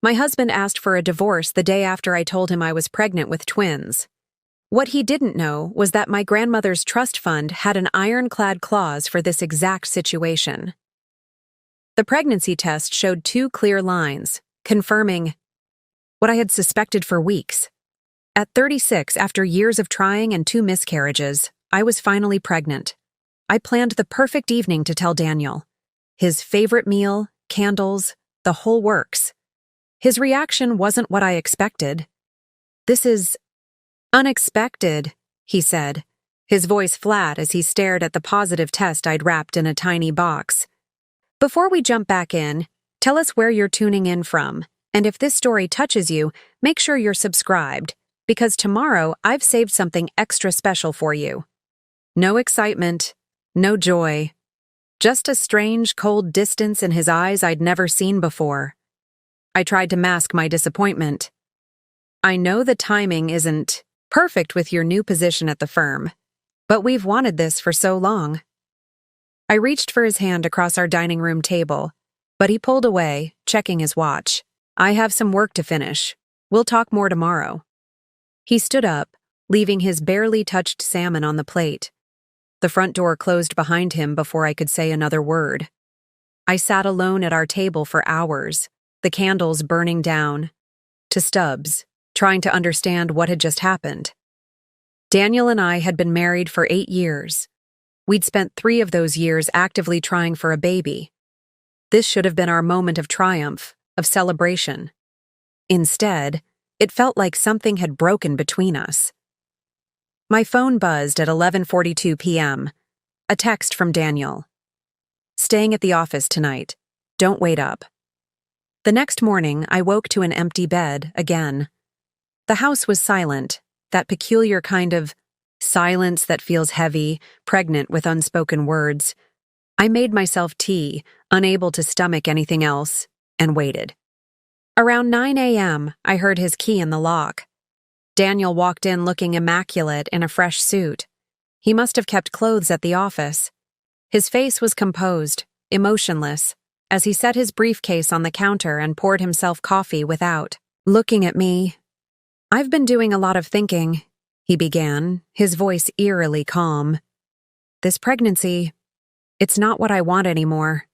My husband asked for a divorce the day after I told him I was pregnant with twins. What he didn't know was that my grandmother's trust fund had an ironclad clause for this exact situation. The pregnancy test showed 2 clear lines, confirming what I had suspected for weeks. At 36, after years of trying and 2 miscarriages, I was finally pregnant. I planned the perfect evening to tell Daniel. His favorite meal, candles, the whole works. His reaction wasn't what I expected. "This is unexpected," he said, his voice flat as he stared at the positive test I'd wrapped in a tiny box. "Before we jump back in, tell us where you're tuning in from, and if this story touches you, make sure you're subscribed, because tomorrow I've saved something extra special for you." No excitement, no joy, just a strange, cold distance in his eyes I'd never seen before. I tried to mask my disappointment. "I know the timing isn't perfect with your new position at the firm, but we've wanted this for so long." I reached for his hand across our dining room table, but he pulled away, checking his watch. "I have some work to finish. We'll talk more tomorrow." He stood up, leaving his barely touched salmon on the plate. The front door closed behind him before I could say another word. I sat alone at our table for hours, the candles burning down to stubs, trying to understand what had just happened. Daniel and I had been married for 8 years. We'd spent 3 of those years actively trying for a baby. This should have been our moment of triumph, of celebration. Instead, it felt like something had broken between us. My phone buzzed at 11:42 p.m. A text from Daniel. "Staying at the office tonight. Don't wait up." The next morning, I woke to an empty bed again. The house was silent, that peculiar kind of silence that feels heavy, pregnant with unspoken words. I made myself tea, unable to stomach anything else, and waited. Around 9 a.m., I heard his key in the lock. Daniel walked in looking immaculate in a fresh suit. He must have kept clothes at the office. His face was composed, emotionless, as he set his briefcase on the counter and poured himself coffee without looking at me. "I've been doing a lot of thinking," he began, his voice eerily calm. "This pregnancy, it's not what I want anymore."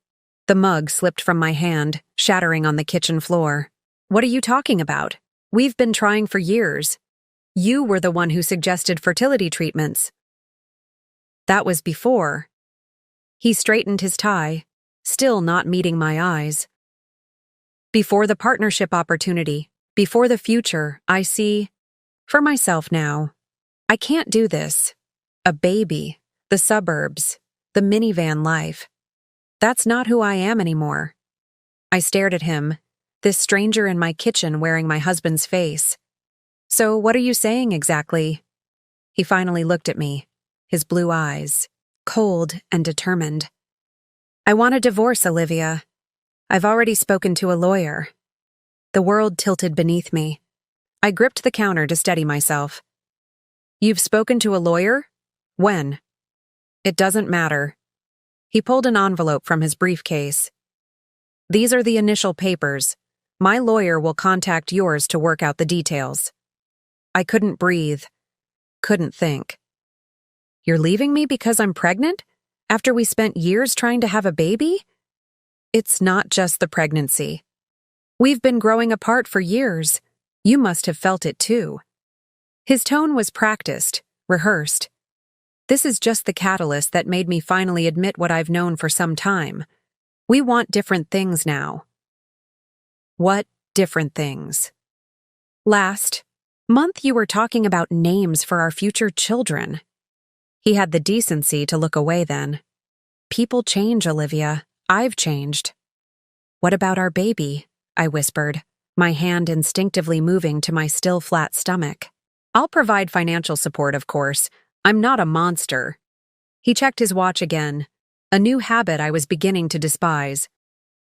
The mug slipped from my hand, shattering on the kitchen floor. "What are you talking about? We've been trying for years. You were the one who suggested fertility treatments." "That was before." He straightened his tie, still not meeting my eyes. "Before the partnership opportunity, before the future I see for myself now. I can't do this. A baby, the suburbs, the minivan life. That's not who I am anymore." I stared at him, this stranger in my kitchen wearing my husband's face. "So what are you saying exactly?" He finally looked at me, his blue eyes, cold and determined. "I want a divorce, Olivia. I've already spoken to a lawyer." The world tilted beneath me. I gripped the counter to steady myself. "You've spoken to a lawyer? When?" "It doesn't matter." He pulled an envelope from his briefcase. "These are the initial papers. My lawyer will contact yours to work out the details." I couldn't breathe, couldn't think. "You're leaving me because I'm pregnant? After we spent years trying to have a baby?" "It's not just the pregnancy. We've been growing apart for years. You must have felt it too." His tone was practiced, rehearsed. "This is just the catalyst that made me finally admit what I've known for some time. We want different things now." "What different things?" "Last month you were talking about names for our future children." He had the decency to look away then. "People change, Olivia. I've changed." "What about our baby?" I whispered, my hand instinctively moving to my still flat stomach. "I'll provide financial support, of course. I'm not a monster." He checked his watch again, a new habit I was beginning to despise.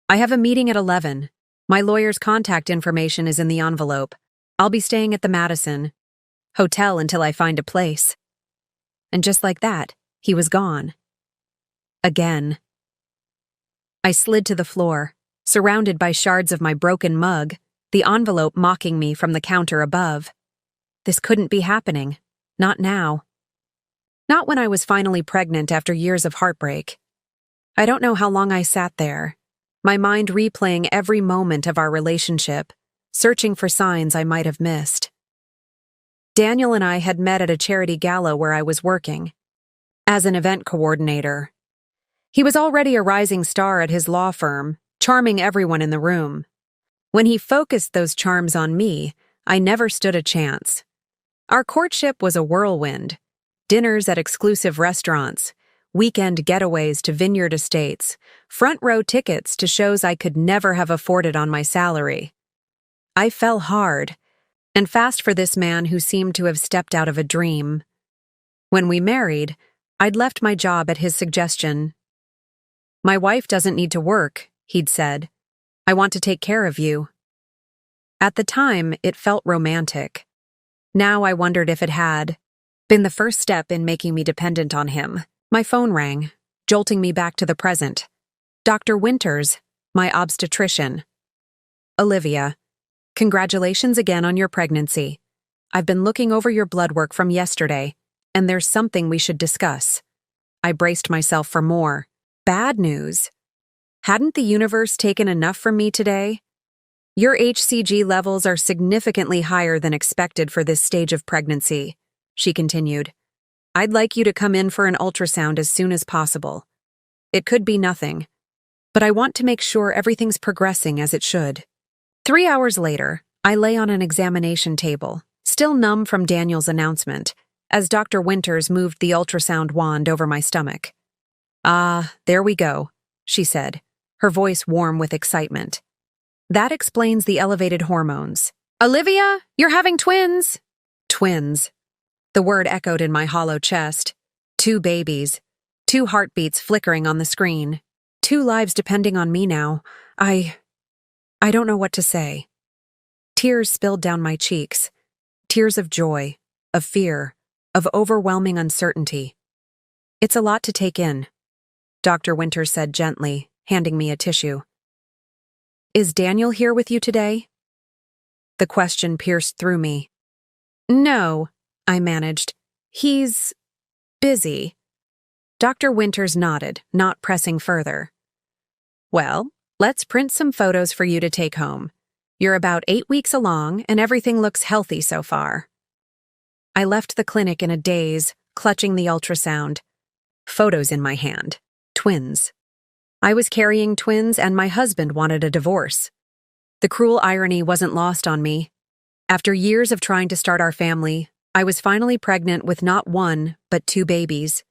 "I have a meeting at 11. My lawyer's contact information is in the envelope. I'll be staying at the Madison Hotel until I find a place." And just like that, he was gone. Again. I slid to the floor, surrounded by shards of my broken mug, the envelope mocking me from the counter above. This couldn't be happening. Not now. Not when I was finally pregnant after years of heartbreak. I don't know how long I sat there, my mind replaying every moment of our relationship, searching for signs I might have missed. Daniel and I had met at a charity gala where I was working, as an event coordinator. He was already a rising star at his law firm, charming everyone in the room. When he focused those charms on me, I never stood a chance. Our courtship was a whirlwind. Dinners at exclusive restaurants, weekend getaways to vineyard estates, front-row tickets to shows I could never have afforded on my salary. I fell hard, and fast for this man who seemed to have stepped out of a dream. When we married, I'd left my job at his suggestion. "My wife doesn't need to work," he'd said. "I want to take care of you." At the time, it felt romantic. Now I wondered if it had been the first step in making me dependent on him. My phone rang, jolting me back to the present. Dr. Winters, my obstetrician. "Olivia, congratulations again on your pregnancy. I've been looking over your blood work from yesterday, and there's something we should discuss." I braced myself for more. Bad news. Hadn't the universe taken enough from me today? "Your HCG levels are significantly higher than expected for this stage of pregnancy," she continued. "I'd like you to come in for an ultrasound as soon as possible. It could be nothing, but I want to make sure everything's progressing as it should." 3 hours later, I lay on an examination table, still numb from Daniel's announcement, as Dr. Winters moved the ultrasound wand over my stomach. "Ah, there we go," she said, her voice warm with excitement. "That explains the elevated hormones. Olivia, you're having twins!" Twins. The word echoed in my hollow chest. 2 babies. 2 heartbeats flickering on the screen. 2 lives depending on me now. I don't know what to say. Tears spilled down my cheeks. Tears of joy, of fear, of overwhelming uncertainty. "It's a lot to take in," Dr. Winters said gently, handing me a tissue. "Is Daniel here with you today?" The question pierced through me. "No," I managed. "He's busy." Dr. Winters nodded, not pressing further. "Well, let's print some photos for you to take home. You're about 8 weeks along, and everything looks healthy so far." I left the clinic in a daze, clutching the ultrasound. Photos in my hand. Twins. I was carrying twins, and my husband wanted a divorce. The cruel irony wasn't lost on me. After years of trying to start our family, I was finally pregnant with not 1, but 2 babies.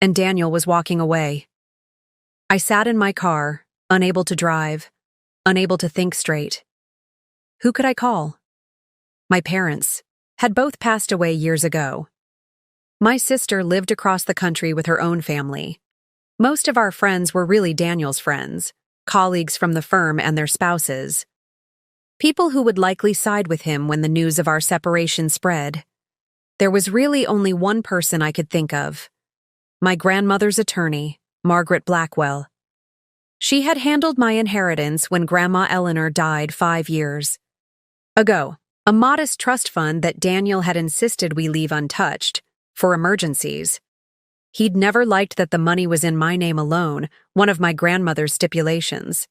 And Daniel was walking away. I sat in my car, unable to drive, unable to think straight. Who could I call? My parents had both passed away years ago. My sister lived across the country with her own family. Most of our friends were really Daniel's friends, colleagues from the firm and their spouses. People who would likely side with him when the news of our separation spread. There was really only one person I could think of. My grandmother's attorney, Margaret Blackwell. She had handled my inheritance when Grandma Eleanor died 5 years ago, a modest trust fund that Daniel had insisted we leave untouched, for emergencies. He'd never liked that the money was in my name alone, one of my grandmother's stipulations.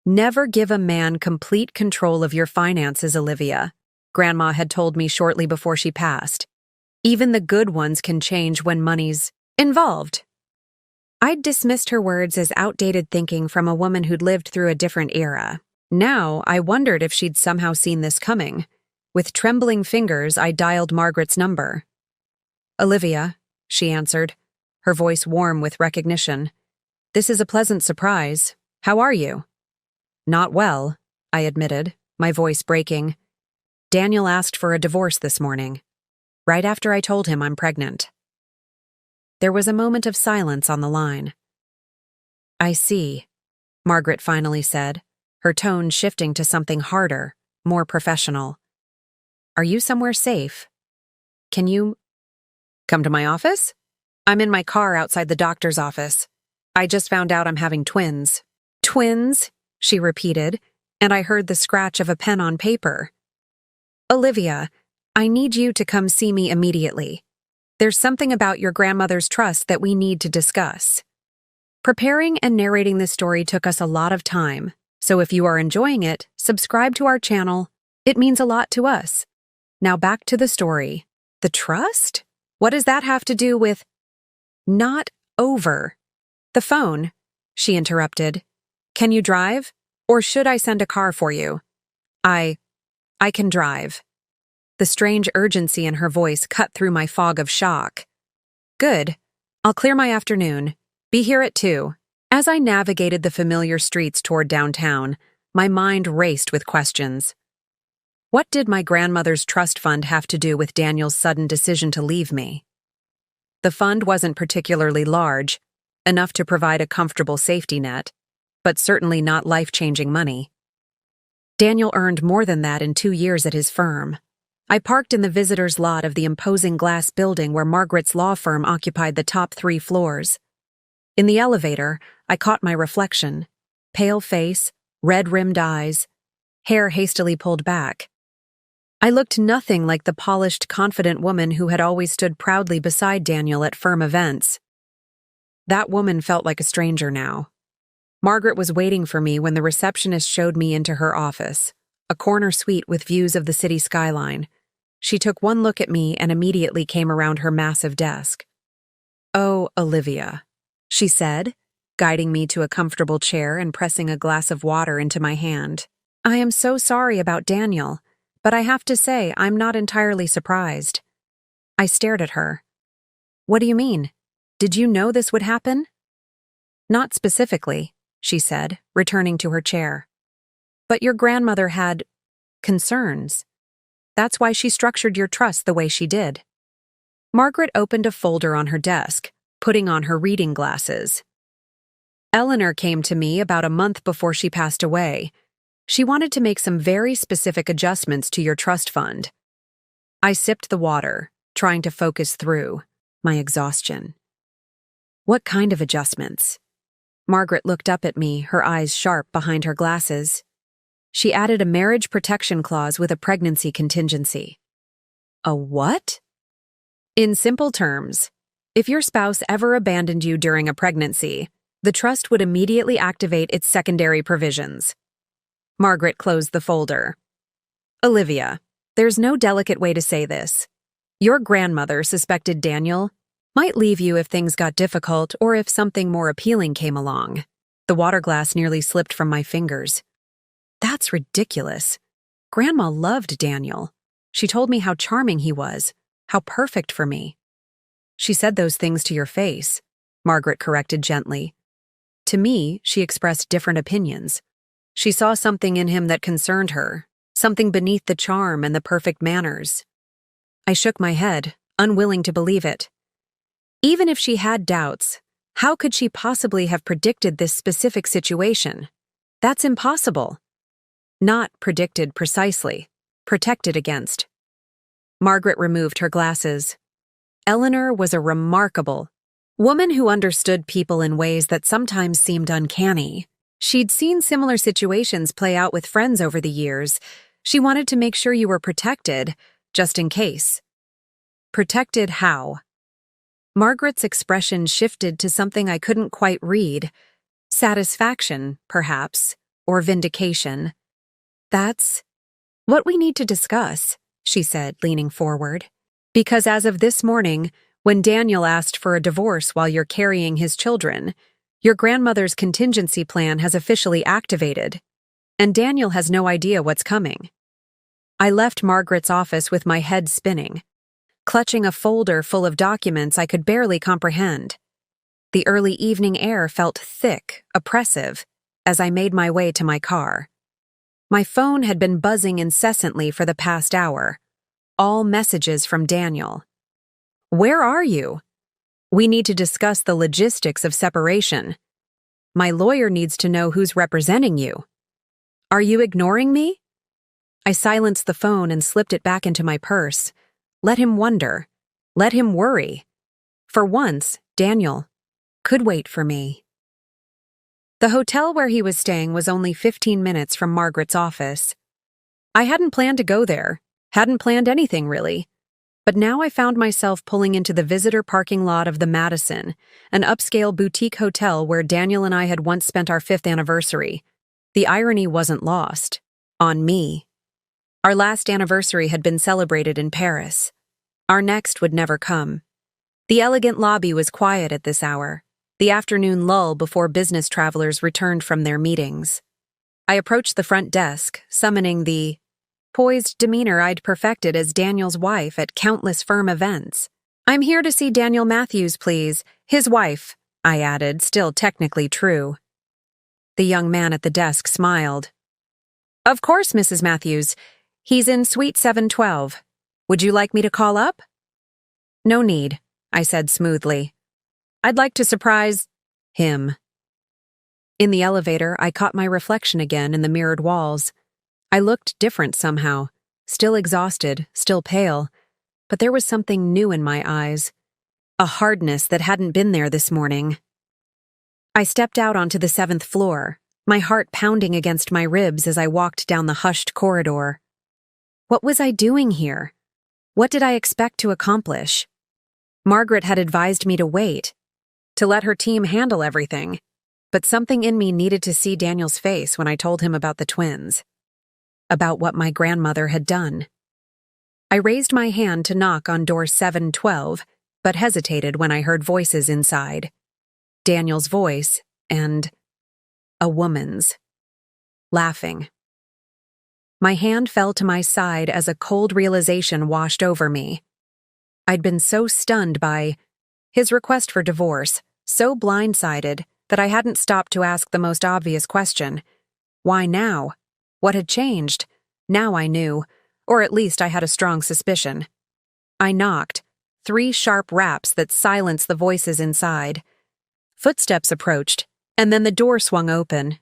"Never give a man complete control of your finances, Olivia," Grandma had told me shortly before she passed. "Even the good ones can change when money's involved." I'd dismissed her words as outdated thinking from a woman who'd lived through a different era. Now, I wondered if she'd somehow seen this coming. With trembling fingers, I dialed Margaret's number. "Olivia," she answered, her voice warm with recognition. "This is a pleasant surprise. How are you?" "Not well," I admitted, my voice breaking. "Daniel asked for a divorce this morning, right after I told him I'm pregnant." There was a moment of silence on the line. "I see," Margaret finally said, her tone shifting to something harder, more professional. "Are you somewhere safe? Can you come to my office?" "I'm in my car outside the doctor's office. I just found out I'm having twins." "Twins?" she repeated, and I heard the scratch of a pen on paper. "Olivia, I need you to come see me immediately. There's something about your grandmother's trust that we need to discuss." Preparing and narrating this story took us a lot of time, so if you are enjoying it, subscribe to our channel. It means a lot to us. Now back to the story. The trust? What does that have to do with— Not over. The phone, she interrupted. "Can you drive? Or should I send a car for you?" I can drive." The strange urgency in her voice cut through my fog of shock. "Good. I'll clear my afternoon. Be here at 2. As I navigated the familiar streets toward downtown, my mind raced with questions. What did my grandmother's trust fund have to do with Daniel's sudden decision to leave me? The fund wasn't particularly large, enough to provide a comfortable safety net, but certainly not life-changing money. Daniel earned more than that in 2 years at his firm. I parked in the visitor's lot of the imposing glass building where Margaret's law firm occupied the top 3 floors. In the elevator, I caught my reflection. Pale face, red-rimmed eyes, hair hastily pulled back. I looked nothing like the polished, confident woman who had always stood proudly beside Daniel at firm events. That woman felt like a stranger now. Margaret was waiting for me when the receptionist showed me into her office, a corner suite with views of the city skyline. She took one look at me and immediately came around her massive desk. "Oh, Olivia," she said, guiding me to a comfortable chair and pressing a glass of water into my hand. "I am so sorry about Daniel, but I have to say I'm not entirely surprised." I stared at her. "What do you mean? Did you know this would happen?" "Not specifically," she said, returning to her chair. "But your grandmother had concerns. That's why she structured your trust the way she did." Margaret opened a folder on her desk, putting on her reading glasses. "Eleanor came to me about a month before she passed away. She wanted to make some very specific adjustments to your trust fund." I sipped the water, trying to focus through my exhaustion. "What kind of adjustments?" Margaret looked up at me, her eyes sharp behind her glasses. "She added a marriage protection clause with a pregnancy contingency." "A what?" "In simple terms, if your spouse ever abandoned you during a pregnancy, the trust would immediately activate its secondary provisions." Margaret closed the folder. "Olivia, there's no delicate way to say this. Your grandmother suspected Daniel might leave you if things got difficult or if something more appealing came along." The water glass nearly slipped from my fingers. "That's ridiculous. Grandma loved Daniel. She told me how charming he was, how perfect for me." "She said those things to your face," Margaret corrected gently. "To me, she expressed different opinions. She saw something in him that concerned her, something beneath the charm and the perfect manners." I shook my head, unwilling to believe it. Even if she had doubts, how could she possibly have predicted this specific situation? That's impossible. Not predicted precisely, protected against. Margaret removed her glasses. Eleanor was a remarkable woman who understood people in ways that sometimes seemed uncanny. She'd seen similar situations play out with friends over the years. She wanted to make sure you were protected, just in case. Protected how? Margaret's expression shifted to something I couldn't quite read. Satisfaction, perhaps, or vindication. "That's what we need to discuss," she said, leaning forward. "Because as of this morning, when Daniel asked for a divorce while you're carrying his children, your grandmother's contingency plan has officially activated, and Daniel has no idea what's coming." I left Margaret's office with my head spinning, clutching a folder full of documents I could barely comprehend. The early evening air felt thick, oppressive, as I made my way to my car. My phone had been buzzing incessantly for the past hour, all messages from Daniel. "Where are you? We need to discuss the logistics of separation. My lawyer needs to know who's representing you. Are you ignoring me?" I silenced the phone and slipped it back into my purse. Let him wonder. Let him worry. For once, Daniel could wait for me. The hotel where he was staying was only 15 minutes from Margaret's office. I hadn't planned to go there, hadn't planned anything really. But now I found myself pulling into the visitor parking lot of the Madison, an upscale boutique hotel where Daniel and I had once spent our 5th anniversary. The irony wasn't lost. On me. Our last anniversary had been celebrated in Paris. Our next would never come. The elegant lobby was quiet at this hour, the afternoon lull before business travelers returned from their meetings. I approached the front desk, summoning the poised demeanor I'd perfected as Daniel's wife at countless firm events. "I'm here to see Daniel Matthews, please. His wife," I added, still technically true. The young man at the desk smiled. "Of course, Mrs. Matthews. He's in suite 712. Would you like me to call up?" "No need," I said smoothly. "I'd like to surprise him." In the elevator, I caught my reflection again in the mirrored walls. I looked different somehow, still exhausted, still pale, but there was something new in my eyes, a hardness that hadn't been there this morning. I stepped out onto the 7th floor, my heart pounding against my ribs as I walked down the hushed corridor. What was I doing here? What did I expect to accomplish? Margaret had advised me to wait, to let her team handle everything, but something in me needed to see Daniel's face when I told him about the twins. About what my grandmother had done. I raised my hand to knock on door 712, but hesitated when I heard voices inside. Daniel's voice and a woman's. Laughing. My hand fell to my side as a cold realization washed over me. I'd been so stunned by his request for divorce, so blindsided that I hadn't stopped to ask the most obvious question. Why now? What had changed? Now I knew, or at least I had a strong suspicion. I knocked, 3 sharp raps that silenced the voices inside. Footsteps approached, and then the door swung open.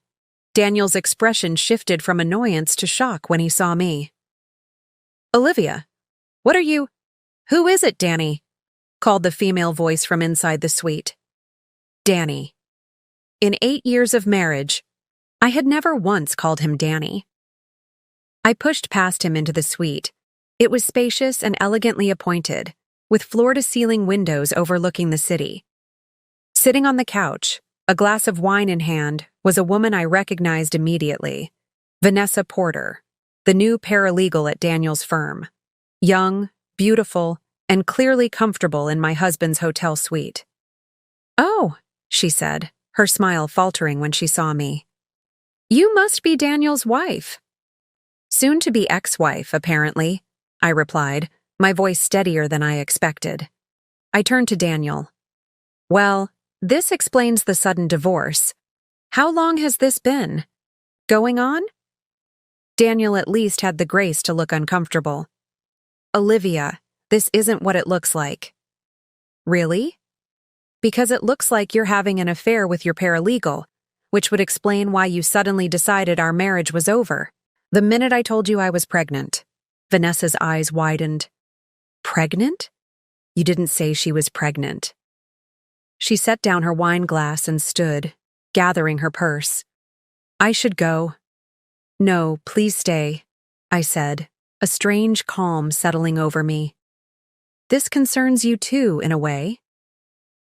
Daniel's expression shifted from annoyance to shock when he saw me. "Olivia, what are you—" "Who is it, Danny?" called the female voice from inside the suite. Danny. In 8 years of marriage, I had never once called him Danny. I pushed past him into the suite. It was spacious and elegantly appointed, with floor-to-ceiling windows overlooking the city. Sitting on the couch, a glass of wine in hand, was a woman I recognized immediately. Vanessa Porter, the new paralegal at Daniel's firm. Young, beautiful, and clearly comfortable in my husband's hotel suite. "Oh," she said, her smile faltering when she saw me. "You must be Daniel's wife." "Soon-to-be ex-wife, apparently," I replied, my voice steadier than I expected. I turned to Daniel. "Well, this explains the sudden divorce. How long has this been going on?" Daniel at least had the grace to look uncomfortable. "Olivia, this isn't what it looks like." "Really?" "Because it looks like you're having an affair with your paralegal, which would explain why you suddenly decided our marriage was over. The minute I told you I was pregnant." Vanessa's eyes widened. "Pregnant? You didn't say she was pregnant." She set down her wine glass and stood, gathering her purse. "I should go." "No, please stay," I said, a strange calm settling over me. "This concerns you too, in a way."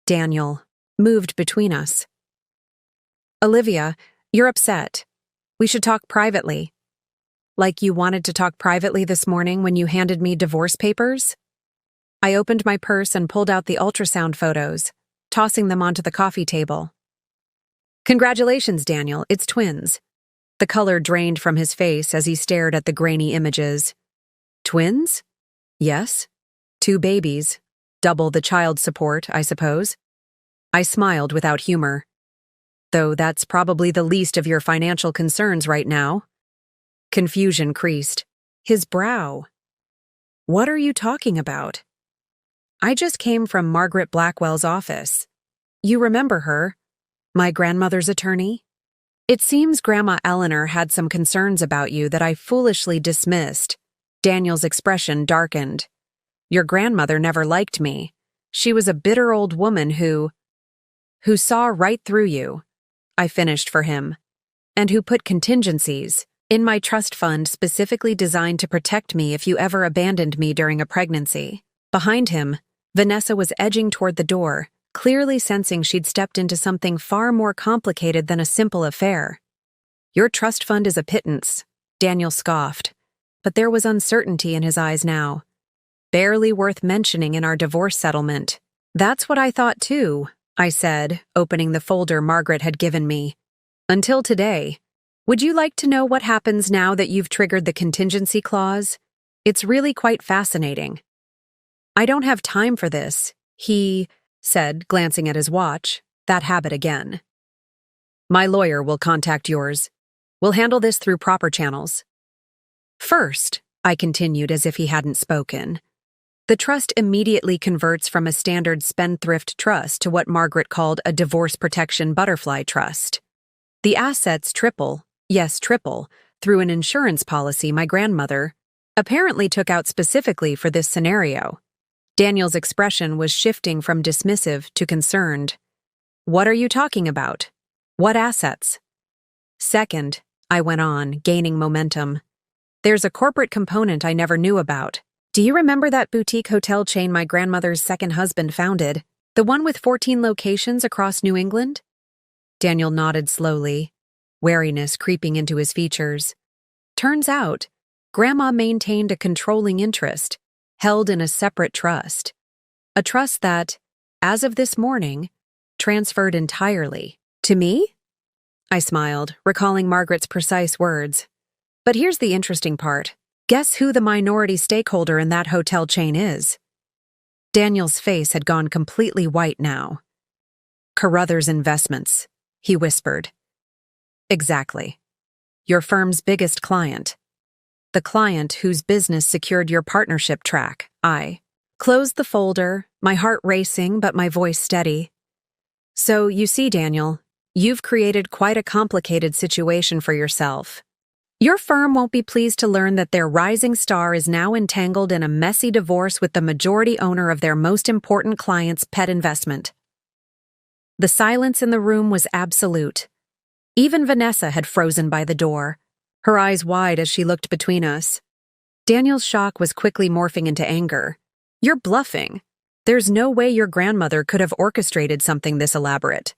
Daniel moved between us. "Olivia, you're upset. We should talk privately." "Like you wanted to talk privately this morning when you handed me divorce papers?" I opened my purse and pulled out the ultrasound photos, tossing them onto the coffee table. "Congratulations, Daniel, it's twins." The color drained from his face as he stared at the grainy images. "Twins?" "Yes. 2 babies. Double the child support, I suppose." I smiled without humor. "Though that's probably the least of your financial concerns right now." Confusion creased. His brow. "What are you talking about?" "I just came from Margaret Blackwell's office. You remember her? My grandmother's attorney? It seems Grandma Eleanor had some concerns about you that I foolishly dismissed." Daniel's expression darkened. "Your grandmother never liked me. She was a bitter old woman who saw right through you. I finished for him. And who put contingencies in my trust fund specifically designed to protect me if you ever abandoned me during a pregnancy. Behind him, Vanessa was edging toward the door, clearly sensing she'd stepped into something far more complicated than a simple affair. Your trust fund is a pittance, Daniel scoffed, but there was uncertainty in his eyes now. Barely worth mentioning in our divorce settlement. That's what I thought too, I said, opening the folder Margaret had given me. Until today. Would you like to know what happens now that you've triggered the contingency clause? It's really quite fascinating. I don't have time for this, he said, glancing at his watch, that habit again. My lawyer will contact yours. We'll handle this through proper channels. First, I continued as if he hadn't spoken. The trust immediately converts from a standard spendthrift trust to what Margaret called a divorce protection butterfly trust. The assets triple, yes, triple, through an insurance policy my grandmother apparently took out specifically for this scenario. Daniel's expression was shifting from dismissive to concerned. What are you talking about? What assets? Second, I went on, gaining momentum. There's a corporate component I never knew about. Do you remember that boutique hotel chain my grandmother's second husband founded? The one with 14 locations across New England? Daniel nodded slowly, wariness creeping into his features. Turns out, Grandma maintained a controlling interest, held in a separate trust. A trust that, as of this morning, transferred entirely. To me? I smiled, recalling Margaret's precise words. But here's the interesting part. Guess who the minority stakeholder in that hotel chain is? Daniel's face had gone completely white now. Carruthers Investments, he whispered. Exactly. Your firm's biggest client. The client whose business secured your partnership track. I closed the folder, my heart racing but my voice steady. So, you see, Daniel, you've created quite a complicated situation for yourself. Your firm won't be pleased to learn that their rising star is now entangled in a messy divorce with the majority owner of their most important client's pet investment. The silence in the room was absolute. Even Vanessa had frozen by the door, her eyes wide as she looked between us. Daniel's shock was quickly morphing into anger. You're bluffing. There's no way your grandmother could have orchestrated something this elaborate.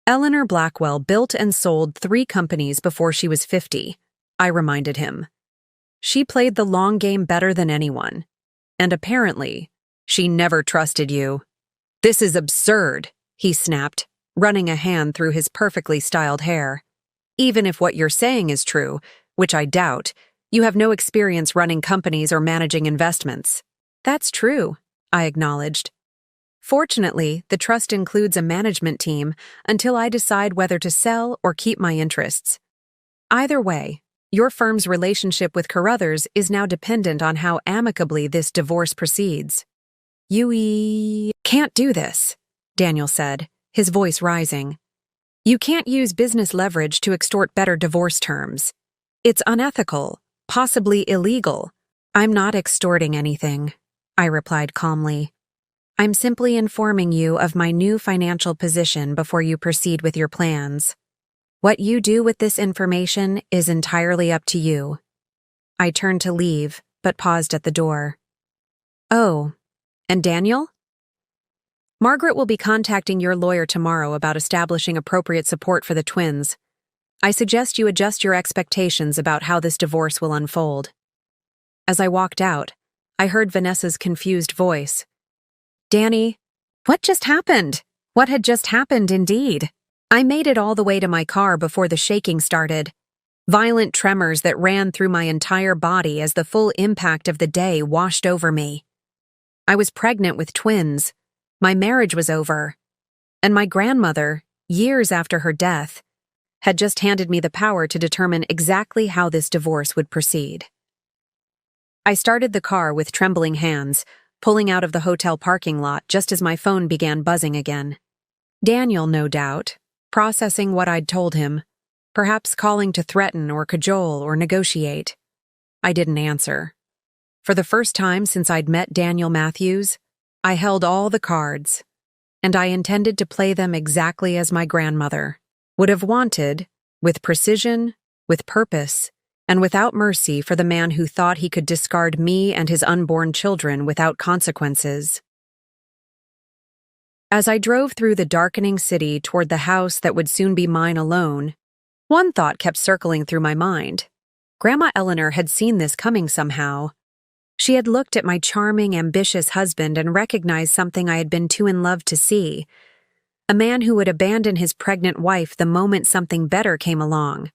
Eleanor Blackwell built and sold 3 companies before she was 50, I reminded him. She played the long game better than anyone. And apparently, she never trusted you. This is absurd, he snapped, running a hand through his perfectly styled hair. Even if what you're saying is true, which I doubt, you have no experience running companies or managing investments. That's true, I acknowledged. Fortunately, the trust includes a management team until I decide whether to sell or keep my interests. Either way, your firm's relationship with Carruthers is now dependent on how amicably this divorce proceeds. You can't do this, Daniel said, his voice rising. You can't use business leverage to extort better divorce terms. It's unethical, possibly illegal. I'm not extorting anything, I replied calmly. I'm simply informing you of my new financial position before you proceed with your plans. What you do with this information is entirely up to you. I turned to leave, but paused at the door. Oh, and Daniel? Margaret will be contacting your lawyer tomorrow about establishing appropriate support for the twins. I suggest you adjust your expectations about how this divorce will unfold. As I walked out, I heard Vanessa's confused voice. Danny, what just happened? What had just happened, indeed? I made it all the way to my car before the shaking started. Violent tremors that ran through my entire body as the full impact of the day washed over me. I was pregnant with twins. My marriage was over. And my grandmother, years after her death, had just handed me the power to determine exactly how this divorce would proceed. I started the car with trembling hands, pulling out of the hotel parking lot just as my phone began buzzing again. Daniel, no doubt, processing what I'd told him, perhaps calling to threaten or cajole or negotiate. I didn't answer. For the first time since I'd met Daniel Matthews, I held all the cards. and I intended to play them exactly as my grandmother would have wanted, with precision, with purpose, and without mercy for the man who thought he could discard me and his unborn children without consequences. As I drove through the darkening city toward the house that would soon be mine alone, one thought kept circling through my mind. Grandma Eleanor had seen this coming somehow. She had looked at my charming, ambitious husband and recognized something I had been too in love to see. A man who would abandon his pregnant wife the moment something better came along.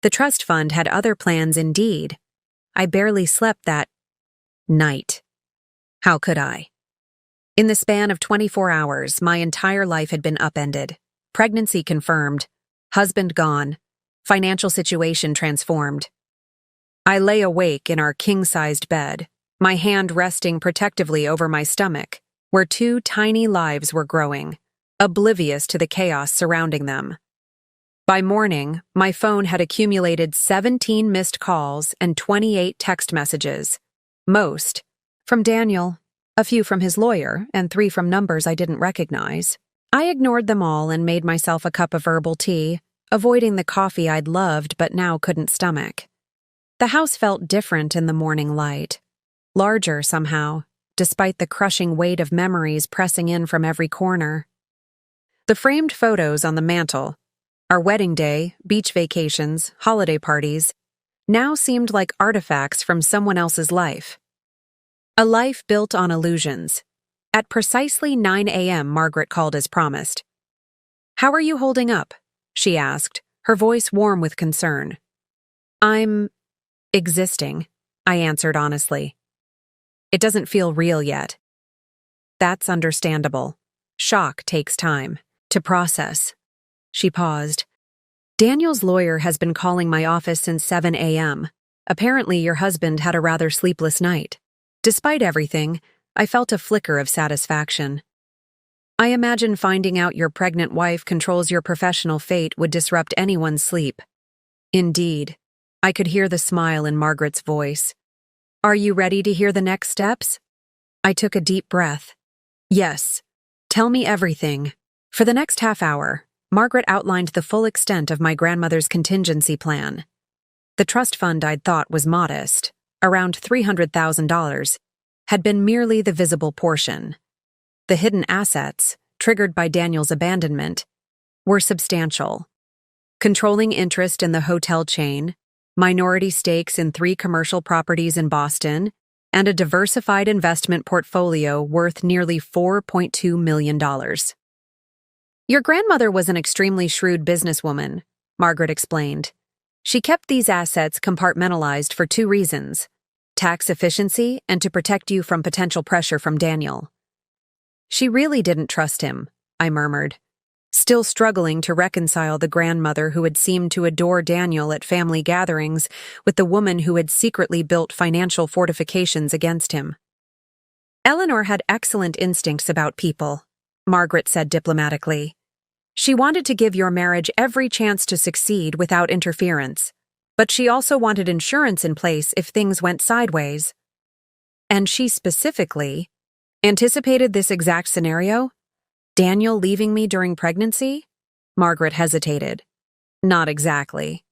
The trust fund had other plans indeed. I barely slept that night. How could I? In the span of 24 hours, my entire life had been upended. Pregnancy confirmed, husband gone, financial situation transformed. I lay awake in our king-sized bed, my hand resting protectively over my stomach, where two tiny lives were growing, oblivious to the chaos surrounding them. By morning, my phone had accumulated 17 missed calls and 28 text messages, most from Daniel, a few from his lawyer, and 3 from numbers I didn't recognize. I ignored them all and made myself a cup of herbal tea, avoiding the coffee I'd loved but now couldn't stomach. The house felt different in the morning light, larger somehow, despite the crushing weight of memories pressing in from every corner. The framed photos on the mantel, our wedding day, beach vacations, holiday parties, now seemed like artifacts from someone else's life. A life built on illusions. At precisely 9 a.m., Margaret called as promised. "How are you holding up?" she asked, her voice warm with concern. "I'm existing," I answered honestly. "It doesn't feel real yet." "That's understandable. Shock takes time to process." She paused. "Daniel's lawyer has been calling my office since 7 a.m. Apparently your husband had a rather sleepless night." Despite everything, I felt a flicker of satisfaction. "I imagine finding out your pregnant wife controls your professional fate would disrupt anyone's sleep." "Indeed." I could hear the smile in Margaret's voice. "Are you ready to hear the next steps?" I took a deep breath. "Yes. Tell me everything." For the next half hour, Margaret outlined the full extent of my grandmother's contingency plan. The trust fund I'd thought was modest, around $300,000, had been merely the visible portion. The hidden assets, triggered by Daniel's abandonment, were substantial. Controlling interest in the hotel chain, minority stakes in 3 commercial properties in Boston, and a diversified investment portfolio worth nearly $4.2 million. "Your grandmother was an extremely shrewd businesswoman," Margaret explained. "She kept these assets compartmentalized for 2 reasons: tax efficiency and to protect you from potential pressure from Daniel." "She really didn't trust him," I murmured, still struggling to reconcile the grandmother who had seemed to adore Daniel at family gatherings with the woman who had secretly built financial fortifications against him. "Eleanor had excellent instincts about people," Margaret said diplomatically. "She wanted to give your marriage every chance to succeed without interference, but she also wanted insurance in place if things went sideways." "And she specifically anticipated this exact scenario? Daniel leaving me during pregnancy?" Margaret hesitated. "Not exactly.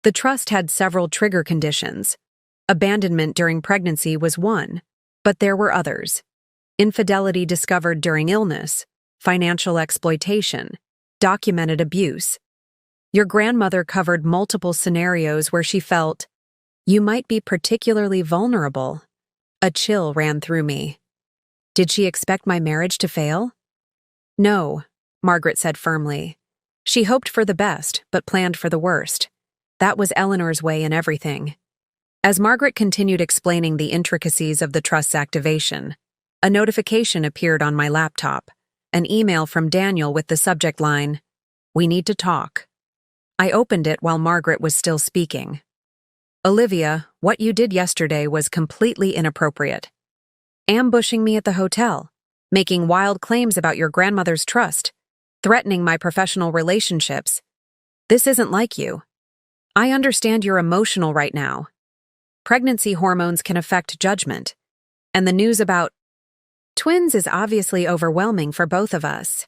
The trust had several trigger conditions. Abandonment during pregnancy was one, but there were others. Infidelity discovered during illness, financial exploitation, documented abuse. Your grandmother covered multiple scenarios where she felt, you might be particularly vulnerable." A chill ran through me. "Did she expect my marriage to fail?" "No," Margaret said firmly. "She hoped for the best, but planned for the worst. That was Eleanor's way in everything." As Margaret continued explaining the intricacies of the trust's activation, a notification appeared on my laptop, an email from Daniel with the subject line, "We need to talk." I opened it while Margaret was still speaking. "Olivia, what you did yesterday was completely inappropriate. Ambushing me at the hotel, making wild claims about your grandmother's trust, threatening my professional relationships. This isn't like you. I understand you're emotional right now. Pregnancy hormones can affect judgment, and the news about Twins is obviously overwhelming for both of us.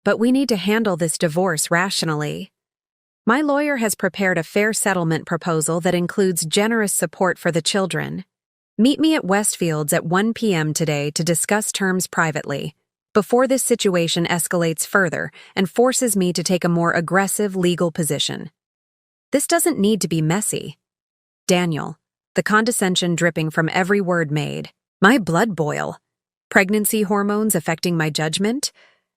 But we need to handle this divorce rationally. My lawyer has prepared a fair settlement proposal that includes generous support for the children. Meet me at Westfields at 1 p.m. today to discuss terms privately, before this situation escalates further and forces me to take a more aggressive legal position. This doesn't need to be messy. Daniel, the condescension dripping from every word made. My blood boil. Pregnancy hormones affecting my judgment?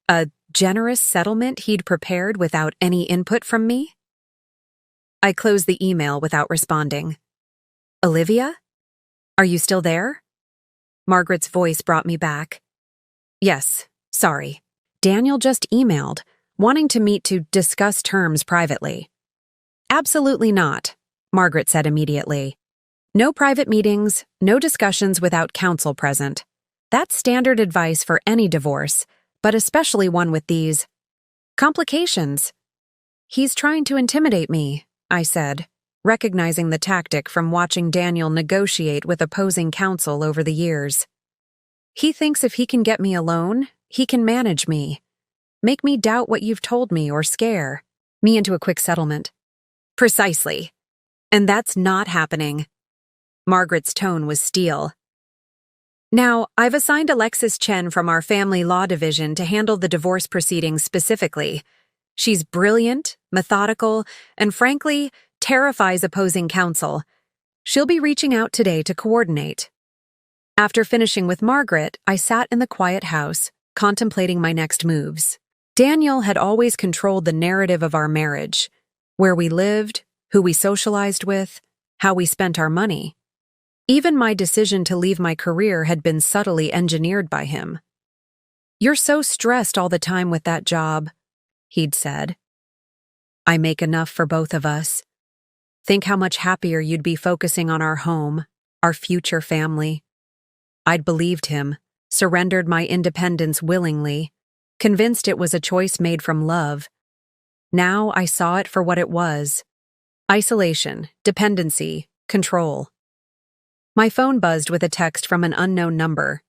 A generous settlement he'd prepared without any input from me? I closed the email without responding. Olivia? Are you still there? Margaret's voice brought me back. Yes, sorry. Daniel just emailed, wanting to meet to discuss terms privately. Absolutely not, Margaret said immediately. No private meetings, no discussions without counsel present. That's standard advice for any divorce, but especially one with these complications. He's trying to intimidate me, I said, recognizing the tactic from watching Daniel negotiate with opposing counsel over the years. He thinks if he can get me alone, he can manage me. Make me doubt what you've told me or scare me into a quick settlement. Precisely. And that's not happening. Margaret's tone was steel. Now, I've assigned Alexis Chen from our family law division to handle the divorce proceedings specifically. She's brilliant, methodical, and frankly, terrifies opposing counsel. She'll be reaching out today to coordinate. After finishing with Margaret, I sat in the quiet house, contemplating my next moves. Daniel had always controlled the narrative of our marriage, where we lived, who we socialized with, how we spent our money. Even my decision to leave my career had been subtly engineered by him. You're so stressed all the time with that job, he'd said. I make enough for both of us. Think how much happier you'd be focusing on our home, our future family. I'd believed him, surrendered my independence willingly, convinced it was a choice made from love. Now I saw it for what it was. Isolation, dependency, control. My phone buzzed with a text from an unknown number.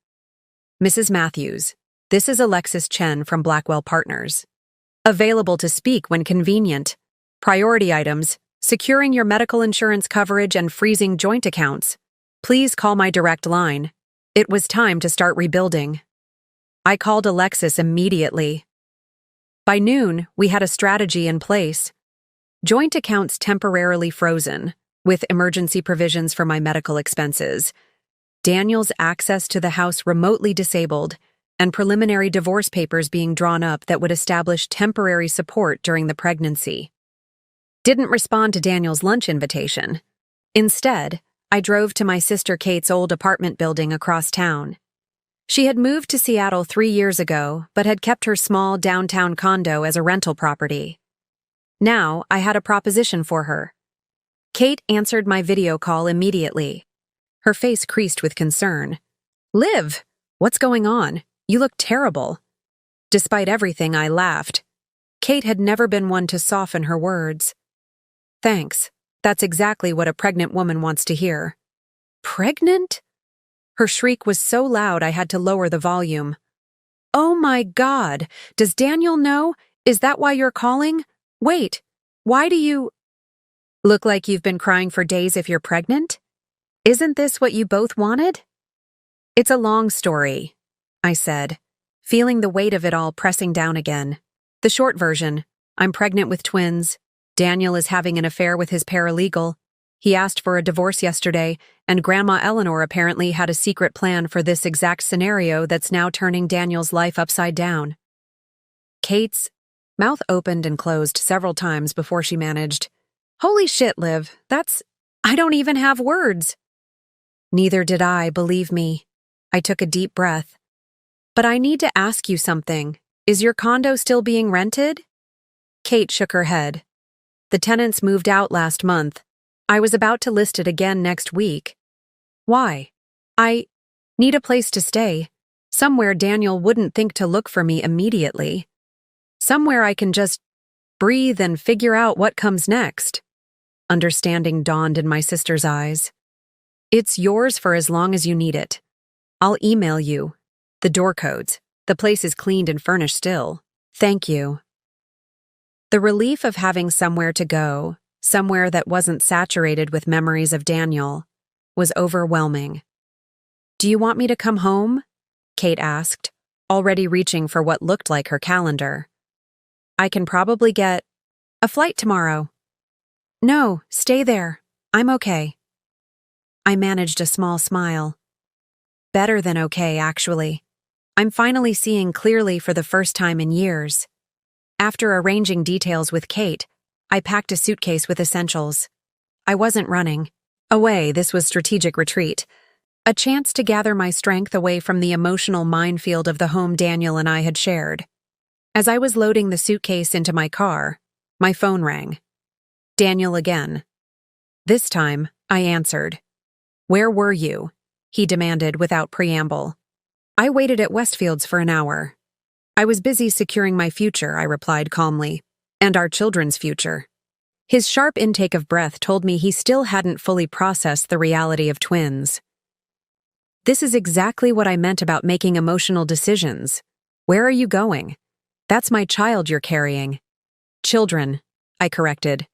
Mrs. Matthews, this is Alexis Chen from Blackwell Partners. Available to speak when convenient. Priority items, securing your medical insurance coverage and freezing joint accounts. Please call my direct line. It was time to start rebuilding. I called Alexis immediately. By noon, we had a strategy in place. Joint accounts temporarily frozen, with emergency provisions for my medical expenses. Daniel's access to the house remotely disabled, and preliminary divorce papers being drawn up that would establish temporary support during the pregnancy. Didn't respond to Daniel's lunch invitation. Instead, I drove to my sister Kate's old apartment building across town. She had moved to Seattle 3 years ago, but had kept her small downtown condo as a rental property. Now, I had a proposition for her. Kate answered my video call immediately. Her face creased with concern. Liv, what's going on? You look terrible. Despite everything, I laughed. Kate had never been one to soften her words. Thanks. That's exactly what a pregnant woman wants to hear. Pregnant? Her shriek was so loud I had to lower the volume. Oh my God! Does Daniel know? Is that why you're calling? Wait, why do you look like you've been crying for days if you're pregnant? Isn't this what you both wanted? It's a long story, I said, feeling the weight of it all pressing down again. The short version, I'm pregnant with twins. Daniel is having an affair with his paralegal. He asked for a divorce yesterday, and Grandma Eleanor apparently had a secret plan for this exact scenario that's now turning Daniel's life upside down. Kate's mouth opened and closed several times before she managed, Holy shit, Liv, I don't even have words. Neither did I, believe me. I took a deep breath. But I need to ask you something. Is your condo still being rented? Kate shook her head. The tenants moved out last month. I was about to list it again next week. Why? I need a place to stay. Somewhere Daniel wouldn't think to look for me immediately. Somewhere I can just breathe and figure out what comes next. Understanding dawned in my sister's eyes. It's yours for as long as you need it. I'll email you. The door codes. The place is cleaned and furnished still. Thank you. The relief of having somewhere to go, somewhere that wasn't saturated with memories of Daniel, was overwhelming. Do you want me to come home? Kate asked, already reaching for what looked like her calendar. I can probably get a flight tomorrow. No, stay there. I'm okay. I managed a small smile. Better than okay, actually. I'm finally seeing clearly for the first time in years. After arranging details with Kate, I packed a suitcase with essentials. I wasn't running. Away, this was strategic retreat. A chance to gather my strength away from the emotional minefield of the home Daniel and I had shared. As I was loading the suitcase into my car, my phone rang. Daniel again. This time, I answered. Where were you? He demanded without preamble. I waited at Westfield's for an hour. I was busy securing my future, I replied calmly, and our children's future. His sharp intake of breath told me he still hadn't fully processed the reality of twins. This is exactly what I meant about making emotional decisions. Where are you going? That's my child you're carrying. Children, I corrected.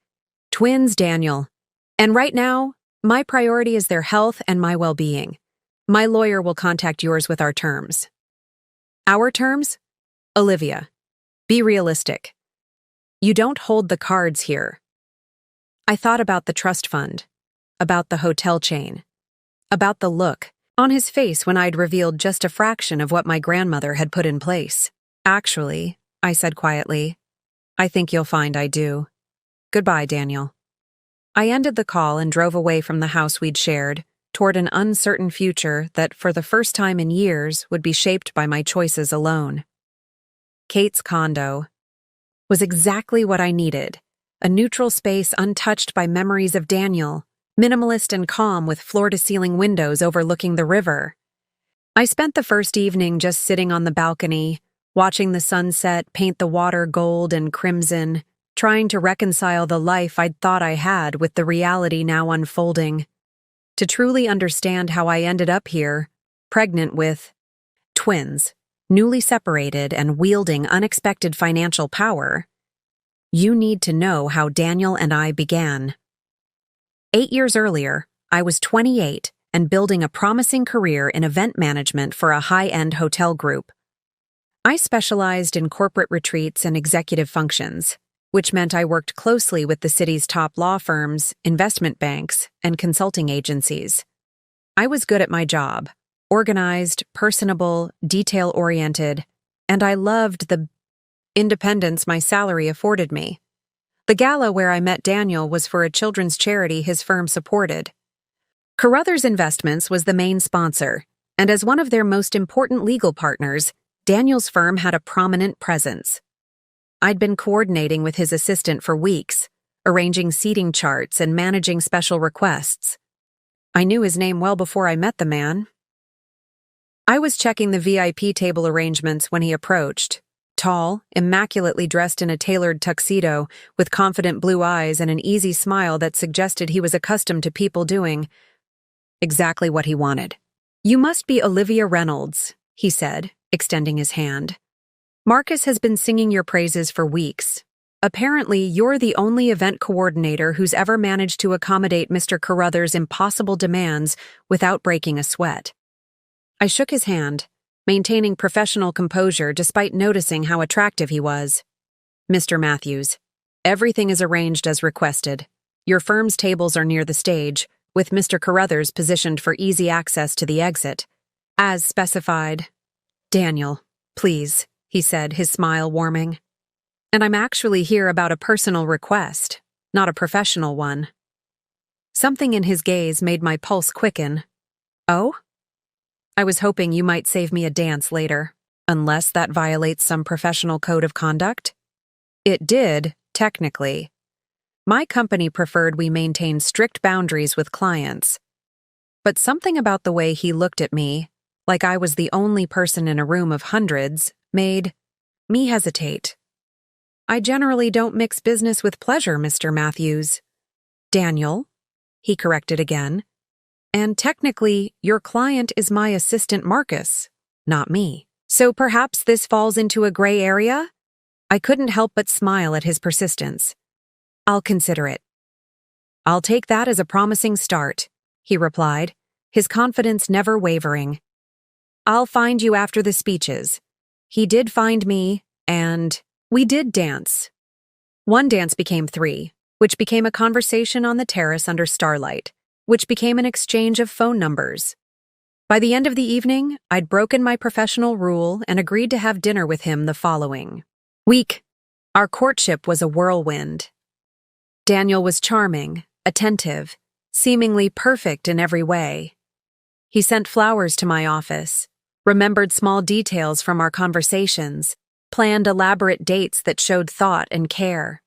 Twins, Daniel. And right now, my priority is their health and my well-being. My lawyer will contact yours with our terms. Our terms? Olivia, be realistic. You don't hold the cards here. I thought about the trust fund, about the hotel chain, about the look on his face when I'd revealed just a fraction of what my grandmother had put in place. Actually, I said quietly, I think you'll find I do. Goodbye, Daniel. I ended the call and drove away from the house we'd shared, toward an uncertain future that, for the first time in years, would be shaped by my choices alone. Kate's condo was exactly what I needed, a neutral space untouched by memories of Daniel, minimalist and calm with floor-to-ceiling windows overlooking the river. I spent the first evening just sitting on the balcony, watching the sunset paint the water gold and crimson, trying to reconcile the life I'd thought I had with the reality now unfolding. To truly understand how I ended up here, pregnant with twins, newly separated and wielding unexpected financial power, you need to know how Daniel and I began. 8 years earlier, I was 28 and building a promising career in event management for a high-end hotel group. I specialized in corporate retreats and executive functions, which meant I worked closely with the city's top law firms, investment banks, and consulting agencies. I was good at my job, organized, personable, detail-oriented, and I loved the independence my salary afforded me. The gala where I met Daniel was for a children's charity his firm supported. Carruthers Investments was the main sponsor, and as one of their most important legal partners, Daniel's firm had a prominent presence. I'd been coordinating with his assistant for weeks, arranging seating charts and managing special requests. I knew his name well before I met the man. I was checking the VIP table arrangements when he approached, tall, immaculately dressed in a tailored tuxedo, with confident blue eyes and an easy smile that suggested he was accustomed to people doing exactly what he wanted. You must be Olivia Reynolds, he said, extending his hand. Marcus has been singing your praises for weeks. Apparently, you're the only event coordinator who's ever managed to accommodate Mr. Carruthers' impossible demands without breaking a sweat. I shook his hand, maintaining professional composure despite noticing how attractive he was. Mr. Matthews, everything is arranged as requested. Your firm's tables are near the stage, with Mr. Carruthers positioned for easy access to the exit. As specified. Daniel, please, he said, his smile warming. And I'm actually here about a personal request, not a professional one. Something in his gaze made my pulse quicken. Oh? I was hoping you might save me a dance later, unless that violates some professional code of conduct? It did, technically. My company preferred we maintain strict boundaries with clients. But something about the way he looked at me, like I was the only person in a room of hundreds, made me hesitate. I generally don't mix business with pleasure, Mr. Matthews. Daniel, he corrected again. And technically, your client is my assistant Marcus, not me. So perhaps this falls into a gray area? I couldn't help but smile at his persistence. I'll consider it. I'll take that as a promising start, he replied, his confidence never wavering. I'll find you after the speeches. He did find me, and we did dance. One dance became 3, which became a conversation on the terrace under starlight, which became an exchange of phone numbers. By the end of the evening, I'd broken my professional rule and agreed to have dinner with him the following week. Our courtship was a whirlwind. Daniel was charming, attentive, seemingly perfect in every way. He sent flowers to my office, remembered small details from our conversations, planned elaborate dates that showed thought and care.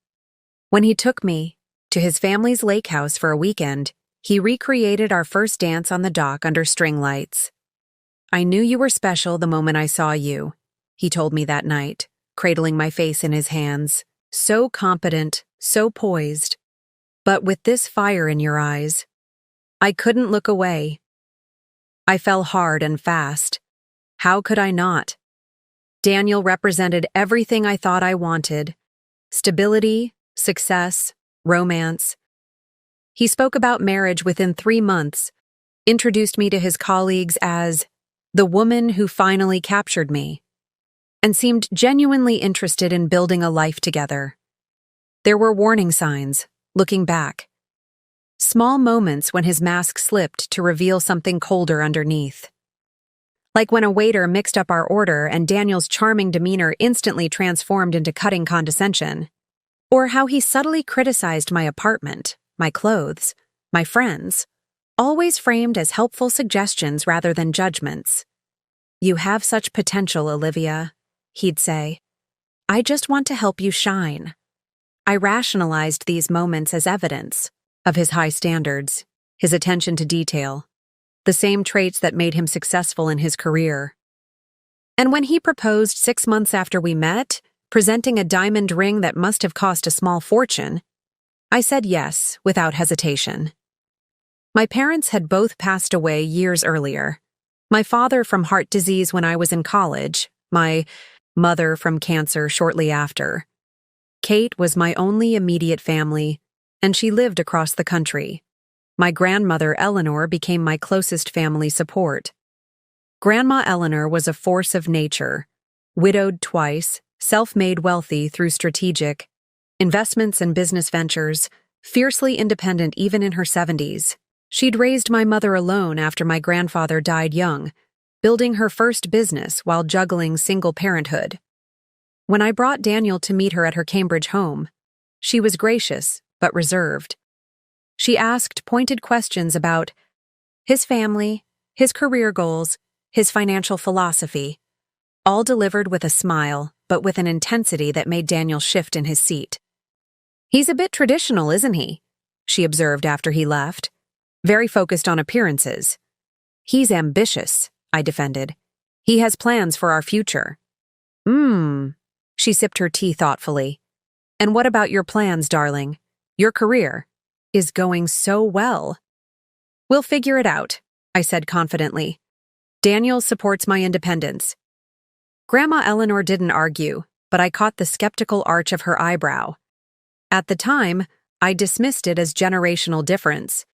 When he took me to his family's lake house for a weekend, he recreated our first dance on the dock under string lights. I knew you were special the moment I saw you, he told me that night, cradling my face in his hands, so competent, so poised. But with this fire in your eyes, I couldn't look away. I fell hard and fast. How could I not? Daniel represented everything I thought I wanted: stability, success, romance. He spoke about marriage within 3 months, introduced me to his colleagues as the woman who finally captured me, and seemed genuinely interested in building a life together. There were warning signs, looking back. Small moments when his mask slipped to reveal something colder underneath. Like when a waiter mixed up our order and Daniel's charming demeanor instantly transformed into cutting condescension. Or how he subtly criticized my apartment, my clothes, my friends, always framed as helpful suggestions rather than judgments. You have such potential, Olivia, he'd say. I just want to help you shine. I rationalized these moments as evidence of his high standards, his attention to detail, the same traits that made him successful in his career. And when he proposed 6 months after we met, presenting a diamond ring that must have cost a small fortune, I said yes, without hesitation. My parents had both passed away years earlier. My father from heart disease when I was in college, my mother from cancer shortly after. Kate was my only immediate family, and she lived across the country. My grandmother, Eleanor, became my closest family support. Grandma Eleanor was a force of nature, widowed twice, self-made wealthy through strategic investments and business ventures, fiercely independent even in her 70s. She'd raised my mother alone after my grandfather died young, building her first business while juggling single parenthood. When I brought Daniel to meet her at her Cambridge home, she was gracious but reserved. She asked pointed questions about his family, his career goals, his financial philosophy, all delivered with a smile but with an intensity that made Daniel shift in his seat. He's a bit traditional, isn't he? She observed after he left. Very focused on appearances. He's ambitious, I defended. He has plans for our future. She sipped her tea thoughtfully. And what about your plans, darling? Your career is going so well. We'll figure it out, I said confidently. Daniel supports my independence. Grandma Eleanor didn't argue, but I caught the skeptical arch of her eyebrow. At the time, I dismissed it as generational difference.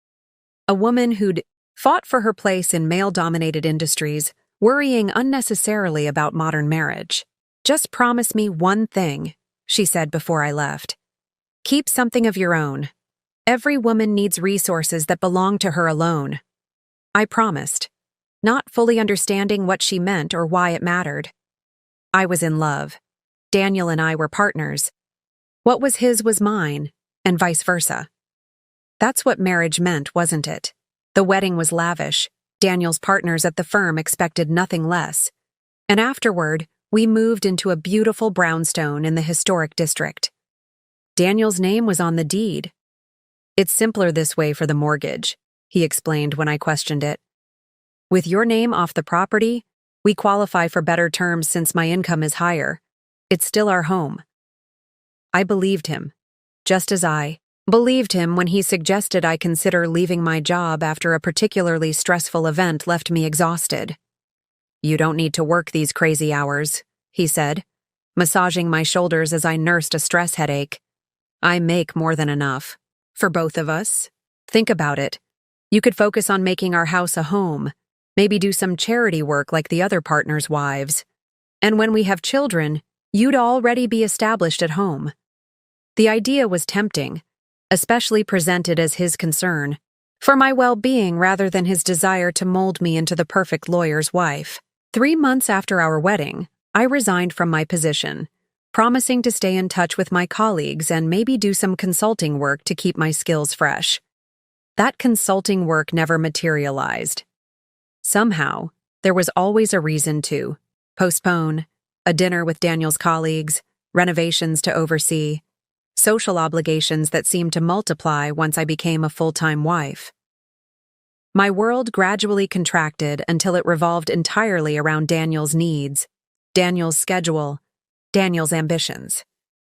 A woman who'd fought for her place in male-dominated industries, worrying unnecessarily about modern marriage. Just promise me one thing, she said before I left. Keep something of your own. Every woman needs resources that belong to her alone. I promised, not fully understanding what she meant or why it mattered. I was in love. Daniel and I were partners. What was his was mine, and vice versa. That's what marriage meant, wasn't it? The wedding was lavish. Daniel's partners at the firm expected nothing less. And afterward, we moved into a beautiful brownstone in the historic district. Daniel's name was on the deed. It's simpler this way for the mortgage, he explained when I questioned it. With your name off the property, we qualify for better terms since my income is higher. It's still our home. I believed him, just as I believed him when he suggested I consider leaving my job after a particularly stressful event left me exhausted. "You don't need to work these crazy hours," he said, massaging my shoulders as I nursed a stress headache. "I make more than enough. For both of us. Think about it. You could focus on making our house a home, maybe do some charity work like the other partners' wives. And when we have children, you'd already be established at home." The idea was tempting, especially presented as his concern for my well-being rather than his desire to mold me into the perfect lawyer's wife. 3 months after our wedding, I resigned from my position, promising to stay in touch with my colleagues and maybe do some consulting work to keep my skills fresh. That consulting work never materialized. Somehow, there was always a reason to postpone, a dinner with Daniel's colleagues, renovations to oversee, social obligations that seemed to multiply once I became a full-time wife. My world gradually contracted until it revolved entirely around Daniel's needs, Daniel's schedule, Daniel's ambitions.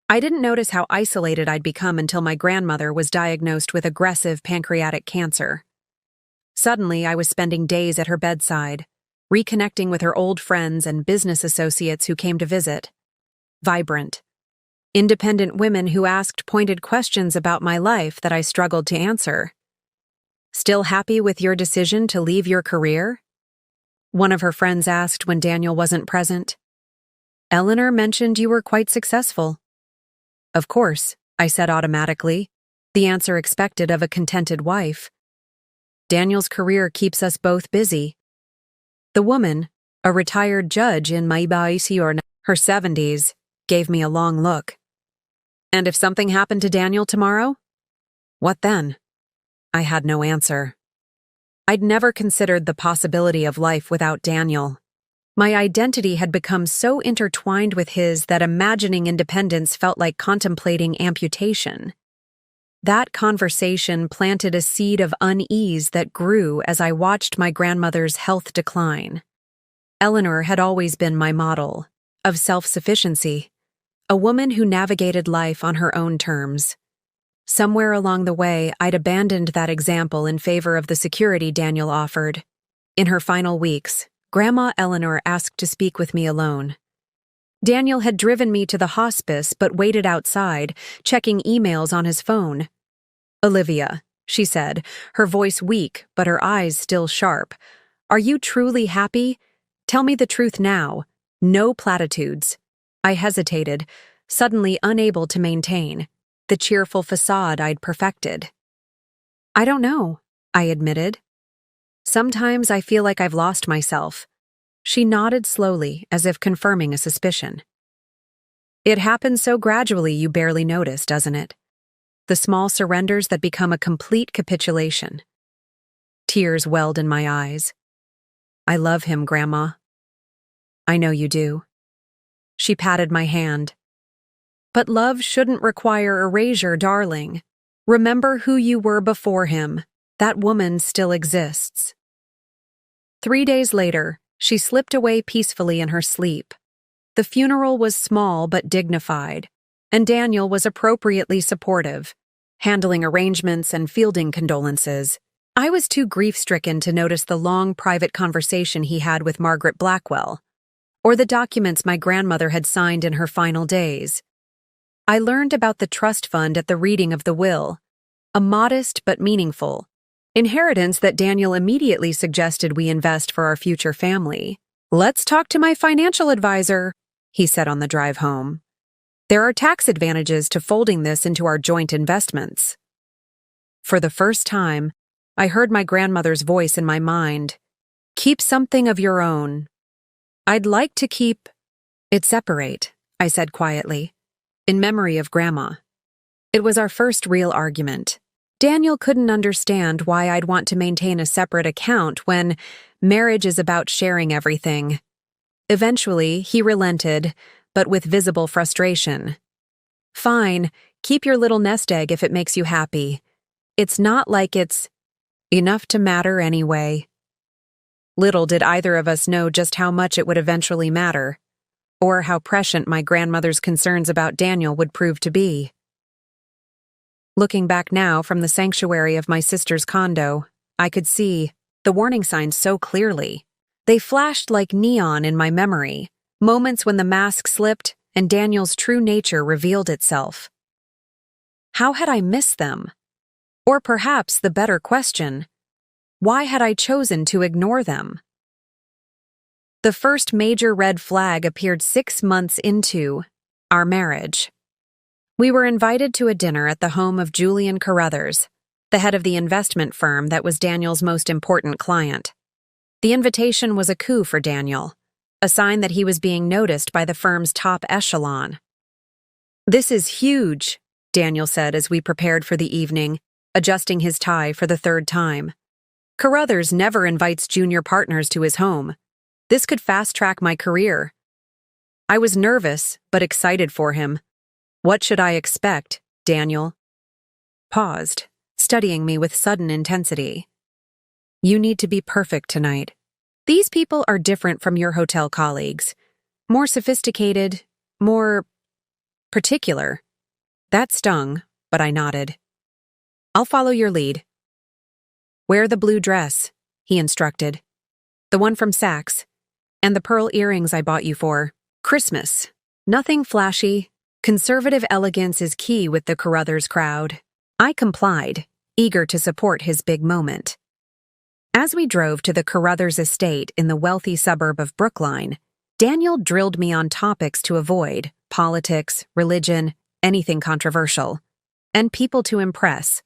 I didn't notice how isolated I'd become until my grandmother was diagnosed with aggressive pancreatic cancer. Suddenly, I was spending days at her bedside, reconnecting with her old friends and business associates who came to visit. Vibrant, independent women who asked pointed questions about my life that I struggled to answer. "Still happy with your decision to leave your career?" one of her friends asked when Daniel wasn't present. "Eleanor mentioned you were quite successful." "Of course," I said automatically, the answer expected of a contented wife. "Daniel's career keeps us both busy." The woman, a retired judge in her 70s, gave me a long look. "And if something happened to Daniel tomorrow? What then?" I had no answer. I'd never considered the possibility of life without Daniel. My identity had become so intertwined with his that imagining independence felt like contemplating amputation. That conversation planted a seed of unease that grew as I watched my grandmother's health decline. Eleanor had always been my model of self-sufficiency, a woman who navigated life on her own terms. Somewhere along the way, I'd abandoned that example in favor of the security Daniel offered. In her final weeks, Grandma Eleanor asked to speak with me alone. Daniel had driven me to the hospice but waited outside, checking emails on his phone. "Olivia," she said, her voice weak but her eyes still sharp, "are you truly happy? Tell me the truth now. No platitudes." I hesitated, suddenly unable to maintain the cheerful facade I'd perfected. "I don't know," I admitted. "Sometimes I feel like I've lost myself." She nodded slowly, as if confirming a suspicion. "It happens so gradually you barely notice, doesn't it? The small surrenders that become a complete capitulation." Tears welled in my eyes. "I love him, Grandma." "I know you do." She patted my hand. "But love shouldn't require erasure, darling. Remember who you were before him. That woman still exists." 3 days later, she slipped away peacefully in her sleep. The funeral was small but dignified, and Daniel was appropriately supportive, handling arrangements and fielding condolences. I was too grief-stricken to notice the long private conversation he had with Margaret Blackwell, or the documents my grandmother had signed in her final days. I learned about the trust fund at the reading of the will, a modest but meaningful inheritance that Daniel immediately suggested we invest for our future family. "Let's talk to my financial advisor," he said on the drive home. "There are tax advantages to folding this into our joint investments." For the first time, I heard my grandmother's voice in my mind. "Keep something of your own." "I'd like to keep it separate," I said quietly, in memory of Grandma. It was our first real argument. Daniel couldn't understand why I'd want to maintain a separate account when marriage is about sharing everything. Eventually, he relented, but with visible frustration. "Fine, keep your little nest egg if it makes you happy. It's not like it's enough to matter anyway." Little did either of us know just how much it would eventually matter, or how prescient my grandmother's concerns about Daniel would prove to be. Looking back now from the sanctuary of my sister's condo, I could see the warning signs so clearly. They flashed like neon in my memory, moments when the mask slipped and Daniel's true nature revealed itself. How had I missed them? Or perhaps the better question, why had I chosen to ignore them? The first major red flag appeared 6 months into our marriage. We were invited to a dinner at the home of Julian Carruthers, the head of the investment firm that was Daniel's most important client. The invitation was a coup for Daniel, a sign that he was being noticed by the firm's top echelon. "This is huge," Daniel said as we prepared for the evening, adjusting his tie for the 3rd time. "Carruthers never invites junior partners to his home. This could fast-track my career." I was nervous, but excited for him. "What should I expect, Daniel?" Paused, studying me with sudden intensity. "You need to be perfect tonight. These people are different from your hotel colleagues. More sophisticated, more particular." That stung, but I nodded. "I'll follow your lead." "Wear the blue dress," he instructed. "The one from Saks, and the pearl earrings I bought you for Christmas. Nothing flashy. Conservative elegance is key with the Carruthers crowd." I complied, eager to support his big moment. As we drove to the Carruthers estate in the wealthy suburb of Brookline, Daniel drilled me on topics to avoid: politics, religion, anything controversial, and people to impress: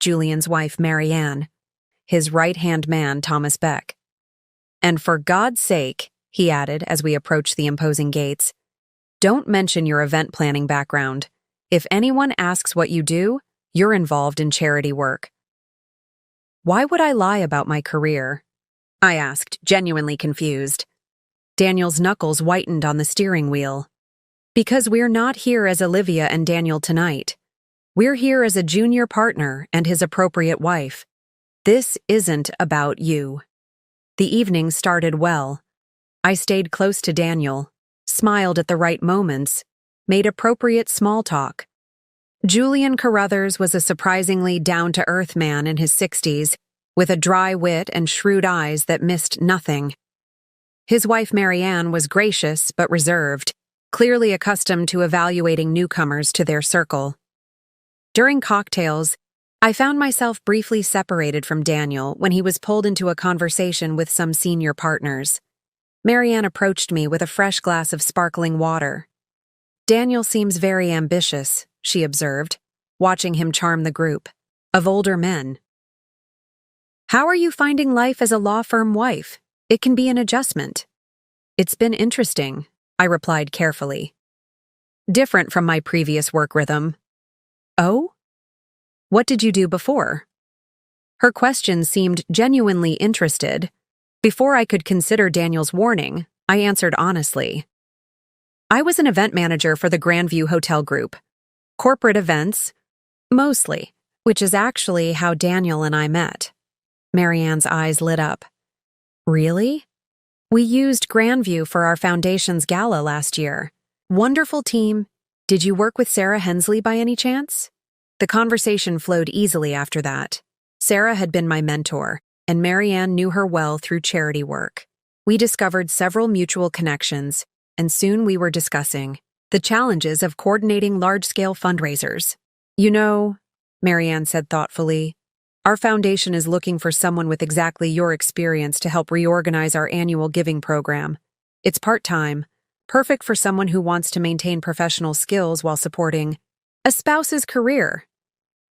Julian's wife, Marianne, his right-hand man, Thomas Beck. "And for God's sake," he added as we approached the imposing gates, "don't mention your event planning background. If anyone asks what you do, you're involved in charity work." "Why would I lie about my career?" I asked, genuinely confused. Daniel's knuckles whitened on the steering wheel. "Because we're not here as Olivia and Daniel tonight. We're here as a junior partner and his appropriate wife. This isn't about you." The evening started well. I stayed close to Daniel, smiled at the right moments, made appropriate small talk. Julian Carruthers was a surprisingly down-to-earth man in his 60s, with a dry wit and shrewd eyes that missed nothing. His wife Marianne was gracious but reserved, clearly accustomed to evaluating newcomers to their circle. During cocktails, I found myself briefly separated from Daniel when he was pulled into a conversation with some senior partners. Marianne approached me with a fresh glass of sparkling water. "Daniel seems very ambitious," she observed, watching him charm the group of older men. "How are you finding life as a law firm wife? It can be an adjustment." "It's been interesting," I replied carefully. "Different from my previous work rhythm." "Oh? What did you do before?" Her question seemed genuinely interested. Before I could consider Daniel's warning, I answered honestly. "I was an event manager for the Grandview Hotel Group. Corporate events, mostly, which is actually how Daniel and I met." Marianne's eyes lit up. "Really? We used Grandview for our foundation's gala last year. Wonderful team. Did you work with Sarah Hensley by any chance?" The conversation flowed easily after that. Sarah had been my mentor, and Marianne knew her well through charity work. We discovered several mutual connections, and soon we were discussing the challenges of coordinating large-scale fundraisers. "You know," Marianne said thoughtfully, "our foundation is looking for someone with exactly your experience to help reorganize our annual giving program. It's part-time, perfect for someone who wants to maintain professional skills while supporting a spouse's career.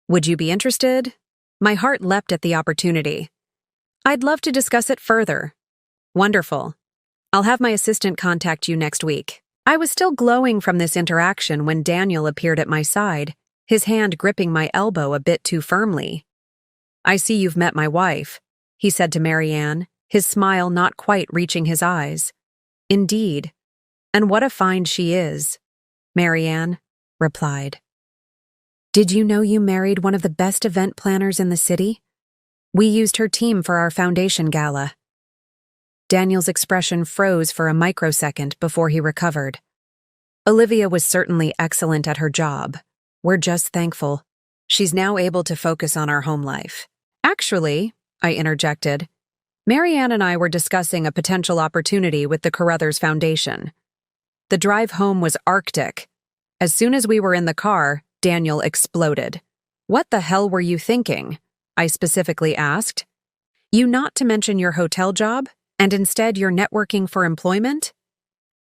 Would you be interested?" My heart leapt at the opportunity. "I'd love to discuss it further." "Wonderful. I'll have my assistant contact you next week." I was still glowing from this interaction when Daniel appeared at my side, his hand gripping my elbow a bit too firmly. "I see you've met my wife," he said to Marianne, his smile not quite reaching his eyes. "Indeed. And what a find she is," Marianne replied. "Did you know you married one of the best event planners in the city? We used her team for our foundation gala." Daniel's expression froze for a microsecond before he recovered. "Olivia was certainly excellent at her job. We're just thankful. She's now able to focus on our home life." "Actually," I interjected, Marianne and I were discussing a potential opportunity with the Carruthers Foundation. The drive home was arctic. As soon as we were in the car, Daniel exploded. "What the hell were you thinking?" I specifically asked. "You not to mention your hotel job, and instead you're networking for employment?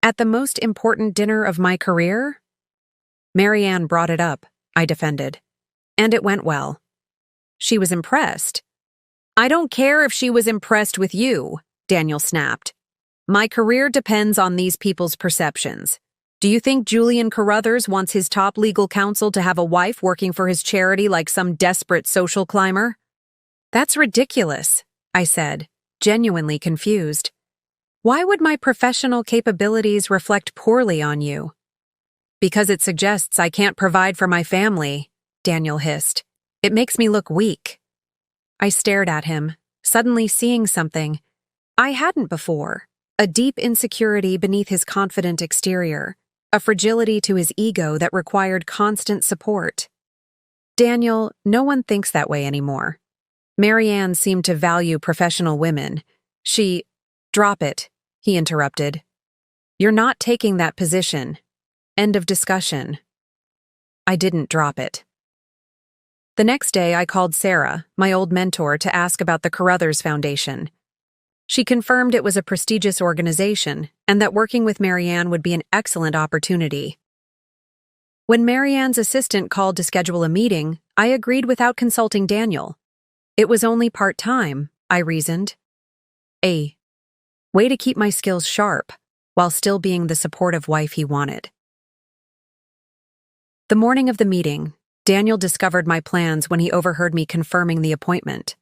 At the most important dinner of my career?" Marianne brought it up, I defended. And it went well. She was impressed. "I don't care if she was impressed with you," Daniel snapped. "My career depends on these people's perceptions. Do you think Julian Carruthers wants his top legal counsel to have a wife working for his charity like some desperate social climber?" "That's ridiculous," I said, genuinely confused. "Why would my professional capabilities reflect poorly on you?" "Because it suggests I can't provide for my family," Daniel hissed. "It makes me look weak." I stared at him, suddenly seeing something I hadn't before, a deep insecurity beneath his confident exterior, a fragility to his ego that required constant support. "Daniel, no one thinks that way anymore. Marianne seemed to value professional women. Drop it," he interrupted. "You're not taking that position. End of discussion." I didn't drop it. The next day, I called Sarah, my old mentor, to ask about the Carruthers Foundation. She confirmed it was a prestigious organization and that working with Marianne would be an excellent opportunity. When Marianne's assistant called to schedule a meeting, I agreed without consulting Daniel. It was only part-time, I reasoned. A way to keep my skills sharp while still being the supportive wife he wanted. The morning of the meeting, Daniel discovered my plans when he overheard me confirming the appointment.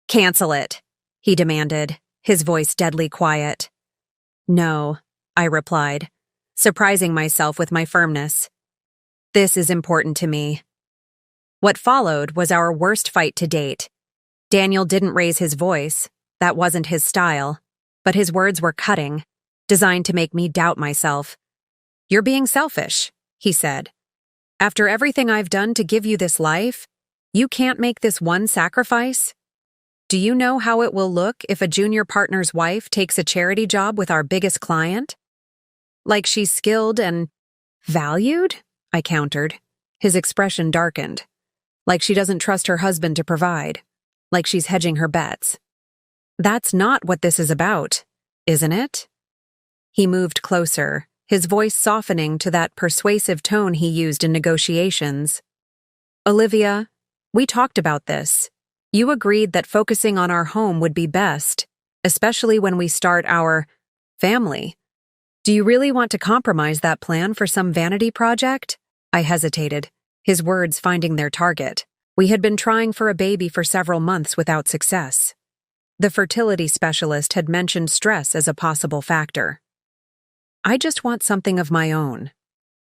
"Cancel it," he demanded, his voice deadly quiet. "No," I replied, surprising myself with my firmness. "This is important to me." What followed was our worst fight to date. Daniel didn't raise his voice, that wasn't his style, but his words were cutting, designed to make me doubt myself. "You're being selfish," he said. "After everything I've done to give you this life, you can't make this one sacrifice? Do you know how it will look if a junior partner's wife takes a charity job with our biggest client? Like she's skilled and valued?" I countered. His expression darkened. "Like she doesn't trust her husband to provide. Like she's hedging her bets. That's not what this is about, isn't it?" He moved closer, his voice softening to that persuasive tone he used in negotiations. "Olivia, we talked about this. You agreed that focusing on our home would be best, especially when we start our family. Do you really want to compromise that plan for some vanity project?" I hesitated, his words finding their target. We had been trying for a baby for several months without success. The fertility specialist had mentioned stress as a possible factor. "I just want something of my own,"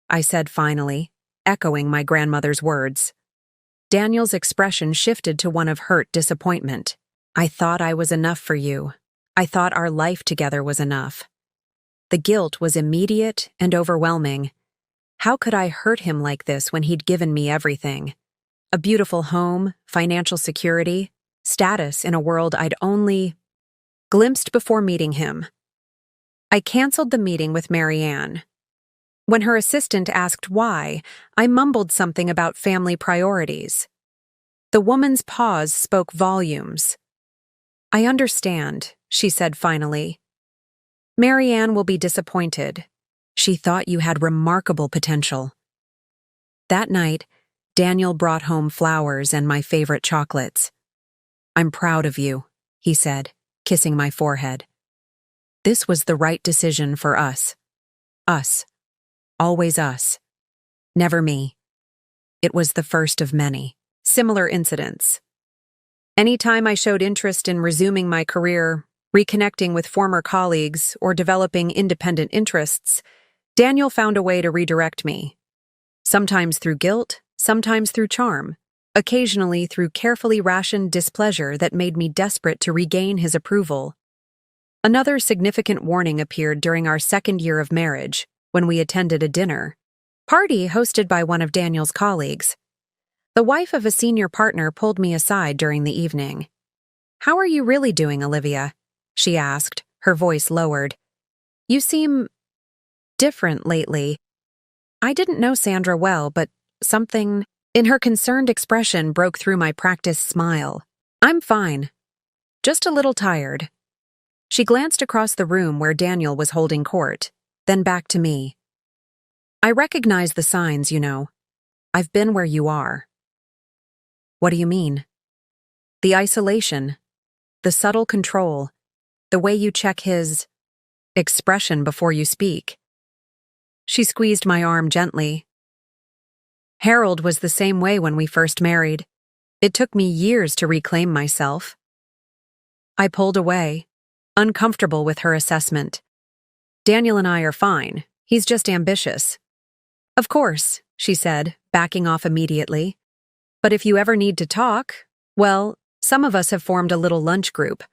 I said finally, echoing my grandmother's words. Daniel's expression shifted to one of hurt disappointment. "I thought I was enough for you. I thought our life together was enough." The guilt was immediate and overwhelming. How could I hurt him like this when he'd given me everything? A beautiful home, financial security, status in a world I'd only glimpsed before meeting him. I canceled the meeting with Marianne. When her assistant asked why, I mumbled something about family priorities. The woman's pause spoke volumes. "I understand," she said finally. "Marianne will be disappointed. She thought you had remarkable potential." That night, Daniel brought home flowers and my favorite chocolates. "I'm proud of you," he said, kissing my forehead. This was the right decision for us. Us. Always us. Never me. It was the first of many similar incidents. Anytime I showed interest in resuming my career, reconnecting with former colleagues, or developing independent interests, Daniel found a way to redirect me. Sometimes through guilt, sometimes through charm, occasionally through carefully rationed displeasure that made me desperate to regain his approval. Another significant warning appeared during our second year of marriage, when we attended a dinner party hosted by one of Daniel's colleagues. The wife of a senior partner pulled me aside during the evening. "How are you really doing, Olivia?" she asked, her voice lowered. "You seem different lately." I didn't know Sandra well, but something in her concerned expression broke through my practiced smile. "I'm fine. Just a little tired." She glanced across the room where Daniel was holding court, then back to me. "I recognize the signs, you know. I've been where you are." "What do you mean?" "The isolation, the subtle control, the way you check his expression before you speak." She squeezed my arm gently. "Harold was the same way when we first married. It took me years to reclaim myself." I pulled away, uncomfortable with her assessment. "Daniel and I are fine. He's just ambitious." "Of course," she said, backing off immediately. "But if you ever need to talk, well, some of us have formed a little lunch group.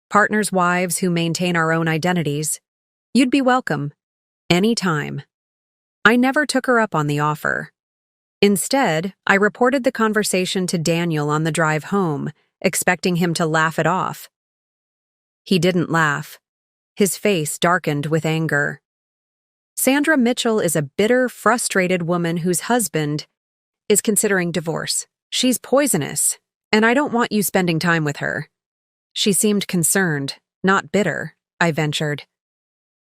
Partners' wives who maintain our own identities. You'd be welcome. Anytime." I never took her up on the offer. Instead, I reported the conversation to Daniel on the drive home, expecting him to laugh it off. He didn't laugh. His face darkened with anger. "Sandra Mitchell is a bitter, frustrated woman whose husband is considering divorce. She's poisonous, and I don't want you spending time with her." She seemed concerned, not bitter, I ventured.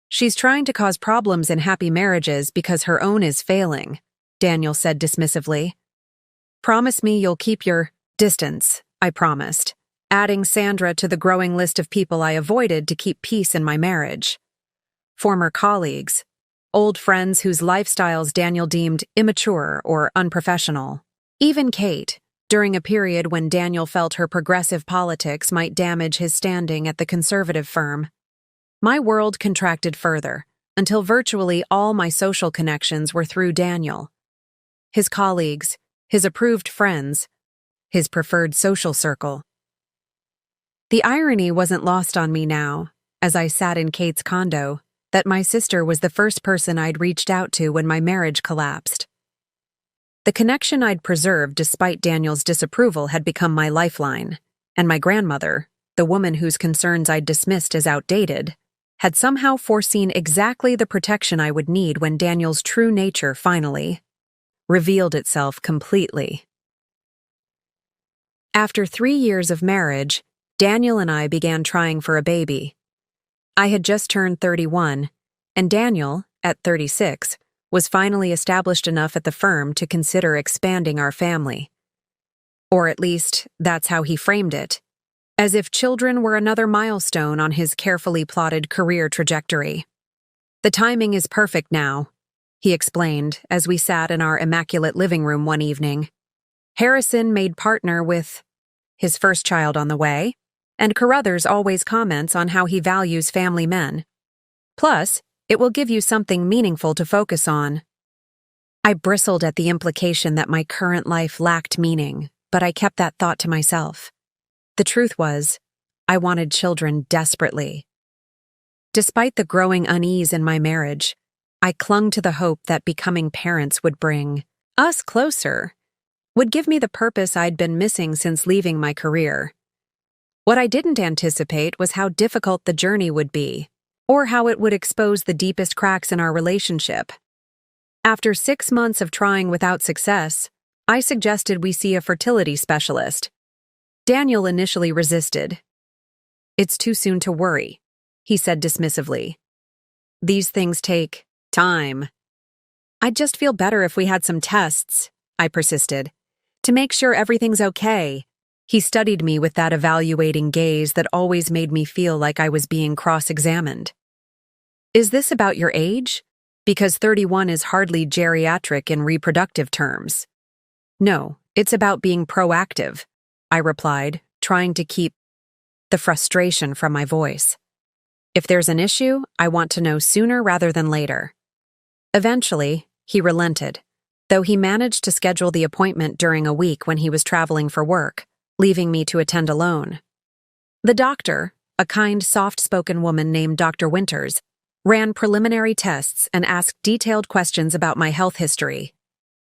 "She's trying to cause problems in happy marriages because her own is failing," Daniel said dismissively. "Promise me you'll keep your distance," I promised, adding Sandra to the growing list of people I avoided to keep peace in my marriage. Former colleagues, old friends whose lifestyles Daniel deemed immature or unprofessional. Even Kate, during a period when Daniel felt her progressive politics might damage his standing at the conservative firm. My world contracted further, until virtually all my social connections were through Daniel. His colleagues, his approved friends, his preferred social circle. The irony wasn't lost on me now, as I sat in Kate's condo, that my sister was the first person I'd reached out to when my marriage collapsed. The connection I'd preserved despite Daniel's disapproval had become my lifeline, and my grandmother, the woman whose concerns I'd dismissed as outdated, had somehow foreseen exactly the protection I would need when Daniel's true nature finally revealed itself completely. After 3 years of marriage, Daniel and I began trying for a baby. I had just turned 31, and Daniel, at 36, was finally established enough at the firm to consider expanding our family. Or at least, that's how he framed it, as if children were another milestone on his carefully plotted career trajectory. "The timing is perfect now," he explained as we sat in our immaculate living room one evening. "Harrison made partner with his first child on the way, and Carruthers always comments on how he values family men. Plus, it will give you something meaningful to focus on." I bristled at the implication that my current life lacked meaning, but I kept that thought to myself. The truth was, I wanted children desperately. Despite the growing unease in my marriage, I clung to the hope that becoming parents would bring us closer, would give me the purpose I'd been missing since leaving my career. What I didn't anticipate was how difficult the journey would be, or how it would expose the deepest cracks in our relationship. After 6 months of trying without success, I suggested we see a fertility specialist. Daniel initially resisted. "It's too soon to worry," he said dismissively. "These things take time." "I'd just feel better if we had some tests," I persisted, "to make sure everything's okay." He studied me with that evaluating gaze that always made me feel like I was being cross-examined. "Is this about your age? Because 31 is hardly geriatric in reproductive terms." "No, it's about being proactive," I replied, trying to keep the frustration from my voice. "If there's an issue, I want to know sooner rather than later." Eventually, he relented, though he managed to schedule the appointment during a week when he was traveling for work, leaving me to attend alone. The doctor, a kind, soft-spoken woman named Dr. Winters, ran preliminary tests and asked detailed questions about my health history.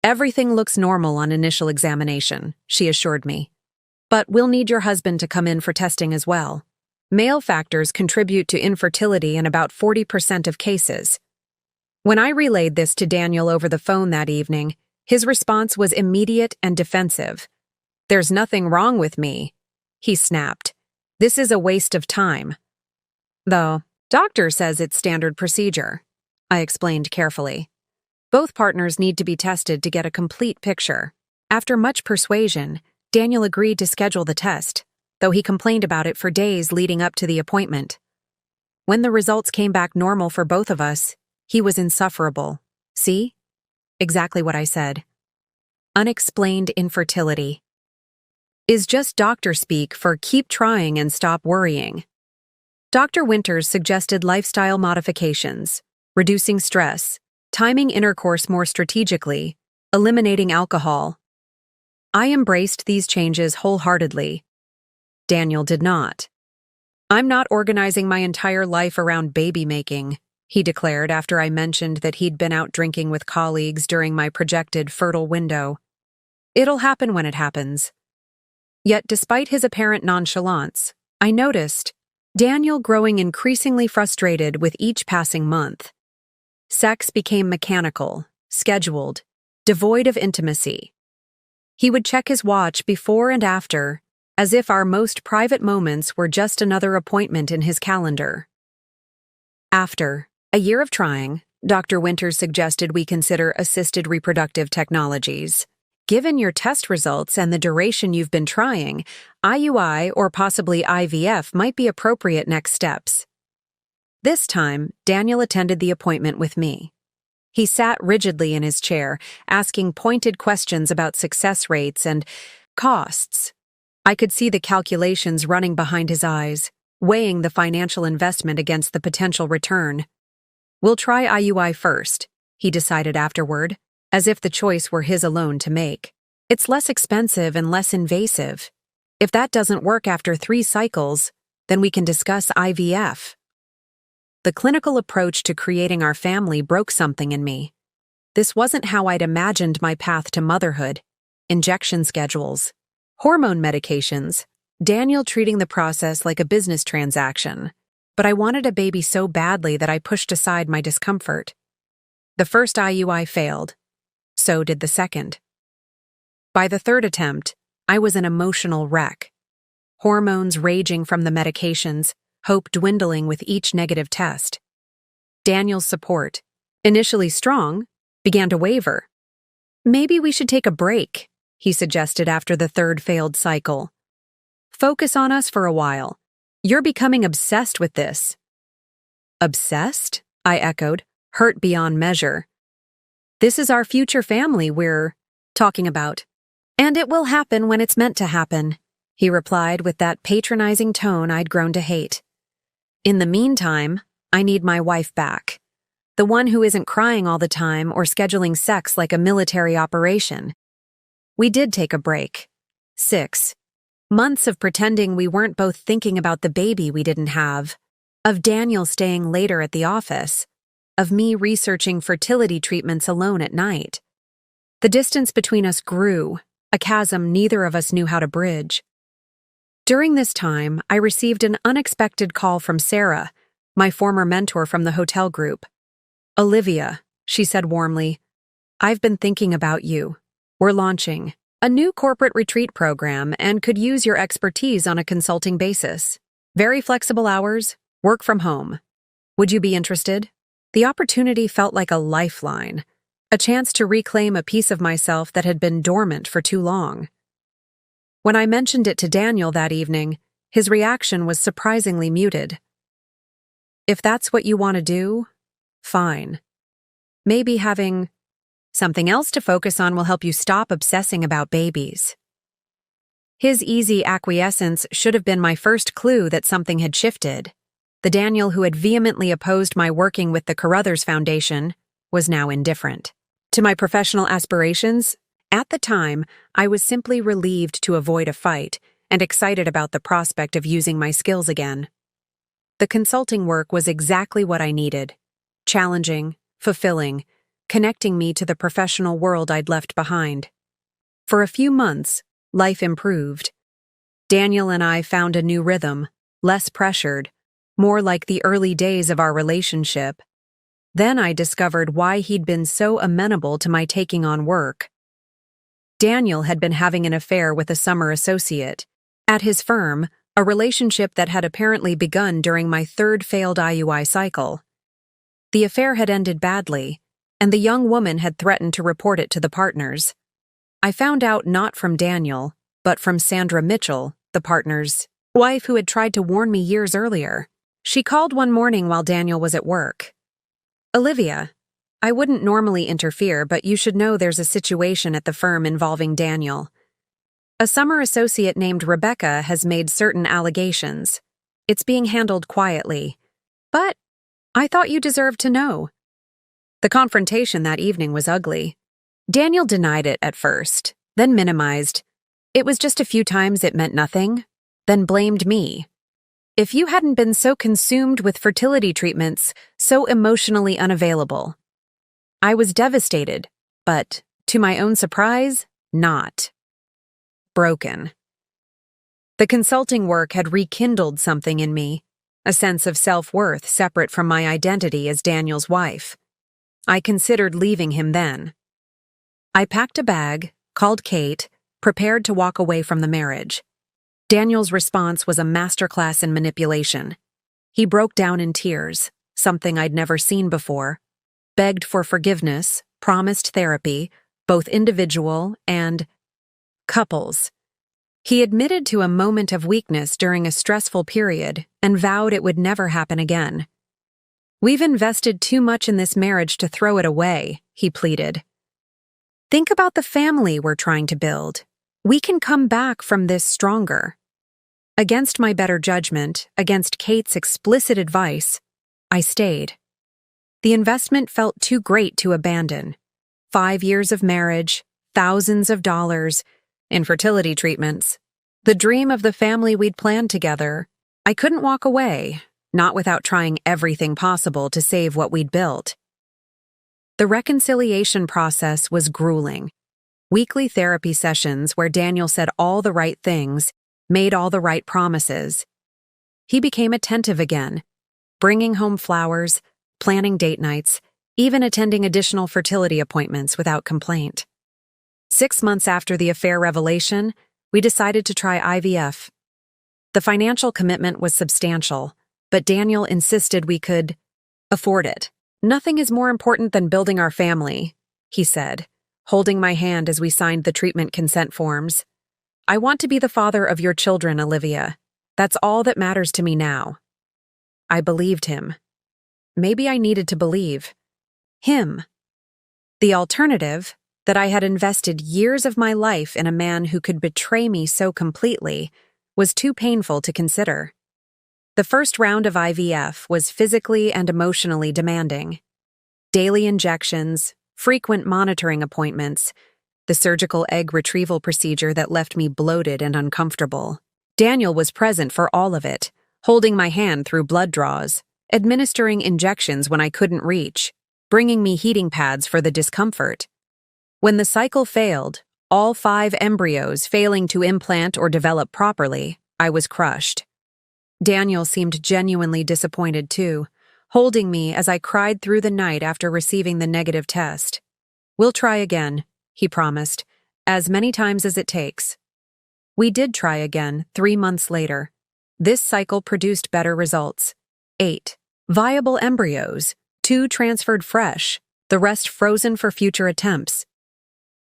"Everything looks normal on initial examination," she assured me. But we'll need your husband to come in for testing as well. Male factors contribute to infertility in about 40% of cases. When I relayed this to Daniel over the phone that evening, his response was immediate and defensive. "There's nothing wrong with me," he snapped. "This is a waste of time." "Though, doctor says it's standard procedure," I explained carefully. "Both partners need to be tested to get a complete picture." After much persuasion, Daniel agreed to schedule the test, though he complained about it for days leading up to the appointment. When the results came back normal for both of us, he was insufferable. "See? Exactly what I said. Unexplained infertility is just doctor speak for keep trying and stop worrying." Dr. Winters suggested lifestyle modifications, reducing stress, timing intercourse more strategically, eliminating alcohol. I embraced these changes wholeheartedly. Daniel did not. "I'm not organizing my entire life around baby making," he declared after I mentioned that he'd been out drinking with colleagues during my projected fertile window. "It'll happen when it happens." Yet despite his apparent nonchalance, I noticed Daniel growing increasingly frustrated with each passing month. Sex became mechanical, scheduled, devoid of intimacy. He would check his watch before and after, as if our most private moments were just another appointment in his calendar. After a year of trying, Dr. Winters suggested we consider assisted reproductive technologies. "Given your test results and the duration you've been trying, IUI or possibly IVF might be appropriate next steps." This time, Daniel attended the appointment with me. He sat rigidly in his chair, asking pointed questions about success rates and costs. I could see the calculations running behind his eyes, weighing the financial investment against the potential return. "We'll try IUI first," he decided afterward, as if the choice were his alone to make. "It's less expensive and less invasive. If that doesn't work after 3 cycles, then we can discuss IVF." The clinical approach to creating our family broke something in me. This wasn't how I'd imagined my path to motherhood. Injection schedules, hormone medications, Daniel treating the process like a business transaction. But I wanted a baby so badly that I pushed aside my discomfort. The first IUI failed. So did the second. By the third attempt, I was an emotional wreck. Hormones raging from the medications, hope dwindling with each negative test. Daniel's support, initially strong, began to waver. "Maybe we should take a break," he suggested after the third failed cycle. "Focus on us for a while. You're becoming obsessed with this." "Obsessed?" I echoed, hurt beyond measure. "This is our future family we're talking about. And it will happen when it's meant to happen," he replied with that patronizing tone I'd grown to hate. "In the meantime, I need my wife back. The one who isn't crying all the time or scheduling sex like a military operation." We did take a break. 6 months of pretending we weren't both thinking about the baby we didn't have, of Daniel staying later at the office, of me researching fertility treatments alone at night. The distance between us grew, a chasm neither of us knew how to bridge. During this time, I received an unexpected call from Sarah, my former mentor from the hotel group. "Olivia," she said warmly, "I've been thinking about you. We're launching a new corporate retreat program and could use your expertise on a consulting basis. Very flexible hours, work from home. Would you be interested?" The opportunity felt like a lifeline, a chance to reclaim a piece of myself that had been dormant for too long. When I mentioned it to Daniel that evening, his reaction was surprisingly muted. "If that's what you want to do, fine. Maybe having something else to focus on will help you stop obsessing about babies." His easy acquiescence should have been my first clue that something had shifted. The Daniel who had vehemently opposed my working with the Carruthers Foundation was now indifferent. To my professional aspirations, at the time, I was simply relieved to avoid a fight and excited about the prospect of using my skills again. The consulting work was exactly what I needed. Challenging, fulfilling, connecting me to the professional world I'd left behind. For a few months, life improved. Daniel and I found a new rhythm, less pressured, more like the early days of our relationship. Then I discovered why he'd been so amenable to my taking on work. Daniel had been having an affair with a summer associate. At his firm, a relationship that had apparently begun during my third failed IUI cycle. The affair had ended badly, and the young woman had threatened to report it to the partners. I found out not from Daniel, but from Sandra Mitchell, the partner's wife who had tried to warn me years earlier. She called one morning while Daniel was at work. "Olivia, I wouldn't normally interfere, but you should know there's a situation at the firm involving Daniel. A summer associate named Rebecca has made certain allegations. It's being handled quietly. But I thought you deserved to know." The confrontation that evening was ugly. Daniel denied it at first, then minimized. It was just a few times it meant nothing, then blamed me. If you hadn't been so consumed with fertility treatments, so emotionally unavailable. I was devastated, but, to my own surprise, not. Broken. The consulting work had rekindled something in me, a sense of self-worth separate from my identity as Daniel's wife. I considered leaving him then. I packed a bag, called Kate, prepared to walk away from the marriage. Daniel's response was a masterclass in manipulation. He broke down in tears, something I'd never seen before, begged for forgiveness, promised therapy, both individual and couples. He admitted to a moment of weakness during a stressful period and vowed it would never happen again. "We've invested too much in this marriage to throw it away," he pleaded. "Think about the family we're trying to build. We can come back from this stronger." Against my better judgment, against Kate's explicit advice, I stayed. The investment felt too great to abandon. 5 years of marriage, thousands of dollars, infertility treatments. The dream of the family we'd planned together. I couldn't walk away, not without trying everything possible to save what we'd built. The reconciliation process was grueling. Weekly therapy sessions where Daniel said all the right things, made all the right promises. He became attentive again, bringing home flowers, planning date nights, even attending additional fertility appointments without complaint. 6 months after the affair revelation, we decided to try IVF. The financial commitment was substantial, but Daniel insisted we could afford it. "Nothing is more important than building our family," he said, holding my hand as we signed the treatment consent forms. "I want to be the father of your children, Olivia. That's all that matters to me now." I believed him. Maybe I needed to believe him. The alternative, that I had invested years of my life in a man who could betray me so completely, was too painful to consider. The first round of IVF was physically and emotionally demanding. Daily injections, frequent monitoring appointments, the surgical egg retrieval procedure that left me bloated and uncomfortable. Daniel was present for all of it, holding my hand through blood draws, administering injections when I couldn't reach, bringing me heating pads for the discomfort. When the cycle failed, all 5 embryos failing to implant or develop properly, I was crushed. Daniel seemed genuinely disappointed too, holding me as I cried through the night after receiving the negative test. "We'll try again," he promised, "as many times as it takes." We did try again 3 months later. This cycle produced better results. 8 viable embryos, 2 transferred fresh, the rest frozen for future attempts.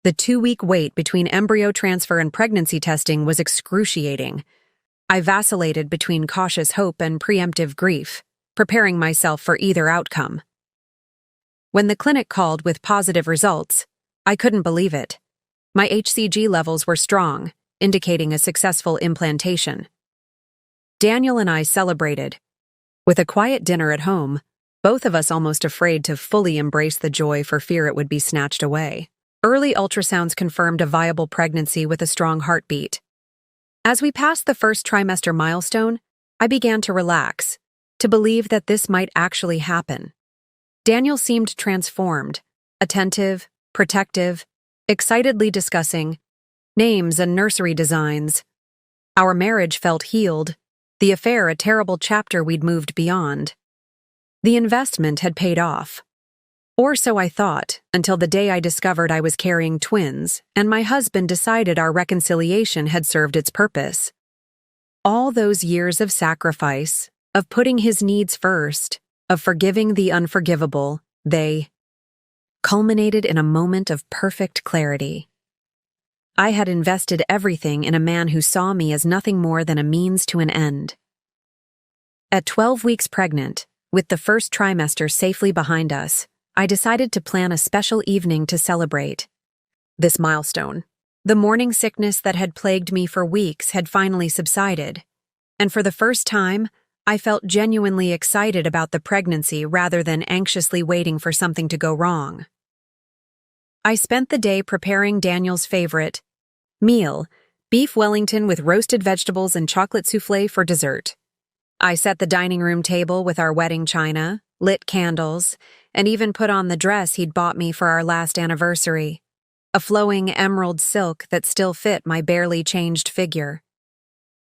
The 2-week wait between embryo transfer and pregnancy testing was excruciating. I vacillated between cautious hope and preemptive grief, preparing myself for either outcome. When the clinic called with positive results, I couldn't believe it. My HCG levels were strong, indicating a successful implantation. Daniel and I celebrated. With a quiet dinner at home, both of us almost afraid to fully embrace the joy for fear it would be snatched away. Early ultrasounds confirmed a viable pregnancy with a strong heartbeat. As we passed the first trimester milestone, I began to relax, to believe that this might actually happen. Daniel seemed transformed, attentive, protective, excitedly discussing names and nursery designs. Our marriage felt healed, the affair a terrible chapter we'd moved beyond. The investment had paid off. Or so I thought, until the day I discovered I was carrying twins, and my husband decided our reconciliation had served its purpose. All those years of sacrifice, of putting his needs first, of forgiving the unforgivable, they culminated in a moment of perfect clarity. I had invested everything in a man who saw me as nothing more than a means to an end. At 12 weeks pregnant, with the first trimester safely behind us, I decided to plan a special evening to celebrate this milestone. The morning sickness that had plagued me for weeks had finally subsided, and for the first time, I felt genuinely excited about the pregnancy rather than anxiously waiting for something to go wrong. I spent the day preparing Daniel's favorite meal, beef Wellington with roasted vegetables and chocolate soufflé for dessert. I set the dining room table with our wedding china, lit candles, and even put on the dress he'd bought me for our last anniversary, a flowing emerald silk that still fit my barely changed figure.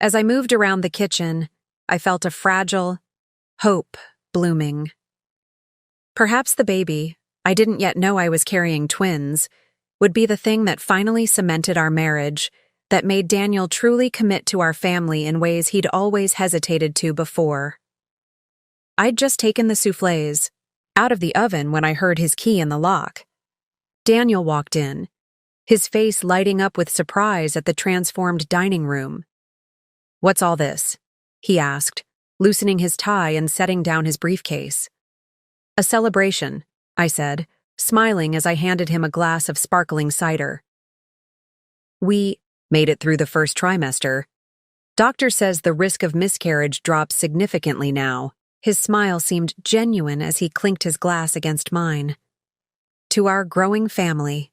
As I moved around the kitchen, I felt a fragile hope blooming. Perhaps the baby, I didn't yet know I was carrying twins, would be the thing that finally cemented our marriage, that made Daniel truly commit to our family in ways he'd always hesitated to before. I'd just taken the soufflés out of the oven when I heard his key in the lock. Daniel walked in, his face lighting up with surprise at the transformed dining room. "What's all this?" he asked, loosening his tie and setting down his briefcase. "A celebration," I said, smiling as I handed him a glass of sparkling cider. "We made it through the first trimester. Doctor says the risk of miscarriage drops significantly now." His smile seemed genuine as he clinked his glass against mine. "To our growing family."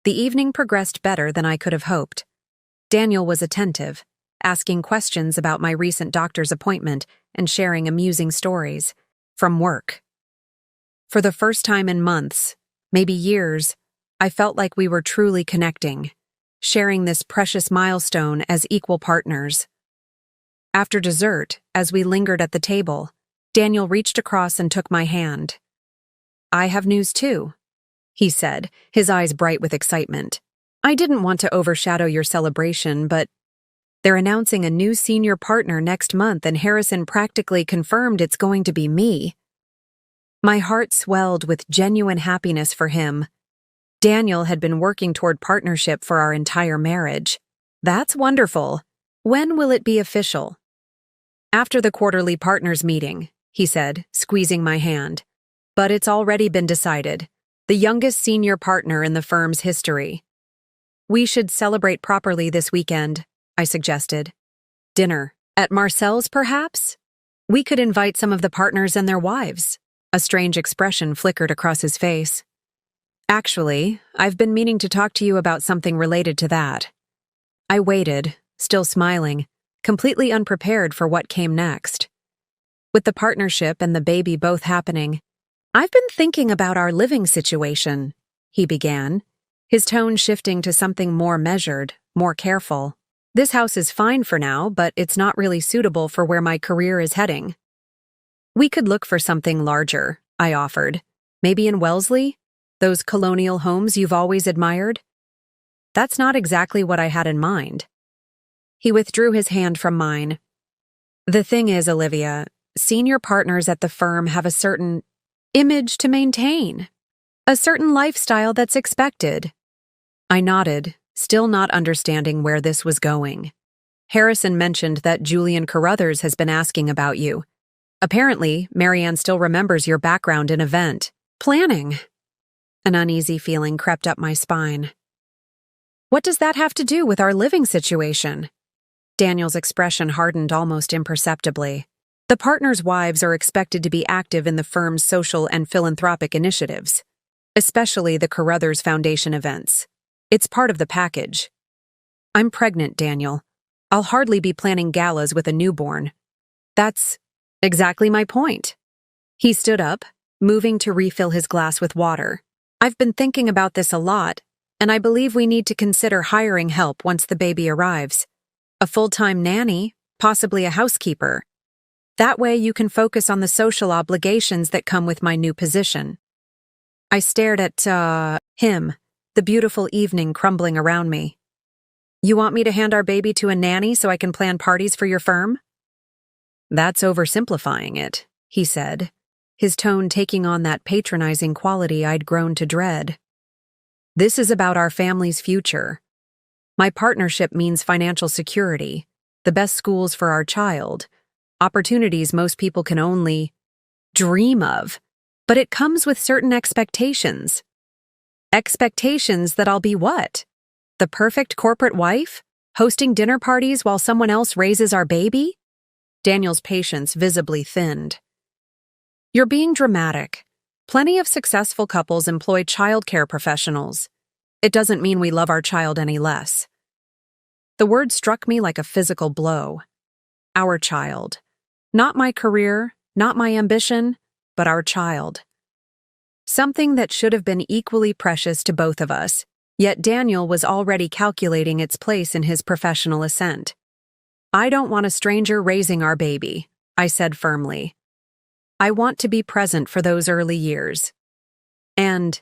The evening progressed better than I could have hoped. Daniel was attentive, asking questions about my recent doctor's appointment and sharing amusing stories from work. For the first time in months, maybe years, I felt like we were truly connecting, sharing this precious milestone as equal partners. After dessert, as we lingered at the table, Daniel reached across and took my hand. "I have news too," he said, his eyes bright with excitement. "I didn't want to overshadow your celebration, but they're announcing a new senior partner next month and Harrison practically confirmed it's going to be me." My heart swelled with genuine happiness for him. Daniel had been working toward partnership for our entire marriage. "That's wonderful. When will it be official?" "After the quarterly partners meeting," he said, squeezing my hand. "But it's already been decided. The youngest senior partner in the firm's history." "We should celebrate properly this weekend," I suggested. "Dinner. At Marcel's, perhaps? We could invite some of the partners and their wives." A strange expression flickered across his face. "Actually, I've been meaning to talk to you about something related to that." I waited, still smiling, completely unprepared for what came next. "With the partnership and the baby both happening, I've been thinking about our living situation," he began, his tone shifting to something more measured, more careful. "This house is fine for now, but it's not really suitable for where my career is heading." "We could look for something larger," I offered. "Maybe in Wellesley? Those colonial homes you've always admired?" "That's not exactly what I had in mind." He withdrew his hand from mine. "The thing is, Olivia, senior partners at the firm have a certain image to maintain, a certain lifestyle that's expected." I nodded, still not understanding where this was going. "Harrison mentioned that Julian Carruthers has been asking about you. Apparently, Marianne still remembers your background in event planning." An uneasy feeling crept up my spine. "What does that have to do with our living situation?" Daniel's expression hardened almost imperceptibly. "The partners' wives are expected to be active in the firm's social and philanthropic initiatives, especially the Carruthers Foundation events. It's part of the package." "I'm pregnant, Daniel. I'll hardly be planning galas with a newborn." "That's exactly my point." He stood up, moving to refill his glass with water. "I've been thinking about this a lot, and I believe we need to consider hiring help once the baby arrives. A full-time nanny, possibly a housekeeper. That way you can focus on the social obligations that come with my new position. I stared at, him, the beautiful evening crumbling around me. You want me to hand our baby to a nanny so I can plan parties for your firm? That's oversimplifying it, he said, his tone taking on that patronizing quality I'd grown to dread. This is about our family's future. My partnership means financial security, the best schools for our child, opportunities most people can only dream of, but it comes with certain expectations. Expectations that I'll be what? The perfect corporate wife? Hosting dinner parties while someone else raises our baby? Daniel's patience visibly thinned. You're being dramatic. Plenty of successful couples employ childcare professionals. It doesn't mean we love our child any less. The word struck me like a physical blow. Our child. Not my career, not my ambition, but our child. Something that should have been equally precious to both of us, yet Daniel was already calculating its place in his professional ascent. I don't want a stranger raising our baby, I said firmly. I want to be present for those early years. And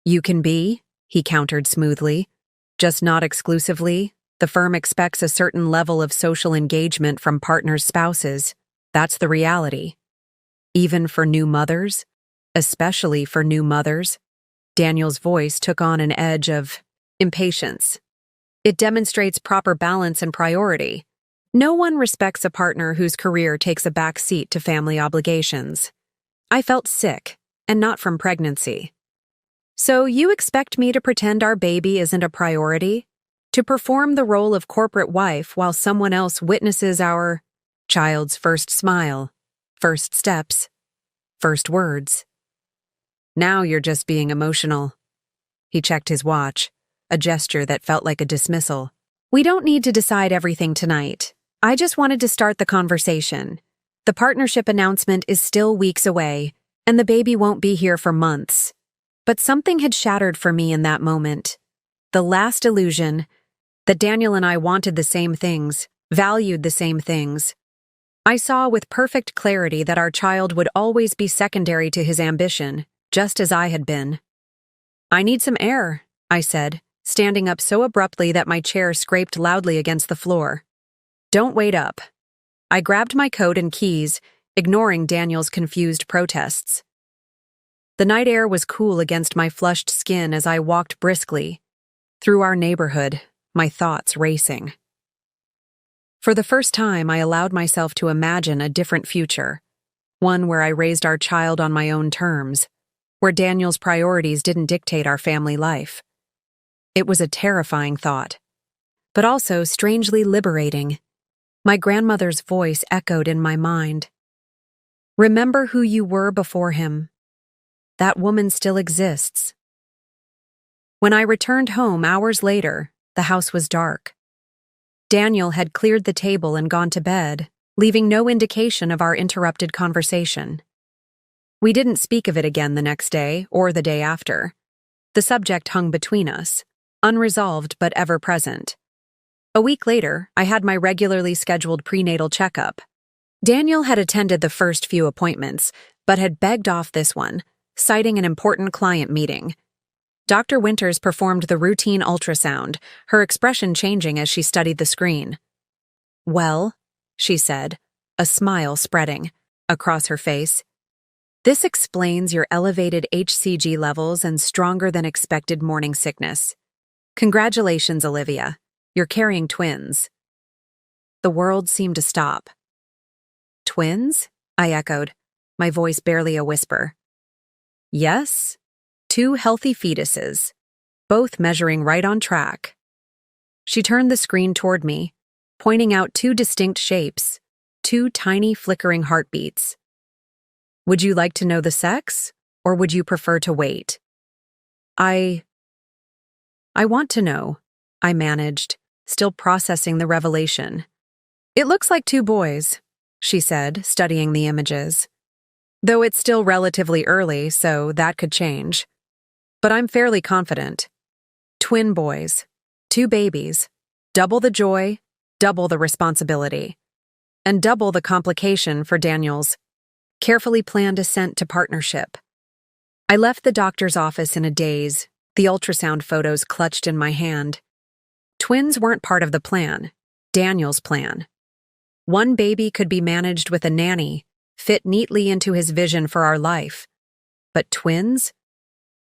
you can be, he countered smoothly, just not exclusively. The firm expects a certain level of social engagement from partners' spouses. That's the reality. Even for new mothers, especially for new mothers, Daniel's voice took on an edge of impatience. It demonstrates proper balance and priority. No one respects a partner whose career takes a back seat to family obligations. I felt sick, and not from pregnancy. So you expect me to pretend our baby isn't a priority? To perform the role of corporate wife while someone else witnesses our child's first smile, first steps, first words? Now you're just being emotional. He checked his watch, a gesture that felt like a dismissal. We don't need to decide everything tonight. I just wanted to start the conversation. The partnership announcement is still weeks away, and the baby won't be here for months. But something had shattered for me in that moment. The last illusion that Daniel and I wanted the same things, valued the same things. I saw with perfect clarity that our child would always be secondary to his ambition, just as I had been. I need some air, I said, standing up so abruptly that my chair scraped loudly against the floor. Don't wait up. I grabbed my coat and keys, ignoring Daniel's confused protests. The night air was cool against my flushed skin as I walked briskly through our neighborhood, my thoughts racing. For the first time, I allowed myself to imagine a different future, one where I raised our child on my own terms, where Daniel's priorities didn't dictate our family life. It was a terrifying thought, but also strangely liberating. My grandmother's voice echoed in my mind. Remember who you were before him. That woman still exists. When I returned home hours later, the house was dark. Daniel had cleared the table and gone to bed, leaving no indication of our interrupted conversation. We didn't speak of it again the next day or the day after. The subject hung between us, unresolved but ever present. A week later, I had my regularly scheduled prenatal checkup. Daniel had attended the first few appointments, but had begged off this one, citing an important client meeting. Dr. Winters performed the routine ultrasound, her expression changing as she studied the screen. Well, she said, a smile spreading across her face. This explains your elevated HCG levels and stronger than expected morning sickness. Congratulations, Olivia. You're carrying twins. The world seemed to stop. Twins? I echoed, my voice barely a whisper. Yes, 2 healthy fetuses, both measuring right on track. She turned the screen toward me, pointing out 2 distinct shapes, 2 tiny flickering heartbeats. Would you like to know the sex, or would you prefer to wait? I want to know, I managed, still processing the revelation. It looks like 2 boys, she said, studying the images. Though it's still relatively early, so that could change. But I'm fairly confident. Twin boys, 2 babies, double the joy, double the responsibility, and double the complication for Daniel's carefully planned ascent to partnership. I left the doctor's office in a daze, the ultrasound photos clutched in my hand. Twins weren't part of the plan, Daniel's plan. One baby could be managed with a nanny, fit neatly into his vision for our life. But twins?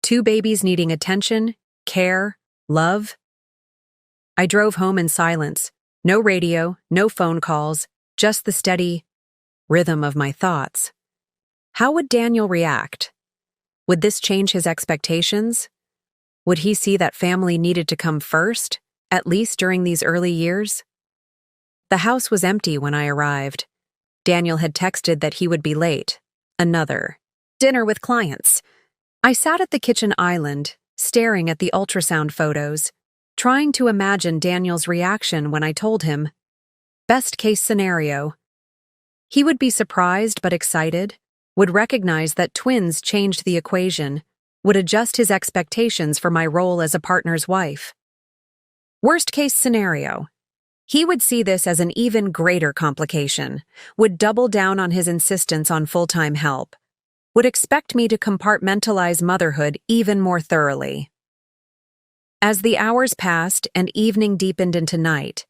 Two babies needing attention, care, love? I drove home in silence. No radio, no phone calls, just the steady rhythm of my thoughts. How would Daniel react? Would this change his expectations? Would he see that family needed to come first, at least during these early years? The house was empty when I arrived. Daniel had texted that he would be late. Another dinner with clients. I sat at the kitchen island, staring at the ultrasound photos, trying to imagine Daniel's reaction when I told him. Best case scenario. He would be surprised but excited, would recognize that twins changed the equation, would adjust his expectations for my role as a partner's wife. Worst case scenario. He would see this as an even greater complication, would double down on his insistence on full-time help, would expect me to compartmentalize motherhood even more thoroughly. As the hours passed and evening deepened into night,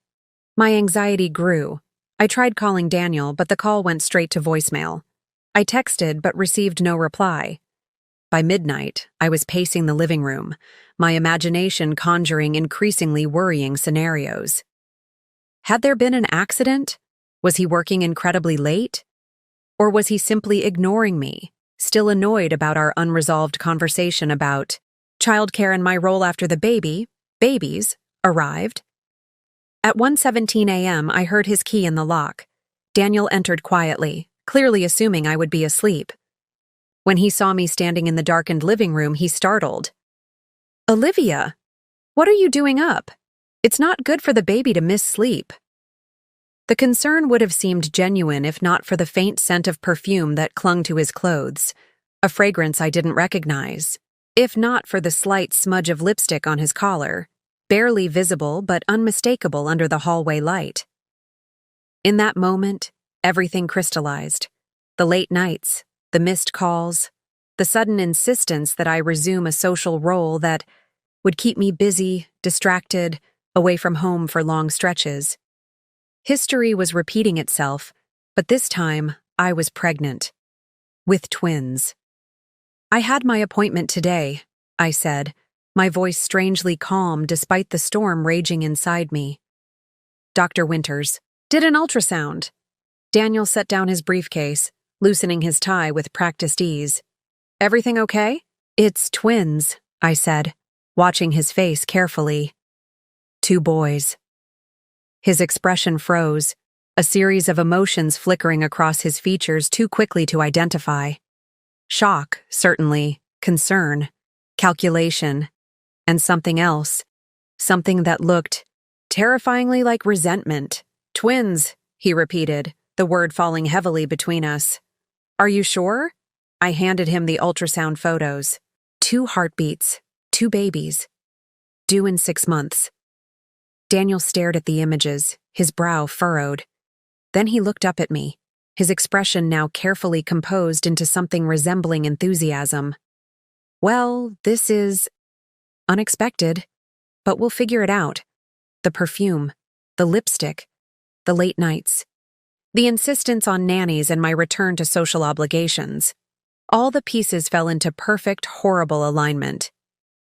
my anxiety grew. I tried calling Daniel, but the call went straight to voicemail. I texted but received no reply. By midnight, I was pacing the living room, my imagination conjuring increasingly worrying scenarios. Had there been an accident? Was he working incredibly late? Or was he simply ignoring me, still annoyed about our unresolved conversation about childcare and my role after the babies, arrived? At 1:17 a.m., I heard his key in the lock. Daniel entered quietly, clearly assuming I would be asleep. When he saw me standing in the darkened living room, he startled. "Olivia, what are you doing up? It's not good for the baby to miss sleep." The concern would have seemed genuine if not for the faint scent of perfume that clung to his clothes, a fragrance I didn't recognize, if not for the slight smudge of lipstick on his collar, barely visible but unmistakable under the hallway light. In that moment, everything crystallized. The late nights, the missed calls, the sudden insistence that I resume a social role that would keep me busy, distracted, away from home for long stretches. History was repeating itself, but this time I was pregnant. With twins. "I had my appointment today," I said, my voice strangely calm despite the storm raging inside me. "Dr. Winters did an ultrasound." Daniel set down his briefcase, loosening his tie with practiced ease. "Everything okay?" "It's twins," I said, watching his face carefully. "Two boys." His expression froze, a series of emotions flickering across his features too quickly to identify. Shock, certainly, concern, calculation, and something else, something that looked terrifyingly like resentment. "Twins," he repeated, the word falling heavily between us. "Are you sure?" I handed him the ultrasound photos. 2 heartbeats, 2 babies, due in 6 months. Daniel stared at the images, his brow furrowed. Then he looked up at me, his expression now carefully composed into something resembling enthusiasm. "Well, this is unexpected, but we'll figure it out. The perfume, the lipstick, the late nights, the insistence on nannies and my return to social obligations. All the pieces fell into perfect, horrible alignment.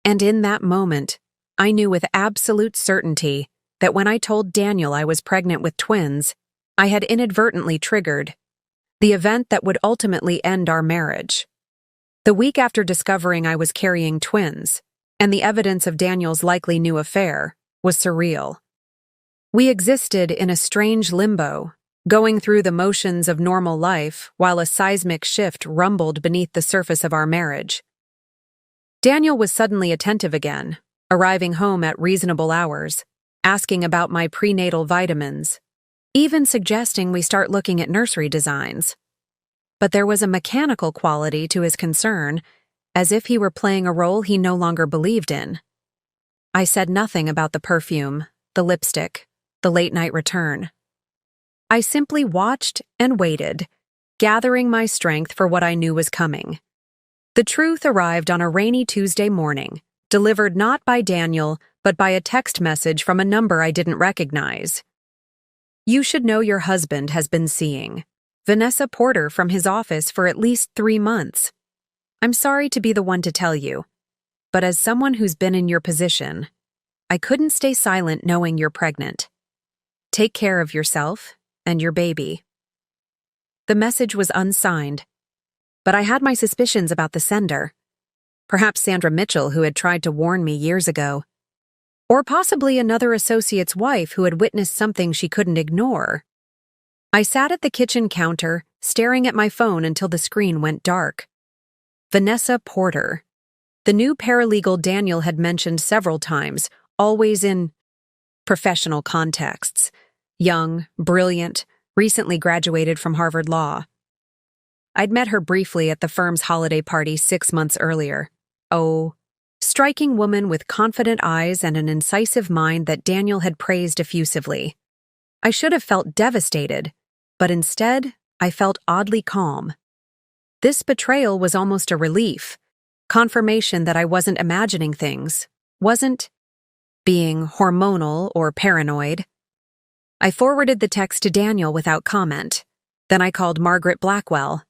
And in that moment, I knew with absolute certainty that when I told Daniel I was pregnant with twins, I had inadvertently triggered the event that would ultimately end our marriage. The week after discovering I was carrying twins, and the evidence of Daniel's likely new affair, was surreal. We existed in a strange limbo, going through the motions of normal life while a seismic shift rumbled beneath the surface of our marriage. Daniel was suddenly attentive again, arriving home at reasonable hours, asking about my prenatal vitamins, even suggesting we start looking at nursery designs. But there was a mechanical quality to his concern, as if he were playing a role he no longer believed in. I said nothing about the perfume, the lipstick, the late-night return. I simply watched and waited, gathering my strength for what I knew was coming. The truth arrived on a rainy Tuesday morning, delivered not by Daniel, but by a text message from a number I didn't recognize. "You should know your husband has been seeing Vanessa Porter from his office for at least 3 months. I'm sorry to be the one to tell you, but as someone who's been in your position, I couldn't stay silent knowing you're pregnant. Take care of yourself and your baby." The message was unsigned, but I had my suspicions about the sender. Perhaps Sandra Mitchell, who had tried to warn me years ago. Or possibly another associate's wife who had witnessed something she couldn't ignore. I sat at the kitchen counter, staring at my phone until the screen went dark. Vanessa Porter. The new paralegal Daniel had mentioned several times, always in professional contexts. Young, brilliant, recently graduated from Harvard Law. I'd met her briefly at the firm's holiday party 6 months earlier. Oh, striking woman with confident eyes and an incisive mind that Daniel had praised effusively. I should have felt devastated, but instead, I felt oddly calm. This betrayal was almost a relief, confirmation that I wasn't imagining things, wasn't being hormonal or paranoid. I forwarded the text to Daniel without comment. Then I called Margaret Blackwell.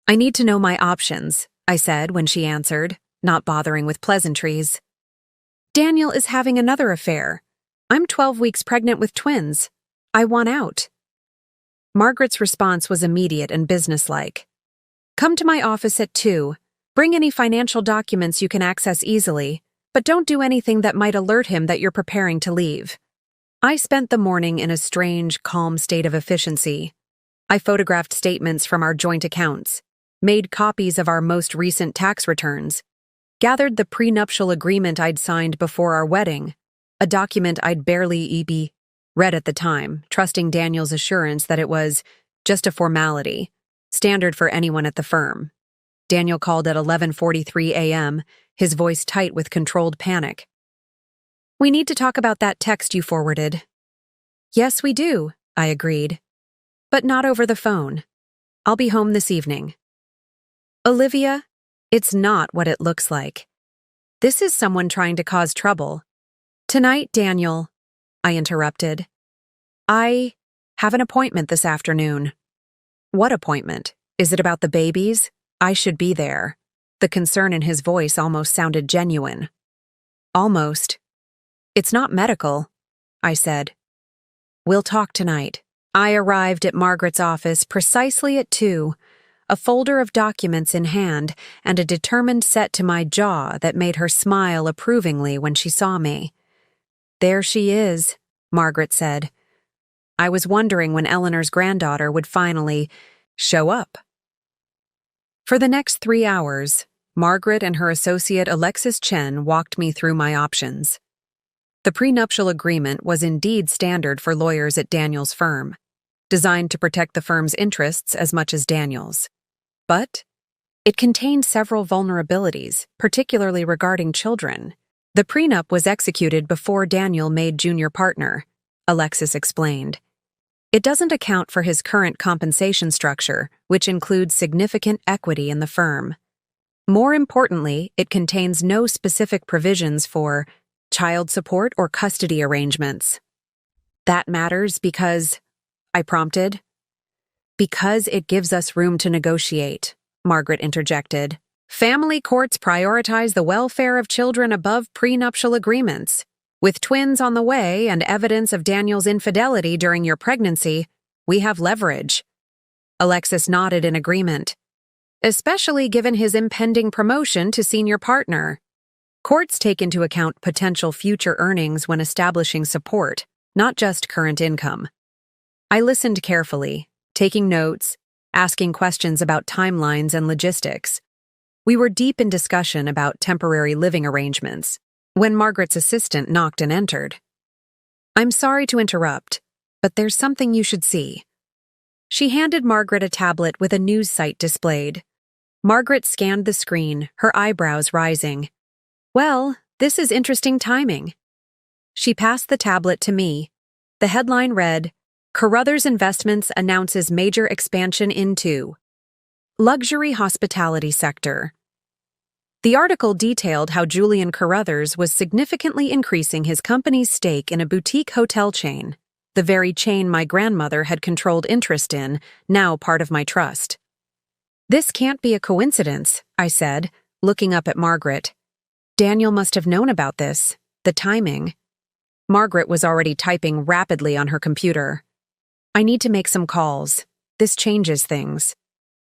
"I need to know my options," I said when she answered, not bothering with pleasantries. "Daniel is having another affair. I'm 12 weeks pregnant with twins. I want out." Margaret's response was immediate and businesslike. "Come to my office at 2. Bring any financial documents you can access easily, but don't do anything that might alert him that you're preparing to leave." I spent the morning in a strange, calm state of efficiency. I photographed statements from our joint accounts, made copies of our most recent tax returns, gathered the prenuptial agreement I'd signed before our wedding, a document I'd barely read at the time, trusting Daniel's assurance that it was just a formality, standard for anyone at the firm. Daniel called at 11:43 a.m., his voice tight with controlled panic. "We need to talk about that text you forwarded." "Yes, we do," I agreed. "But not over the phone. I'll be home this evening." "Olivia, it's not what it looks like. This is someone trying to cause trouble." "Tonight, Daniel," I interrupted. "I have an appointment this afternoon." "What appointment? Is it about the babies? I should be there." The concern in his voice almost sounded genuine. "Almost. It's not medical," I said. "We'll talk tonight." I arrived at Margaret's office precisely at 2, a folder of documents in hand and a determined set to my jaw that made her smile approvingly when she saw me. "There she is," Margaret said. I was wondering when Eleanor's granddaughter would finally show up. For the next 3 hours, Margaret and her associate Alexis Chen walked me through my options. The prenuptial agreement was indeed standard for lawyers at Daniel's firm, designed to protect the firm's interests as much as Daniel's. But it contained several vulnerabilities, particularly regarding children. The prenup was executed before Daniel made junior partner, Alexis explained. It doesn't account for his current compensation structure, which includes significant equity in the firm. More importantly, it contains no specific provisions for child support or custody arrangements. "That matters because," I prompted. "Because it gives us room to negotiate," Margaret interjected. "Family courts prioritize the welfare of children above prenuptial agreements. With twins on the way and evidence of Daniel's infidelity during your pregnancy, we have leverage." Alexis nodded in agreement. "Especially given his impending promotion to senior partner. Courts take into account potential future earnings when establishing support, not just current income." I listened carefully, taking notes, asking questions about timelines and logistics. We were deep in discussion about temporary living arrangements when Margaret's assistant knocked and entered. "I'm sorry to interrupt, but there's something you should see." She handed Margaret a tablet with a news site displayed. Margaret scanned the screen, her eyebrows rising. "Well, this is interesting timing." She passed the tablet to me. The headline read, Carruthers Investments announces major expansion into luxury hospitality sector. The article detailed how Julian Carruthers was significantly increasing his company's stake in a boutique hotel chain, the very chain my grandmother had controlled interest in, now part of my trust. This can't be a coincidence, I said, looking up at Margaret. Daniel must have known about this, the timing. Margaret was already typing rapidly on her computer. I need to make some calls. This changes things.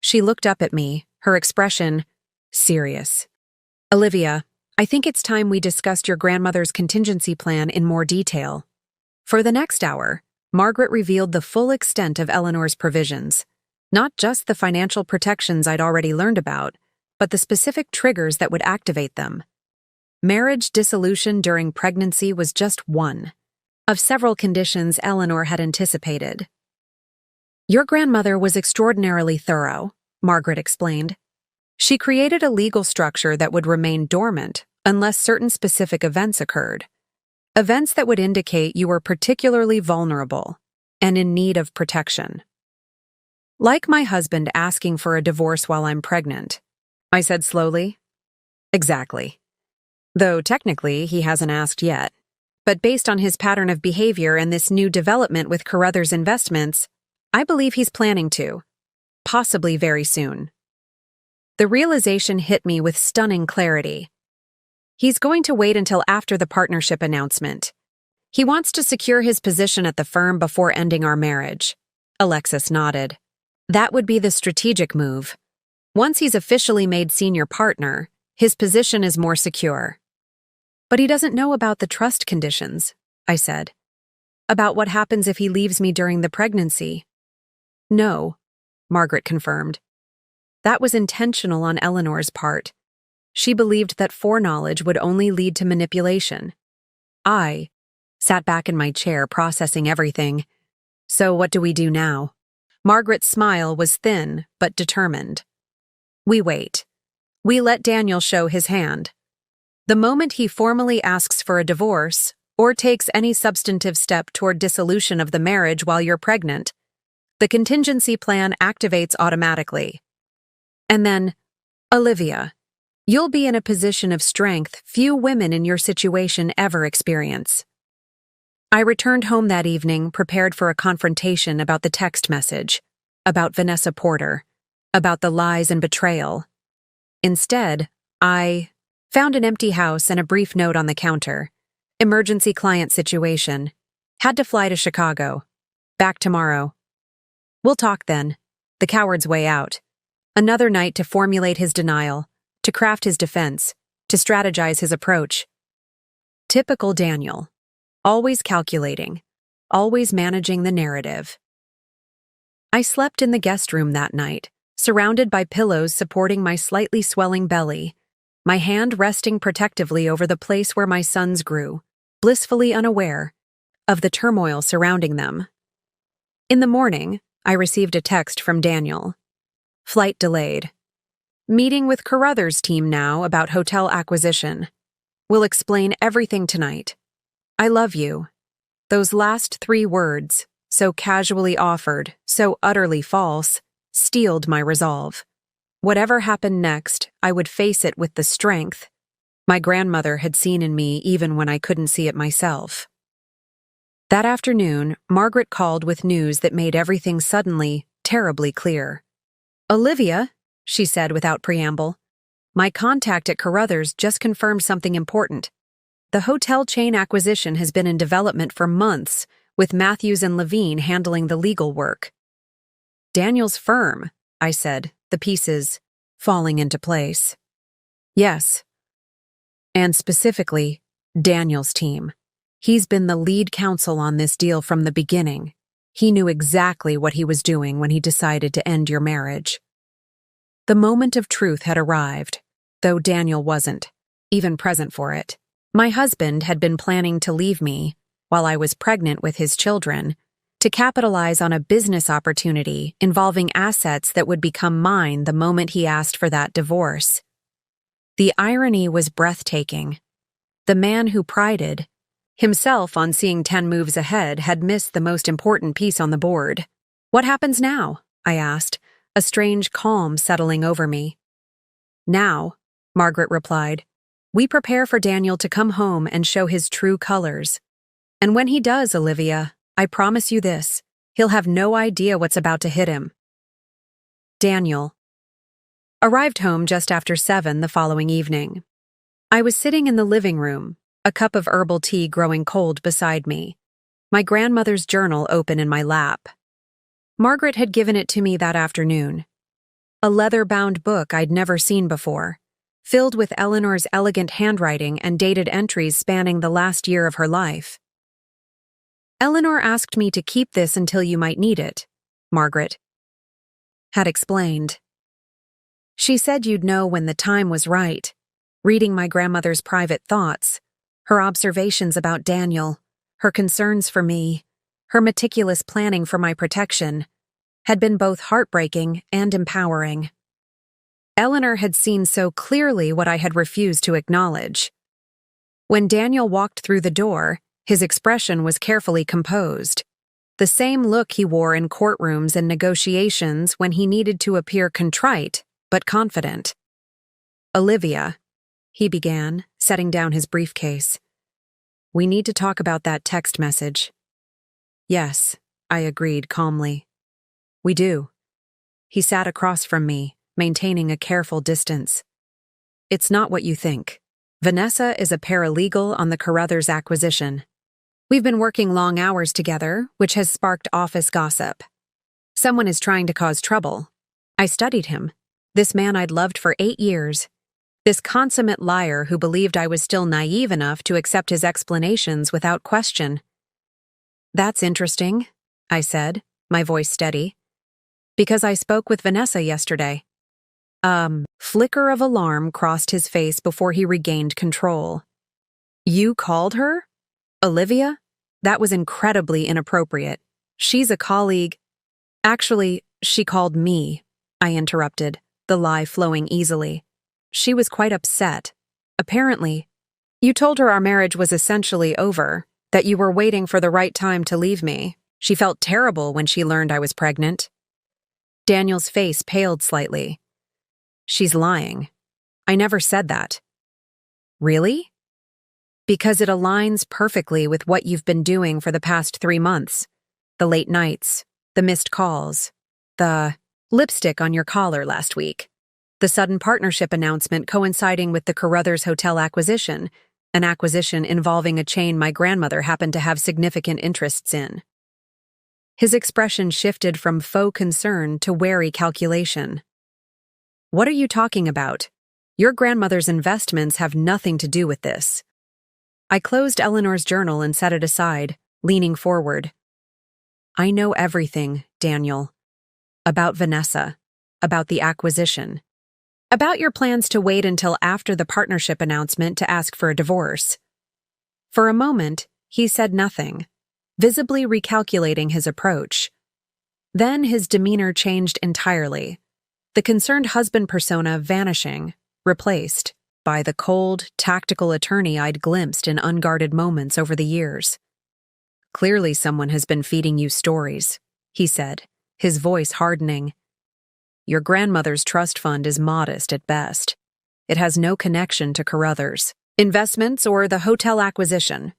She looked up at me, her expression serious. Olivia, I think it's time we discussed your grandmother's contingency plan in more detail. For the next hour, Margaret revealed the full extent of Eleanor's provisions. Not just the financial protections I'd already learned about, but the specific triggers that would activate them. Marriage dissolution during pregnancy was just one of several conditions Eleanor had anticipated. Your grandmother was extraordinarily thorough, Margaret explained. She created a legal structure that would remain dormant unless certain specific events occurred. Events that would indicate you were particularly vulnerable and in need of protection. Like my husband asking for a divorce while I'm pregnant, I said slowly. Exactly. Though technically he hasn't asked yet. But based on his pattern of behavior and this new development with Carruthers Investments, I believe he's planning to. Possibly very soon. The realization hit me with stunning clarity. He's going to wait until after the partnership announcement. He wants to secure his position at the firm before ending our marriage. Alexis nodded. That would be the strategic move. Once he's officially made senior partner, his position is more secure. But he doesn't know about the trust conditions, I said. About what happens if he leaves me during the pregnancy. No, Margaret confirmed. That was intentional on Eleanor's part. She believed that foreknowledge would only lead to manipulation. I sat back in my chair processing everything. So what do we do now? Margaret's smile was thin but determined. We wait. We let Daniel show his hand. The moment he formally asks for a divorce or takes any substantive step toward dissolution of the marriage while you're pregnant, the contingency plan activates automatically. And then, Olivia, you'll be in a position of strength few women in your situation ever experience. I returned home that evening prepared for a confrontation about the text message, about Vanessa Porter, about the lies and betrayal. Instead, I found an empty house and a brief note on the counter. Emergency client situation. Had to fly to Chicago. Back tomorrow. We'll talk then. The coward's way out. Another night to formulate his denial, to craft his defense, to strategize his approach. Typical Daniel. Always calculating. Always managing the narrative. I slept in the guest room that night, surrounded by pillows supporting my slightly swelling belly, my hand resting protectively over the place where my sons grew, blissfully unaware of the turmoil surrounding them. In the morning, I received a text from Daniel. Flight delayed. Meeting with Carruthers' team now about hotel acquisition. We'll explain everything tonight. I love you. Those last 3 words, so casually offered, so utterly false, steeled my resolve. Whatever happened next, I would face it with the strength my grandmother had seen in me even when I couldn't see it myself. That afternoon, Margaret called with news that made everything suddenly terribly clear. Olivia, she said without preamble, my contact at Carruthers just confirmed something important. The hotel chain acquisition has been in development for months, with Matthews and Levine handling the legal work. Daniel's firm, I said, the pieces falling into place. Yes. And specifically, Daniel's team. He's been the lead counsel on this deal from the beginning. He knew exactly what he was doing when he decided to end your marriage. The moment of truth had arrived, though Daniel wasn't even present for it. My husband had been planning to leave me, while I was pregnant with his children, to capitalize on a business opportunity involving assets that would become mine the moment he asked for that divorce. The irony was breathtaking. The man who prided Himself, on seeing 10 moves ahead, had missed the most important piece on the board. "What happens now?" I asked, a strange calm settling over me. "Now," Margaret replied, "we prepare for Daniel to come home and show his true colors. And when he does, Olivia, I promise you this, he'll have no idea what's about to hit him." Daniel arrived home just after 7 the following evening. I was sitting in the living room, a cup of herbal tea growing cold beside me, my grandmother's journal open in my lap. Margaret had given it to me that afternoon. A leather-bound book I'd never seen before, filled with Eleanor's elegant handwriting and dated entries spanning the last year of her life. "Eleanor asked me to keep this until you might need it," Margaret had explained. "She said you'd know when the time was right," reading my grandmother's private thoughts, her observations about Daniel, her concerns for me, her meticulous planning for my protection, had been both heartbreaking and empowering. Eleanor had seen so clearly what I had refused to acknowledge. When Daniel walked through the door, his expression was carefully composed, the same look he wore in courtrooms and negotiations when he needed to appear contrite but confident. "Olivia," he began, setting down his briefcase, "we need to talk about that text message." "Yes," I agreed calmly. "We do." He sat across from me, maintaining a careful distance. "It's not what you think. Vanessa is a paralegal on the Carruthers acquisition. We've been working long hours together, which has sparked office gossip. Someone is trying to cause trouble. I studied him. This man I'd loved for 8 years. This consummate liar who believed I was still naive enough to accept his explanations without question." "That's interesting," I said, my voice steady. "Because I spoke with Vanessa yesterday." Flicker of alarm crossed his face before he regained control. "You called her? Olivia? That was incredibly inappropriate. She's a colleague." "Actually, she called me," I interrupted, the lie flowing easily. "She was quite upset. Apparently, you told her our marriage was essentially over, that you were waiting for the right time to leave me. She felt terrible when she learned I was pregnant." Daniel's face paled slightly. "She's lying. I never said that." "Really?" "Because it aligns perfectly with what you've been doing for the past 3 months. The late nights, the missed calls, the lipstick on your collar last week, the sudden partnership announcement coinciding with the Carruthers Hotel acquisition, an acquisition involving a chain my grandmother happened to have significant interests in." His expression shifted from faux concern to wary calculation. "What are you talking about? Your grandmother's investments have nothing to do with this." I closed Eleanor's journal and set it aside, leaning forward. "I know everything, Daniel. About Vanessa, about the acquisition, about your plans to wait until after the partnership announcement to ask for a divorce." For a moment, he said nothing, visibly recalculating his approach. Then his demeanor changed entirely, the concerned husband persona vanishing, replaced by the cold, tactical attorney I'd glimpsed in unguarded moments over the years. "Clearly someone has been feeding you stories," he said, his voice hardening. "Your grandmother's trust fund is modest at best. It has no connection to Carruthers, investments, or the hotel acquisition."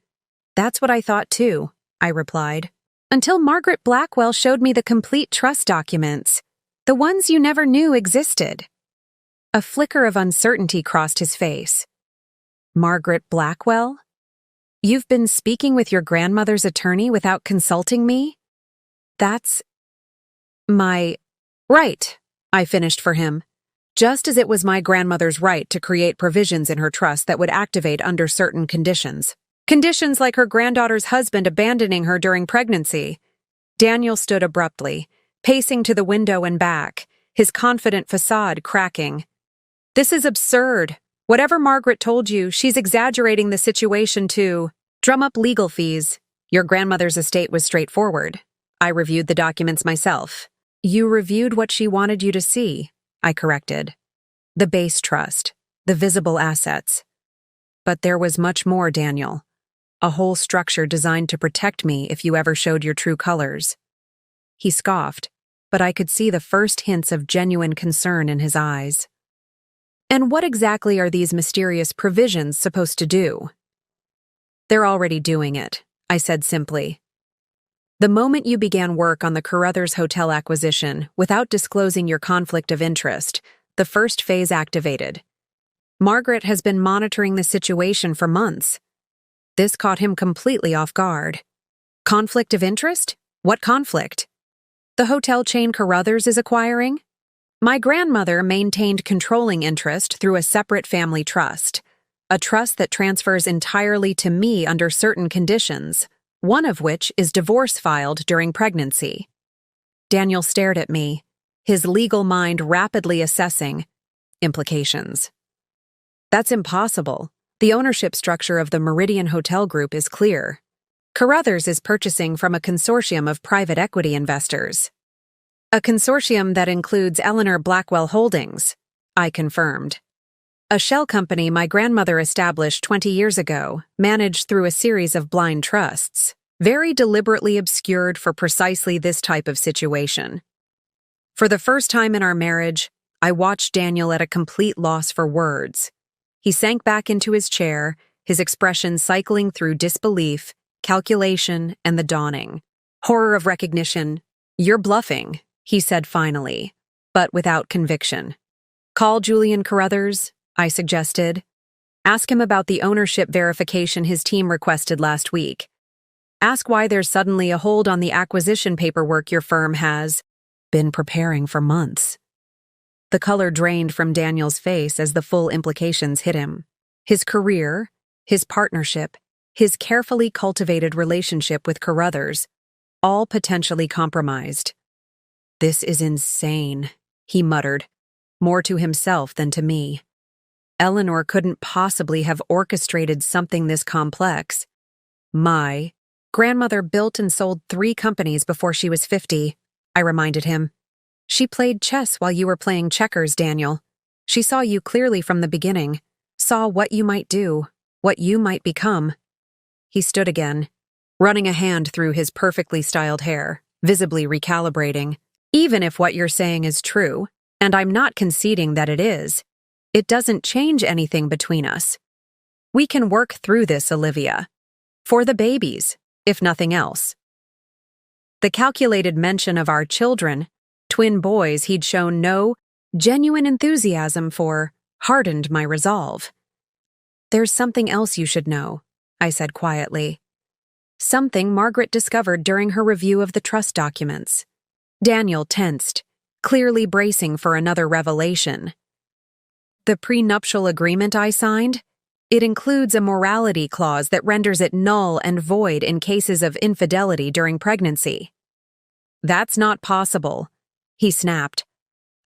"That's what I thought too," I replied, "until Margaret Blackwell showed me the complete trust documents, the ones you never knew existed." A flicker of uncertainty crossed his face. "Margaret Blackwell? You've been speaking with your grandmother's attorney without consulting me?" "That's my right," I finished for him, just as it was my grandmother's right to create provisions in her trust that would activate under certain conditions. Conditions like her granddaughter's husband abandoning her during pregnancy. Daniel stood abruptly, pacing to the window and back, his confident facade cracking. "This is absurd. Whatever Margaret told you, she's exaggerating the situation to drum up legal fees. Your grandmother's estate was straightforward. I reviewed the documents myself." "You reviewed what she wanted you to see," I corrected. "The base trust, the visible assets." "But there was much more, Daniel. a whole structure designed to protect me if you ever showed your true colors. He scoffed, but I could see the first hints of genuine concern in his eyes. And what exactly are these mysterious provisions supposed to do? They're already doing it, I said simply. The moment you began work on the Carruthers Hotel acquisition without disclosing your conflict of interest, the first phase activated. Margaret has been monitoring the situation for months. This caught him completely off guard. Conflict of interest? What conflict? The hotel chain Carruthers is acquiring? My grandmother maintained controlling interest through a separate family trust, a trust that transfers entirely to me under certain conditions, one of which is divorce filed during pregnancy. Daniel stared at me, his legal mind rapidly assessing implications. That's impossible. The ownership structure of the Meridian Hotel Group is clear. Carruthers is purchasing from a consortium of private equity investors. A consortium that includes Eleanor Blackwell Holdings, I confirmed. A shell company my grandmother established 20 years ago, managed through a series of blind trusts, very deliberately obscured for precisely this type of situation. For the first time in our marriage, I watched Daniel at a complete loss for words. He sank back into his chair, his expression cycling through disbelief, calculation, and the dawning horror of recognition. You're bluffing, he said finally, but without conviction. Call Julian Carruthers, I suggested. Ask him about the ownership verification his team requested last week. Ask why there's suddenly a hold on the acquisition paperwork your firm has been preparing for months. The color drained from Daniel's face as the full implications hit him. His career, his partnership, his carefully cultivated relationship with Carruthers, all potentially compromised. This is insane, he muttered, more to himself than to me. Eleanor couldn't possibly have orchestrated something this complex. My grandmother built and sold 3 companies before she was 50, I reminded him. She played chess while you were playing checkers, Daniel. She saw you clearly from the beginning, saw what you might do, what you might become. He stood again, running a hand through his perfectly styled hair, visibly recalibrating. Even if what you're saying is true, and I'm not conceding that it is, it doesn't change anything between us. We can work through this, Olivia. For the babies, if nothing else. The calculated mention of our children, twin boys he'd shown no genuine enthusiasm for, hardened my resolve. There's something else you should know, I said quietly. Something Margaret discovered during her review of the trust documents. Daniel tensed, clearly bracing for another revelation. The prenuptial agreement I signed? It includes a morality clause that renders it null and void in cases of infidelity during pregnancy. That's not possible, he snapped.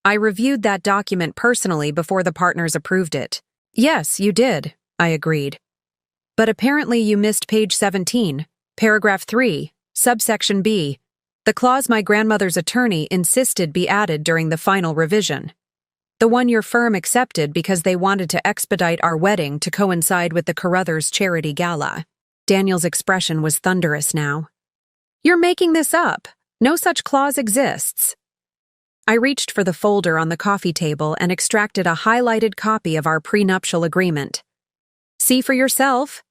I reviewed that document personally before the partners approved it. Yes, you did, I agreed. But apparently you missed page 17, paragraph 3, subsection B, the clause my grandmother's attorney insisted be added during the final revision. The one your firm accepted because they wanted to expedite our wedding to coincide with the Carruthers charity gala. Daniel's expression was thunderous now. You're making this up. No such clause exists. I reached for the folder on the coffee table and extracted a highlighted copy of our prenuptial agreement. See for yourself.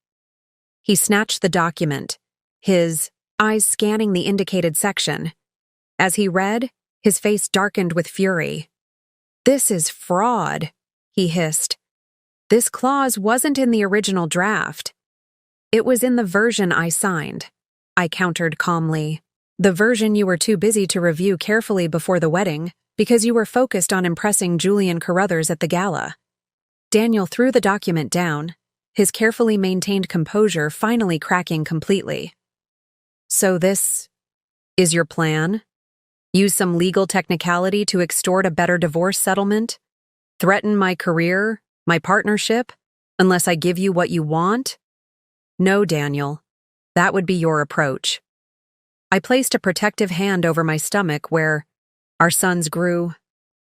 He snatched the document, his eyes scanning the indicated section. As he read, his face darkened with fury. This is fraud, he hissed. This clause wasn't in the original draft. It was in the version I signed, I countered calmly. The version you were too busy to review carefully before the wedding because you were focused on impressing Julian Carruthers at the gala. Daniel threw the document down, his carefully maintained composure finally cracking completely. So this is your plan? Use some legal technicality to extort a better divorce settlement? Threaten my career, my partnership, unless I give you what you want? No, Daniel. That would be your approach. I placed a protective hand over my stomach where our sons grew.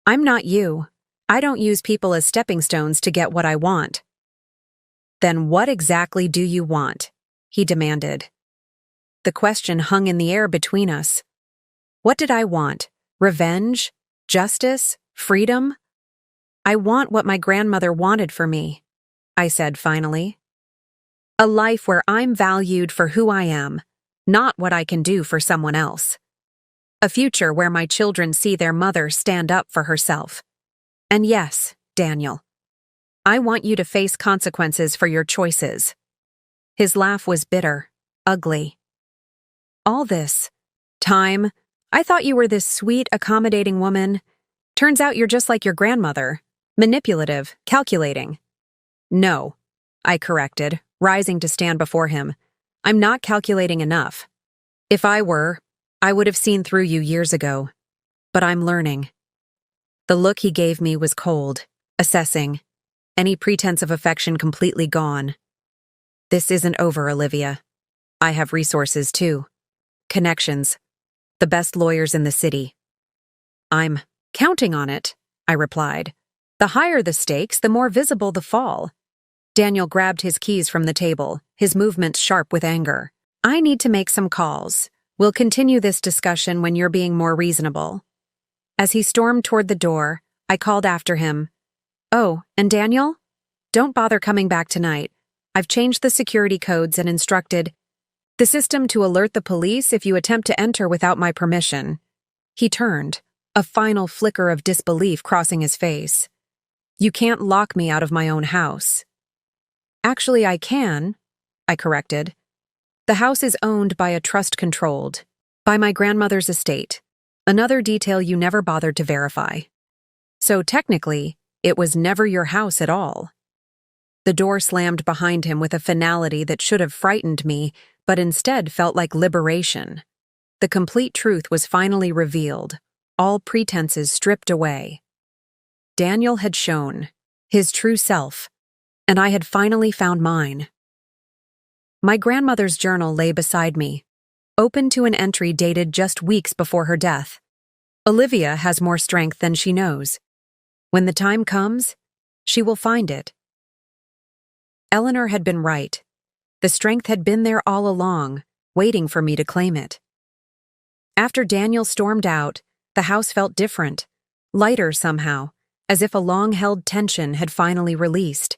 I'm not you. I don't use people as stepping stones to get what I want. Then what exactly do you want? he demanded. The question hung in the air between us. What did I want? Revenge? Justice? Freedom? I want what my grandmother wanted for me, I said finally. A life where I'm valued for who I am, not what I can do for someone else. A future where my children see their mother stand up for herself. And yes, Daniel, I want you to face consequences for your choices. His laugh was bitter, ugly. All this time, I thought you were this sweet, accommodating woman. Turns out you're just like your grandmother, manipulative, calculating. No, I corrected, rising to stand before him. I'm not calculating enough. If I were, I would have seen through you years ago. But I'm learning. The look he gave me was cold, assessing, any pretense of affection completely gone. This isn't over, Olivia. I have resources too. Connections. The best lawyers in the city. I'm counting on it, I replied. The higher the stakes, the more visible the fall. Daniel grabbed his keys from the table, his movements sharp with anger. I need to make some calls. We'll continue this discussion when you're being more reasonable. As he stormed toward the door, I called after him. Oh, and Daniel? Don't bother coming back tonight. I've changed the security codes and instructed the system to alert the police if you attempt to enter without my permission. He turned, a final flicker of disbelief crossing his face. You can't lock me out of my own house. Actually, I can, I corrected. The house is owned by a trust controlled by my grandmother's estate, another detail you never bothered to verify. So technically, it was never your house at all. The door slammed behind him with a finality that should have frightened me, but instead felt like liberation. The complete truth was finally revealed, all pretenses stripped away. Daniel had shown his true self, and I had finally found mine. My grandmother's journal lay beside me, open to an entry dated just weeks before her death. Olivia has more strength than she knows. When the time comes, she will find it. Eleanor had been right. The strength had been there all along, waiting for me to claim it. After Daniel stormed out, the house felt different, lighter somehow, as if a long-held tension had finally released.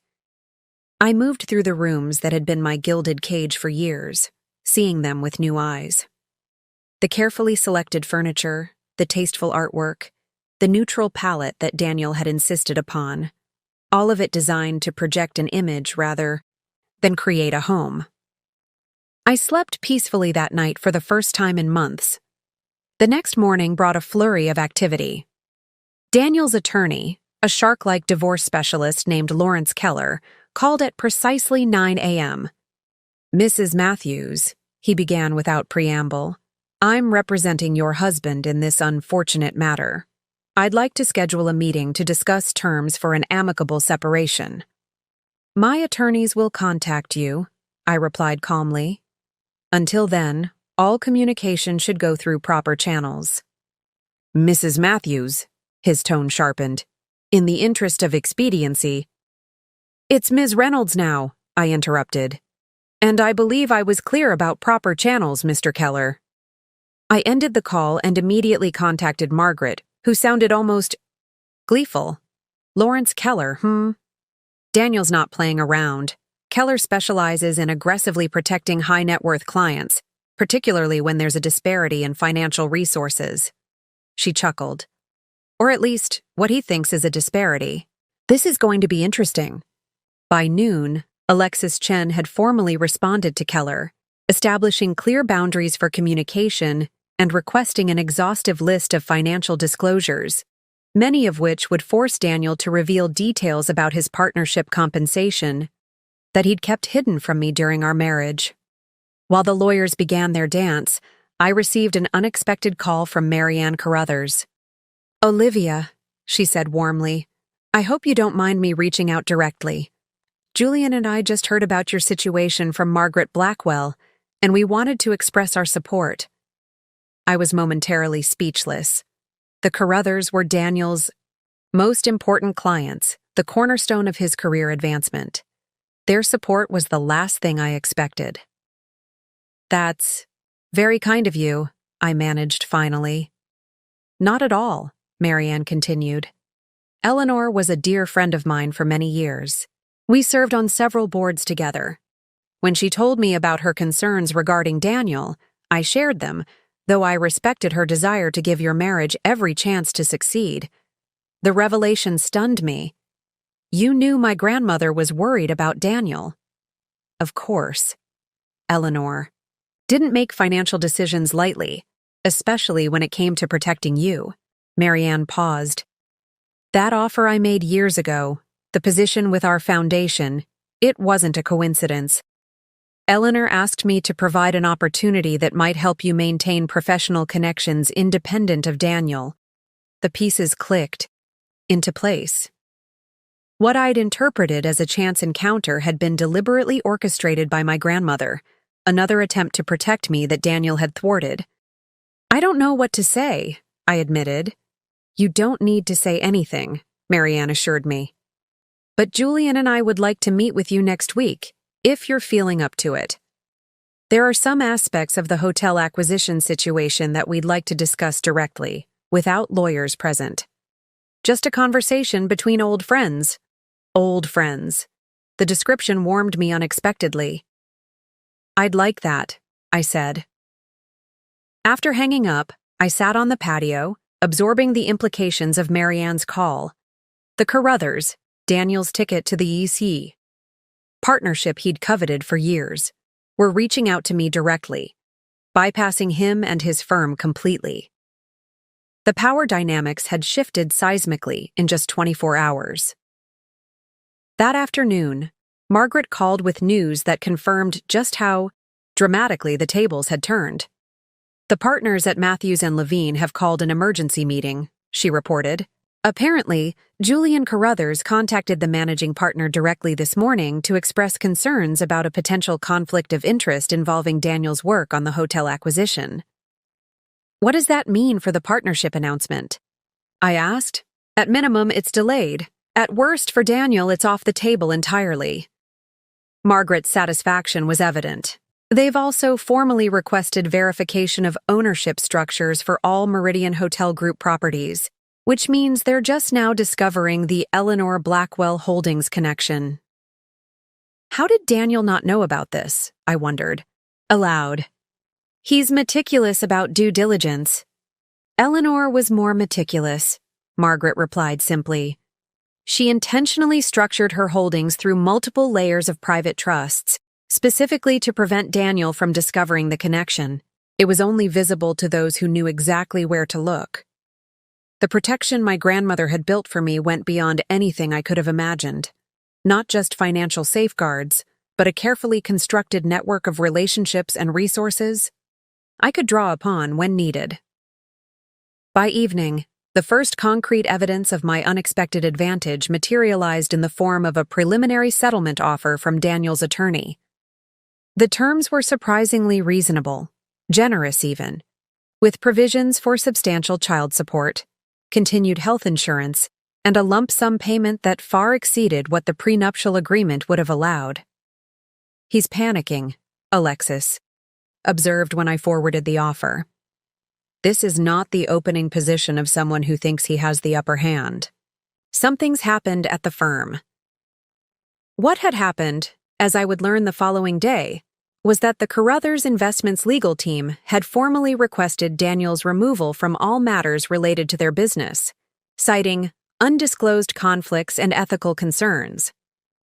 I moved through the rooms that had been my gilded cage for years, seeing them with new eyes. The carefully selected furniture, the tasteful artwork, the neutral palette that Daniel had insisted upon, all of it designed to project an image rather than create a home. I slept peacefully that night for the first time in months. The next morning brought a flurry of activity. Daniel's attorney, a shark-like divorce specialist named Lawrence Keller, called at precisely 9 a.m. Mrs. Matthews, he began without preamble, I'm representing your husband in this unfortunate matter. I'd like to schedule a meeting to discuss terms for an amicable separation. My attorneys will contact you, I replied calmly. Until then, all communication should go through proper channels. Mrs. Matthews, his tone sharpened. In the interest of expediency, It's Ms. Reynolds now, I interrupted. And I believe I was clear about proper channels, Mr. Keller. I ended the call and immediately contacted Margaret, who sounded almost gleeful. Lawrence Keller, Daniel's not playing around. Keller specializes in aggressively protecting high-net-worth clients, particularly when there's a disparity in financial resources. She chuckled. Or at least, what he thinks is a disparity. This is going to be interesting. By noon, Alexis Chen had formally responded to Keller, establishing clear boundaries for communication and requesting an exhaustive list of financial disclosures, many of which would force Daniel to reveal details about his partnership compensation that he'd kept hidden from me during our marriage. While the lawyers began their dance, I received an unexpected call from Marianne Carruthers. Olivia, she said warmly, I hope you don't mind me reaching out directly. Julian and I just heard about your situation from Margaret Blackwell, and we wanted to express our support. I was momentarily speechless. The Carruthers were Daniel's most important clients, the cornerstone of his career advancement. Their support was the last thing I expected. That's very kind of you, I managed finally. Not at all, Marianne continued. Eleanor was a dear friend of mine for many years. We served on several boards together. When she told me about her concerns regarding Daniel, I shared them, though I respected her desire to give your marriage every chance to succeed. The revelation stunned me. You knew my grandmother was worried about Daniel. Of course. Eleanor didn't make financial decisions lightly, especially when it came to protecting you. Marianne paused. That offer I made years ago, the position with our foundation, it wasn't a coincidence. Eleanor asked me to provide an opportunity that might help you maintain professional connections independent of Daniel. The pieces clicked into place. What I'd interpreted as a chance encounter had been deliberately orchestrated by my grandmother, another attempt to protect me that Daniel had thwarted. I don't know what to say, I admitted. You don't need to say anything, Marianne assured me. But Julian and I would like to meet with you next week, if you're feeling up to it. There are some aspects of the hotel acquisition situation that we'd like to discuss directly, without lawyers present. Just a conversation between old friends. Old friends. The description warmed me unexpectedly. I'd like that, I said. After hanging up, I sat on the patio, absorbing the implications of Marianne's call. The Carruthers, Daniel's ticket to the EC. Partnership he'd coveted for years, were reaching out to me directly, bypassing him and his firm completely. The power dynamics had shifted seismically in just 24 hours. That afternoon, Margaret called with news that confirmed just how dramatically the tables had turned. The partners at Matthews and Levine have called an emergency meeting, she reported. Apparently, Julian Carruthers contacted the managing partner directly this morning to express concerns about a potential conflict of interest involving Daniel's work on the hotel acquisition. What does that mean for the partnership announcement? I asked. At minimum, it's delayed. At worst, for Daniel, it's off the table entirely. Margaret's satisfaction was evident. They've also formally requested verification of ownership structures for all Meridian Hotel Group properties, which means they're just now discovering the Eleanor Blackwell Holdings connection. How did Daniel not know about this? I wondered. Aloud. He's meticulous about due diligence. Eleanor was more meticulous, Margaret replied simply. She intentionally structured her holdings through multiple layers of private trusts, specifically to prevent Daniel from discovering the connection. It was only visible to those who knew exactly where to look. The protection my grandmother had built for me went beyond anything I could have imagined. Not just financial safeguards, but a carefully constructed network of relationships and resources I could draw upon when needed. By evening, the first concrete evidence of my unexpected advantage materialized in the form of a preliminary settlement offer from Daniel's attorney. The terms were surprisingly reasonable, generous even, with provisions for substantial child support, continued health insurance, and a lump sum payment that far exceeded what the prenuptial agreement would have allowed. He's panicking, Alexis observed when I forwarded the offer. This is not the opening position of someone who thinks he has the upper hand. Something's happened at the firm. What had happened, as I would learn the following day, was that the Carruthers Investments legal team had formally requested Daniel's removal from all matters related to their business, citing undisclosed conflicts and ethical concerns.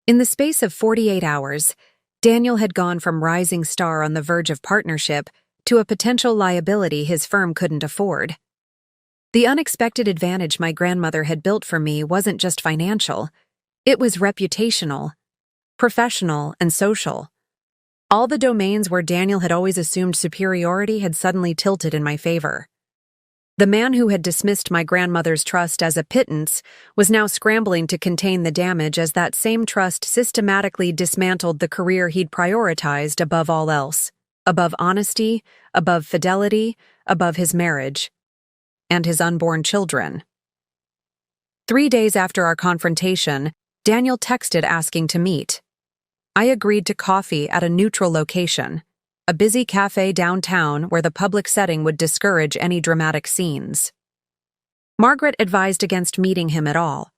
In the space of 48 hours, Daniel had gone from rising star on the verge of partnership to a potential liability his firm couldn't afford. The unexpected advantage my grandmother had built for me wasn't just financial, it was reputational, professional, and social. All the domains where Daniel had always assumed superiority had suddenly tilted in my favor. The man who had dismissed my grandmother's trust as a pittance was now scrambling to contain the damage as that same trust systematically dismantled the career he'd prioritized above all else, above honesty, above fidelity, above his marriage, and his unborn children. 3 days after our confrontation, Daniel texted asking to meet. I agreed to coffee at a neutral location, a busy cafe downtown where the public setting would discourage any dramatic scenes. Margaret advised against meeting him at all,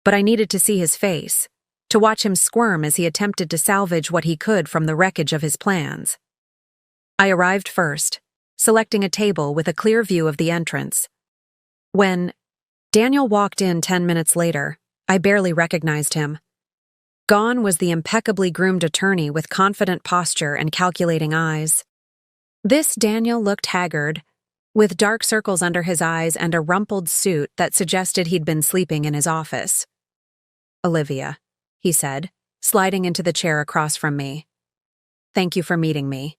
but I needed to see his face, to watch him squirm as he attempted to salvage what he could from the wreckage of his plans. I arrived first, selecting a table with a clear view of the entrance. When Daniel walked in 10 minutes later, I barely recognized him. Gone was the impeccably groomed attorney with confident posture and calculating eyes. This Daniel looked haggard, with dark circles under his eyes and a rumpled suit that suggested he'd been sleeping in his office. "Olivia," he said, sliding into the chair across from me. "Thank you for meeting me."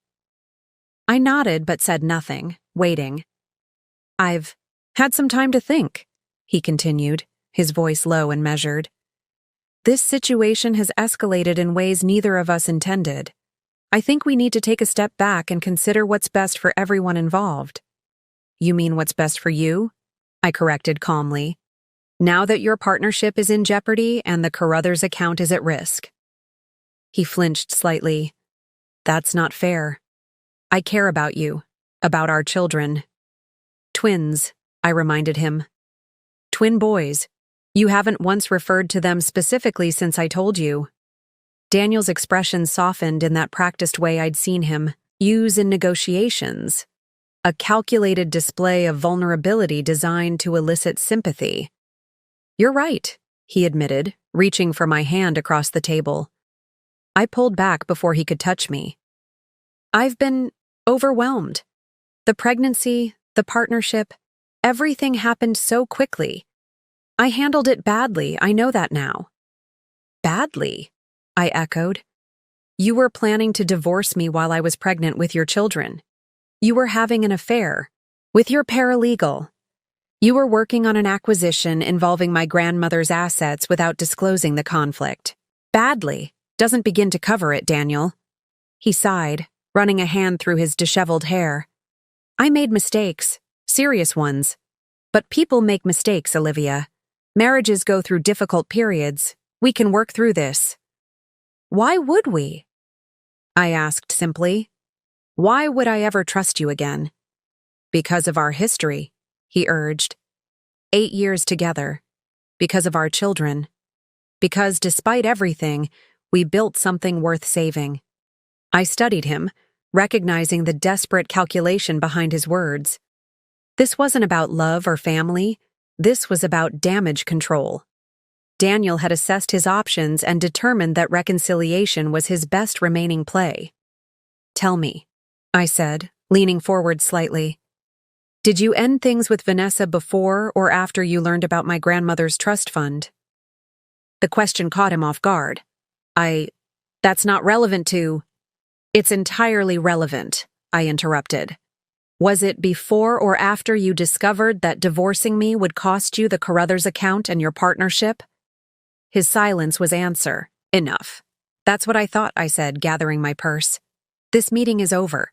I nodded but said nothing, waiting. "I've had some time to think," he continued, his voice low and measured. "This situation has escalated in ways neither of us intended. I think we need to take a step back and consider what's best for everyone involved." "You mean what's best for you?" I corrected calmly. "Now that your partnership is in jeopardy and the Carruthers account is at risk." He flinched slightly. "That's not fair. I care about you, about our children." "Twins," I reminded him. "Twin boys. You haven't once referred to them specifically since I told you." Daniel's expression softened in that practiced way I'd seen him use in negotiations, a calculated display of vulnerability designed to elicit sympathy. "You're right," he admitted, reaching for my hand across the table. I pulled back before he could touch me. "I've been overwhelmed. The pregnancy, the partnership, everything happened so quickly. I handled it badly, I know that now." "Badly?" I echoed. "You were planning to divorce me while I was pregnant with your children. You were having an affair with your paralegal. You were working on an acquisition involving my grandmother's assets without disclosing the conflict. Badly doesn't begin to cover it, Daniel." He sighed, running a hand through his disheveled hair. "I made mistakes, serious ones. But people make mistakes, Olivia. Marriages go through difficult periods. We can work through this." "Why would we?" I asked simply. "Why would I ever trust you again?" "Because of our history," he urged. 8 years together. Because of our children. Because, despite everything, we built something worth saving. I studied him, recognizing the desperate calculation behind his words. This wasn't about love or family. This was about damage control. Daniel had assessed his options and determined that reconciliation was his best remaining play. "Tell me," I said, leaning forward slightly. "Did you end things with Vanessa before or after you learned about my grandmother's trust fund?" The question caught him off guard. "That's not relevant to—" "It's entirely relevant," I interrupted. "Was it before or after you discovered that divorcing me would cost you the Carruthers account and your partnership?" His silence was answer. "Enough." "That's what I thought," I said, gathering my purse. "This meeting is over."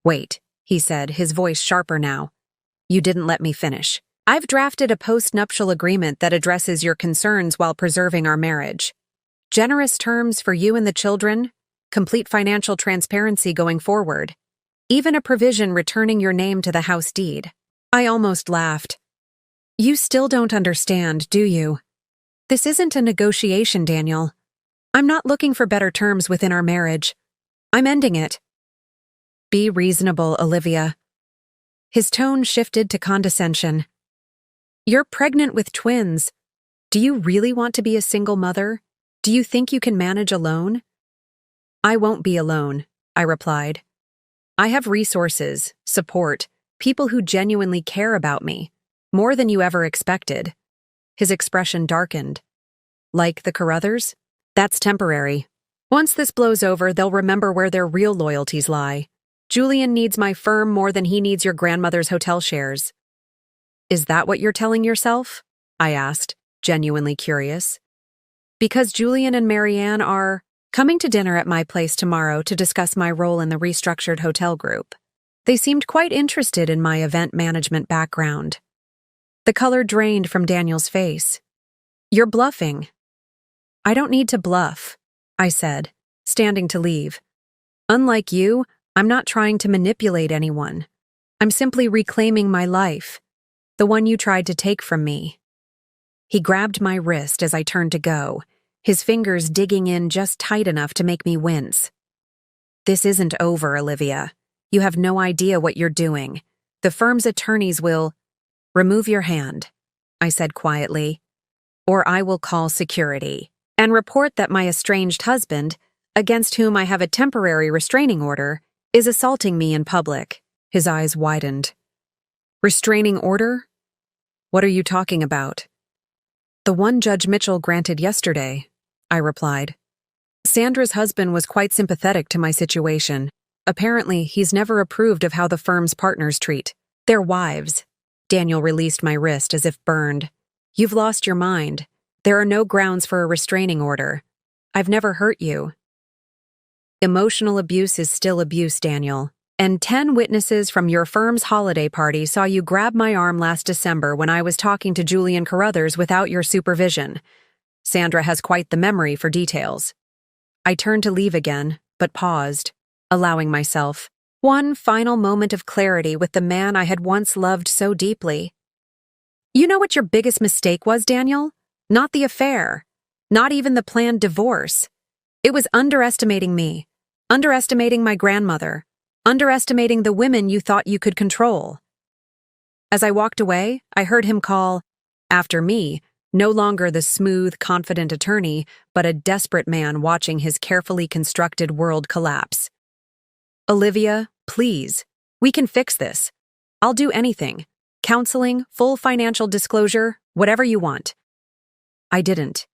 "Wait," he said, his voice sharper now. "You didn't let me finish. I've drafted a post-nuptial agreement that addresses your concerns while preserving our marriage. Generous terms for you and the children, complete financial transparency going forward. Even a provision returning your name to the house deed." I almost laughed. "You still don't understand, do you? This isn't a negotiation, Daniel. I'm not looking for better terms within our marriage. I'm ending it." "Be reasonable, Olivia." His tone shifted to condescension. "You're pregnant with twins. Do you really want to be a single mother? Do you think you can manage alone?" "I won't be alone," I replied. "I have resources, support, people who genuinely care about me, more than you ever expected." His expression darkened. "Like the Carruthers? That's temporary. Once this blows over, they'll remember where their real loyalties lie. Julian needs my firm more than he needs your grandmother's hotel shares." "Is that what you're telling yourself?" I asked, genuinely curious. "Because Julian and Marianne are coming to dinner at my place tomorrow to discuss my role in the restructured hotel group. They seemed quite interested in my event management background." The color drained from Daniel's face. "You're bluffing." "I don't need to bluff," I said, standing to leave. "Unlike you, I'm not trying to manipulate anyone. I'm simply reclaiming my life, the one you tried to take from me. He grabbed my wrist as I turned to go, his fingers digging in just tight enough to make me wince. This isn't over, Olivia. You have no idea what you're doing. The firm's attorneys will— Remove your hand, I said quietly, or I will call security and report that my estranged husband, against whom I have a temporary restraining order, is assaulting me in public. His eyes widened. Restraining order? What are you talking about? The one Judge Mitchell granted yesterday, I replied. Sandra's husband was quite sympathetic to my situation. Apparently, he's never approved of how the firm's partners treat their wives. Daniel released my wrist as if burned. You've lost your mind. There are no grounds for a restraining order. I've never hurt you. Emotional abuse is still abuse, Daniel. And 10 witnesses from your firm's holiday party saw you grab my arm last December when I was talking to Julian Carruthers without your supervision. Sandra has quite the memory for details. I turned to leave again, but paused, allowing myself one final moment of clarity with the man I had once loved so deeply. You know what your biggest mistake was, Daniel? Not the affair. Not even the planned divorce. It was underestimating me. Underestimating my grandmother. Underestimating the women you thought you could control. As I walked away, I heard him call, after me, no longer the smooth, confident attorney, but a desperate man watching his carefully constructed world collapse. Olivia, please. We can fix this. I'll do anything. Counseling, full financial disclosure, whatever you want. I didn't.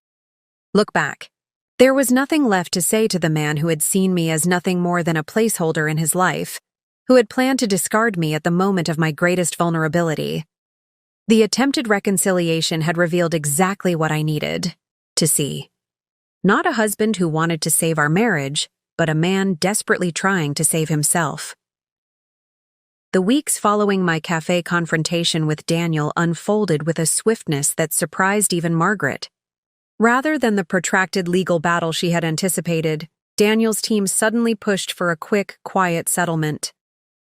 Look back. There was nothing left to say to the man who had seen me as nothing more than a placeholder in his life, who had planned to discard me at the moment of my greatest vulnerability. The attempted reconciliation had revealed exactly what I needed to see. Not a husband who wanted to save our marriage, but a man desperately trying to save himself. The weeks following my cafe confrontation with Daniel unfolded with a swiftness that surprised even Margaret. Rather than the protracted legal battle she had anticipated, Daniel's team suddenly pushed for a quick, quiet settlement.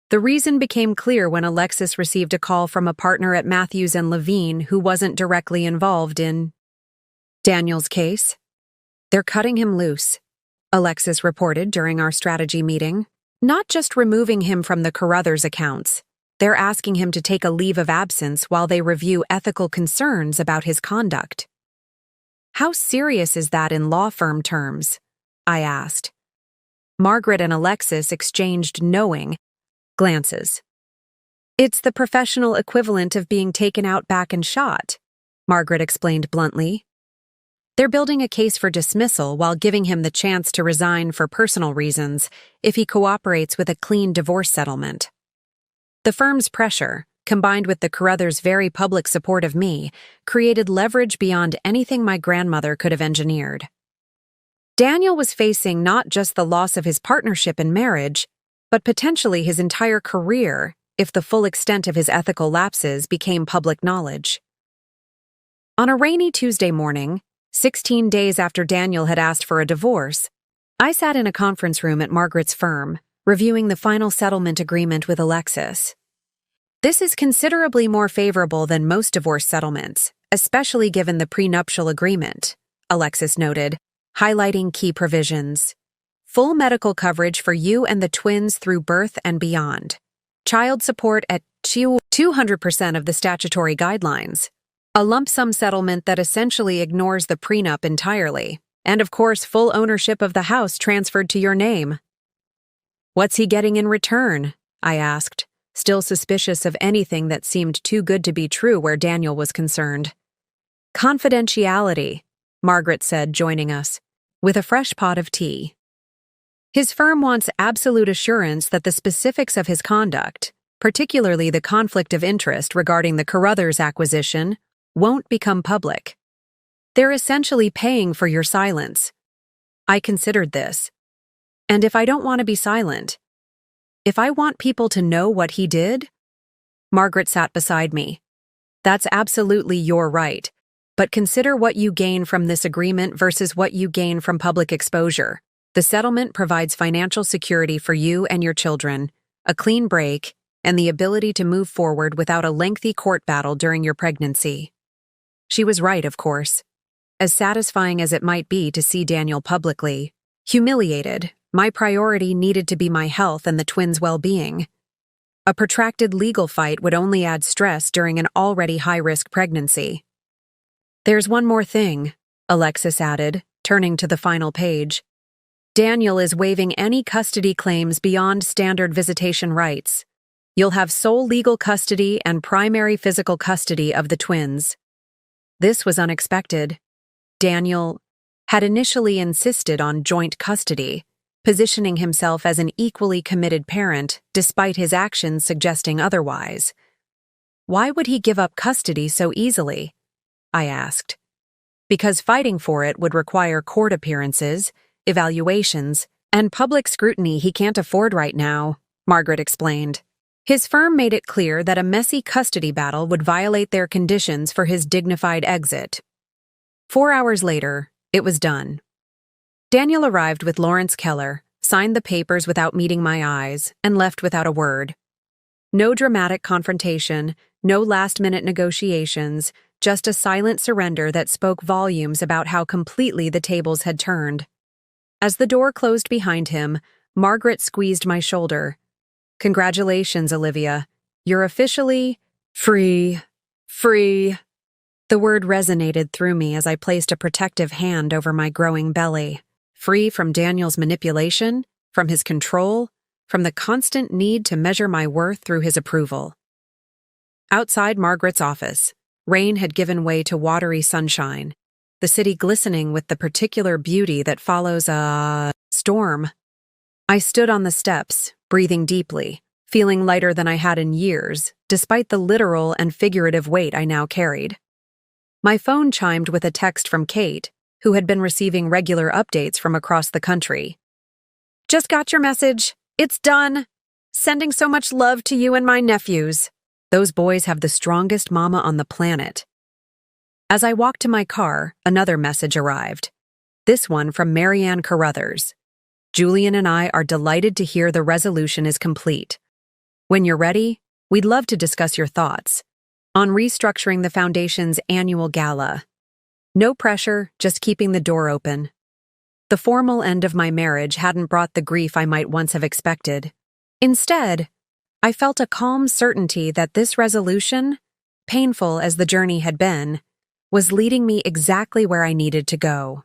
The reason became clear when Alexis received a call from a partner at Matthews and Levine who wasn't directly involved in Daniel's case. They're cutting him loose, Alexis reported during our strategy meeting. Not just removing him from the Carruthers accounts, they're asking him to take a leave of absence while they review ethical concerns about his conduct. How serious is that in law firm terms? I asked. Margaret and Alexis exchanged knowing glances. It's the professional equivalent of being taken out back and shot, Margaret explained bluntly. They're building a case for dismissal while giving him the chance to resign for personal reasons if he cooperates with a clean divorce settlement. The firm's pressure, combined with the Carruthers' very public support of me, created leverage beyond anything my grandmother could have engineered. Daniel was facing not just the loss of his partnership in marriage, but potentially his entire career if the full extent of his ethical lapses became public knowledge. On a rainy Tuesday morning, 16 days after Daniel had asked for a divorce, I sat in a conference room at Margaret's firm, reviewing the final settlement agreement with Alexis. This is considerably more favorable than most divorce settlements, especially given the prenuptial agreement, Alexis noted, highlighting key provisions. Full medical coverage for you and the twins through birth and beyond. Child support at 200% of the statutory guidelines. A lump sum settlement that essentially ignores the prenup entirely. And of course, full ownership of the house transferred to your name. What's he getting in return? I asked, still suspicious of anything that seemed too good to be true where Daniel was concerned. Confidentiality, Margaret said, joining us, with a fresh pot of tea. His firm wants absolute assurance that the specifics of his conduct, particularly the conflict of interest regarding the Carruthers acquisition, won't become public. They're essentially paying for your silence. I considered this. And if I don't want to be silent, if I want people to know what he did, Margaret sat beside me. That's absolutely your right, but consider what you gain from this agreement versus what you gain from public exposure. The settlement provides financial security for you and your children, a clean break, and the ability to move forward without a lengthy court battle during your pregnancy. She was right, of course. As satisfying as it might be to see Daniel publicly humiliated, my priority needed to be my health and the twins' well-being. A protracted legal fight would only add stress during an already high-risk pregnancy. There's one more thing, Alexis added, turning to the final page. Daniel is waiving any custody claims beyond standard visitation rights. You'll have sole legal custody and primary physical custody of the twins. This was unexpected. Daniel had initially insisted on joint custody, positioning himself as an equally committed parent despite his actions suggesting otherwise. Why would he give up custody so easily? I asked. Because fighting for it would require court appearances, evaluations, and public scrutiny he can't afford right now, Margaret explained. His firm made it clear that a messy custody battle would violate their conditions for his dignified exit. 4 hours later, it was done. Daniel arrived with Lawrence Keller, signed the papers without meeting my eyes, and left without a word. No dramatic confrontation, no last-minute negotiations, just a silent surrender that spoke volumes about how completely the tables had turned. As the door closed behind him, Margaret squeezed my shoulder. Congratulations, Olivia. You're officially free. Free. The word resonated through me as I placed a protective hand over my growing belly. Free from Daniel's manipulation, from his control, from the constant need to measure my worth through his approval. Outside Margaret's office, rain had given way to watery sunshine, the city glistening with the particular beauty that follows a storm. I stood on the steps, breathing deeply, feeling lighter than I had in years, despite the literal and figurative weight I now carried. My phone chimed with a text from Kate, who had been receiving regular updates from across the country. Just got your message. It's done. Sending so much love to you and my nephews. Those boys have the strongest mama on the planet. As I walked to my car, another message arrived. This one from Marianne Carruthers. Julian and I are delighted to hear the resolution is complete. When you're ready, we'd love to discuss your thoughts on restructuring the Foundation's annual gala. No pressure, just keeping the door open. The formal end of my marriage hadn't brought the grief I might once have expected. Instead, I felt a calm certainty that this resolution, painful as the journey had been, was leading me exactly where I needed to go.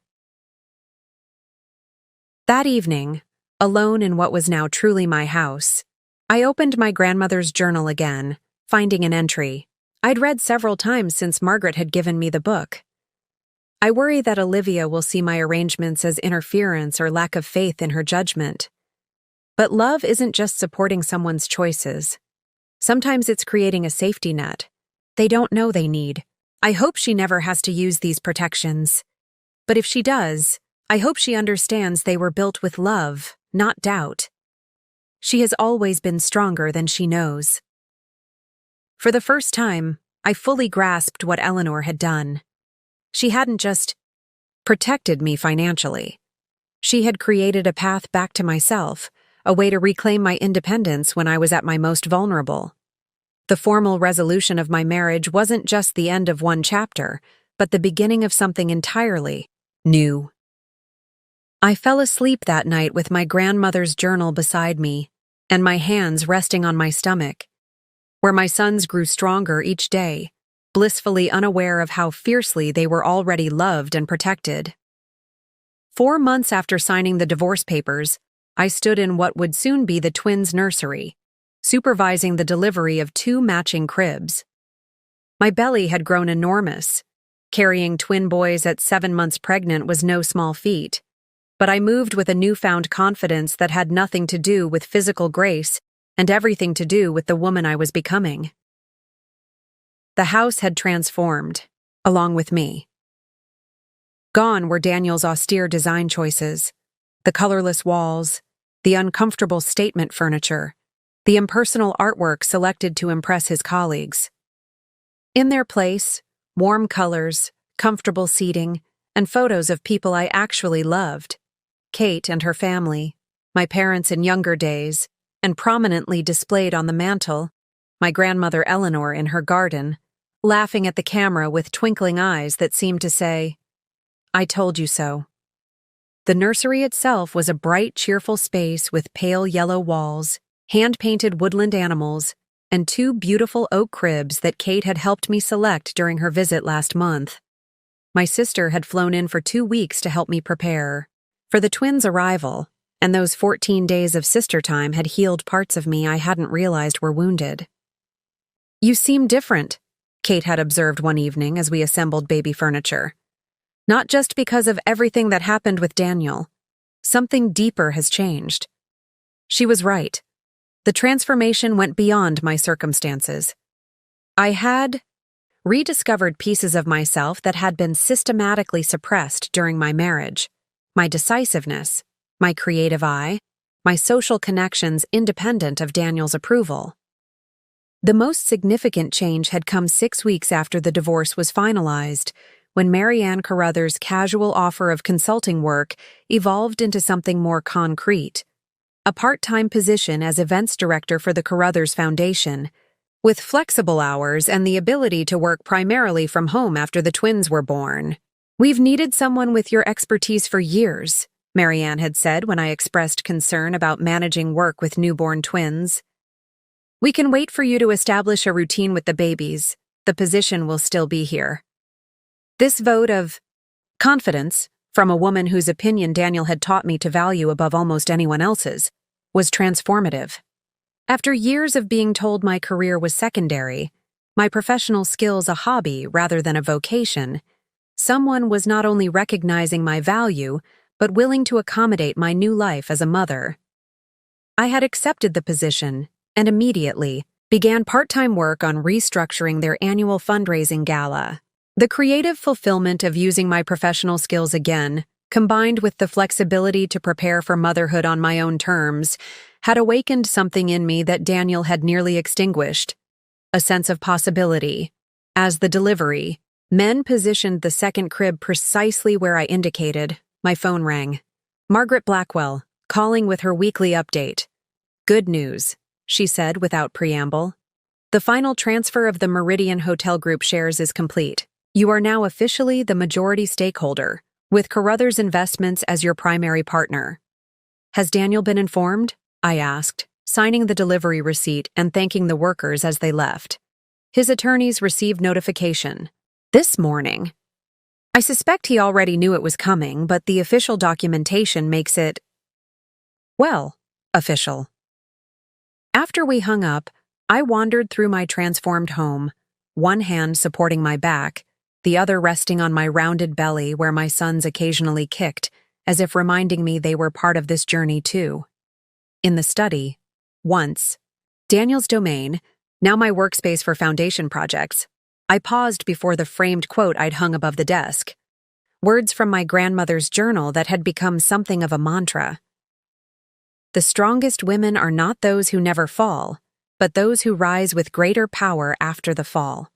That evening, alone in what was now truly my house, I opened my grandmother's journal again, finding an entry I'd read several times since Margaret had given me the book. I worry that Olivia will see my arrangements as interference or lack of faith in her judgment. But love isn't just supporting someone's choices. Sometimes it's creating a safety net they don't know they need. I hope she never has to use these protections. But if she does, I hope she understands they were built with love, not doubt. She has always been stronger than she knows. For the first time, I fully grasped what Eleanor had done. She hadn't just protected me financially. She had created a path back to myself, a way to reclaim my independence when I was at my most vulnerable. The formal resolution of my marriage wasn't just the end of one chapter, but the beginning of something entirely new. I fell asleep that night with my grandmother's journal beside me, and my hands resting on my stomach, where my sons grew stronger each day, blissfully unaware of how fiercely they were already loved and protected. 4 months after signing the divorce papers, I stood in what would soon be the twins' nursery, supervising the delivery of 2 matching cribs. My belly had grown enormous. Carrying twin boys at 7 months pregnant was no small feat, but I moved with a newfound confidence that had nothing to do with physical grace and everything to do with the woman I was becoming. The house had transformed, along with me. Gone were Daniel's austere design choices, the colorless walls, the uncomfortable statement furniture, the impersonal artwork selected to impress his colleagues. In their place, warm colors, comfortable seating, and photos of people I actually loved. Kate and her family, my parents in younger days, and prominently displayed on the mantel, my grandmother Eleanor in her garden, laughing at the camera with twinkling eyes that seemed to say, "I told you so." The nursery itself was a bright, cheerful space with pale yellow walls, hand-painted woodland animals, and two beautiful oak cribs that Kate had helped me select during her visit last month. My sister had flown in for 2 weeks to help me prepare for the twins' arrival, and those 14 days of sister time had healed parts of me I hadn't realized were wounded. "You seem different," Kate had observed one evening as we assembled baby furniture. "Not just because of everything that happened with Daniel. Something deeper has changed." She was right. The transformation went beyond my circumstances. I had rediscovered pieces of myself that had been systematically suppressed during my marriage. My decisiveness, my creative eye, my social connections independent of Daniel's approval. The most significant change had come 6 weeks after the divorce was finalized, when Marianne Carruthers' casual offer of consulting work evolved into something more concrete. A part-time position as events director for the Carruthers Foundation, with flexible hours and the ability to work primarily from home after the twins were born. "We've needed someone with your expertise for years," Marianne had said when I expressed concern about managing work with newborn twins. "We can wait for you to establish a routine with the babies. The position will still be here." This vote of confidence from a woman whose opinion Daniel had taught me to value above almost anyone else's was transformative. After years of being told my career was secondary, my professional skills a hobby rather than a vocation, someone was not only recognizing my value, but willing to accommodate my new life as a mother. I had accepted the position and immediately began part-time work on restructuring their annual fundraising gala. The creative fulfillment of using my professional skills again, combined with the flexibility to prepare for motherhood on my own terms, had awakened something in me that Daniel had nearly extinguished, a sense of possibility. As the delivery men positioned the second crib precisely where I indicated, my phone rang. Margaret Blackwell, calling with her weekly update. "Good news," she said without preamble. "The final transfer of the Meridian Hotel Group shares is complete. You are now officially the majority stakeholder, with Carruthers Investments as your primary partner." "Has Daniel been informed?" I asked, signing the delivery receipt and thanking the workers as they left. "His attorneys received notification this morning." I suspect he already knew it was coming, but the official documentation makes it, well, official. After we hung up, I wandered through my transformed home, one hand supporting my back, the other resting on my rounded belly where my sons occasionally kicked, as if reminding me they were part of this journey too. In the study, once, Daniel's domain, now my workspace for foundation projects, I paused before the framed quote I'd hung above the desk. Words from my grandmother's journal that had become something of a mantra. "The strongest women are not those who never fall, but those who rise with greater power after the fall."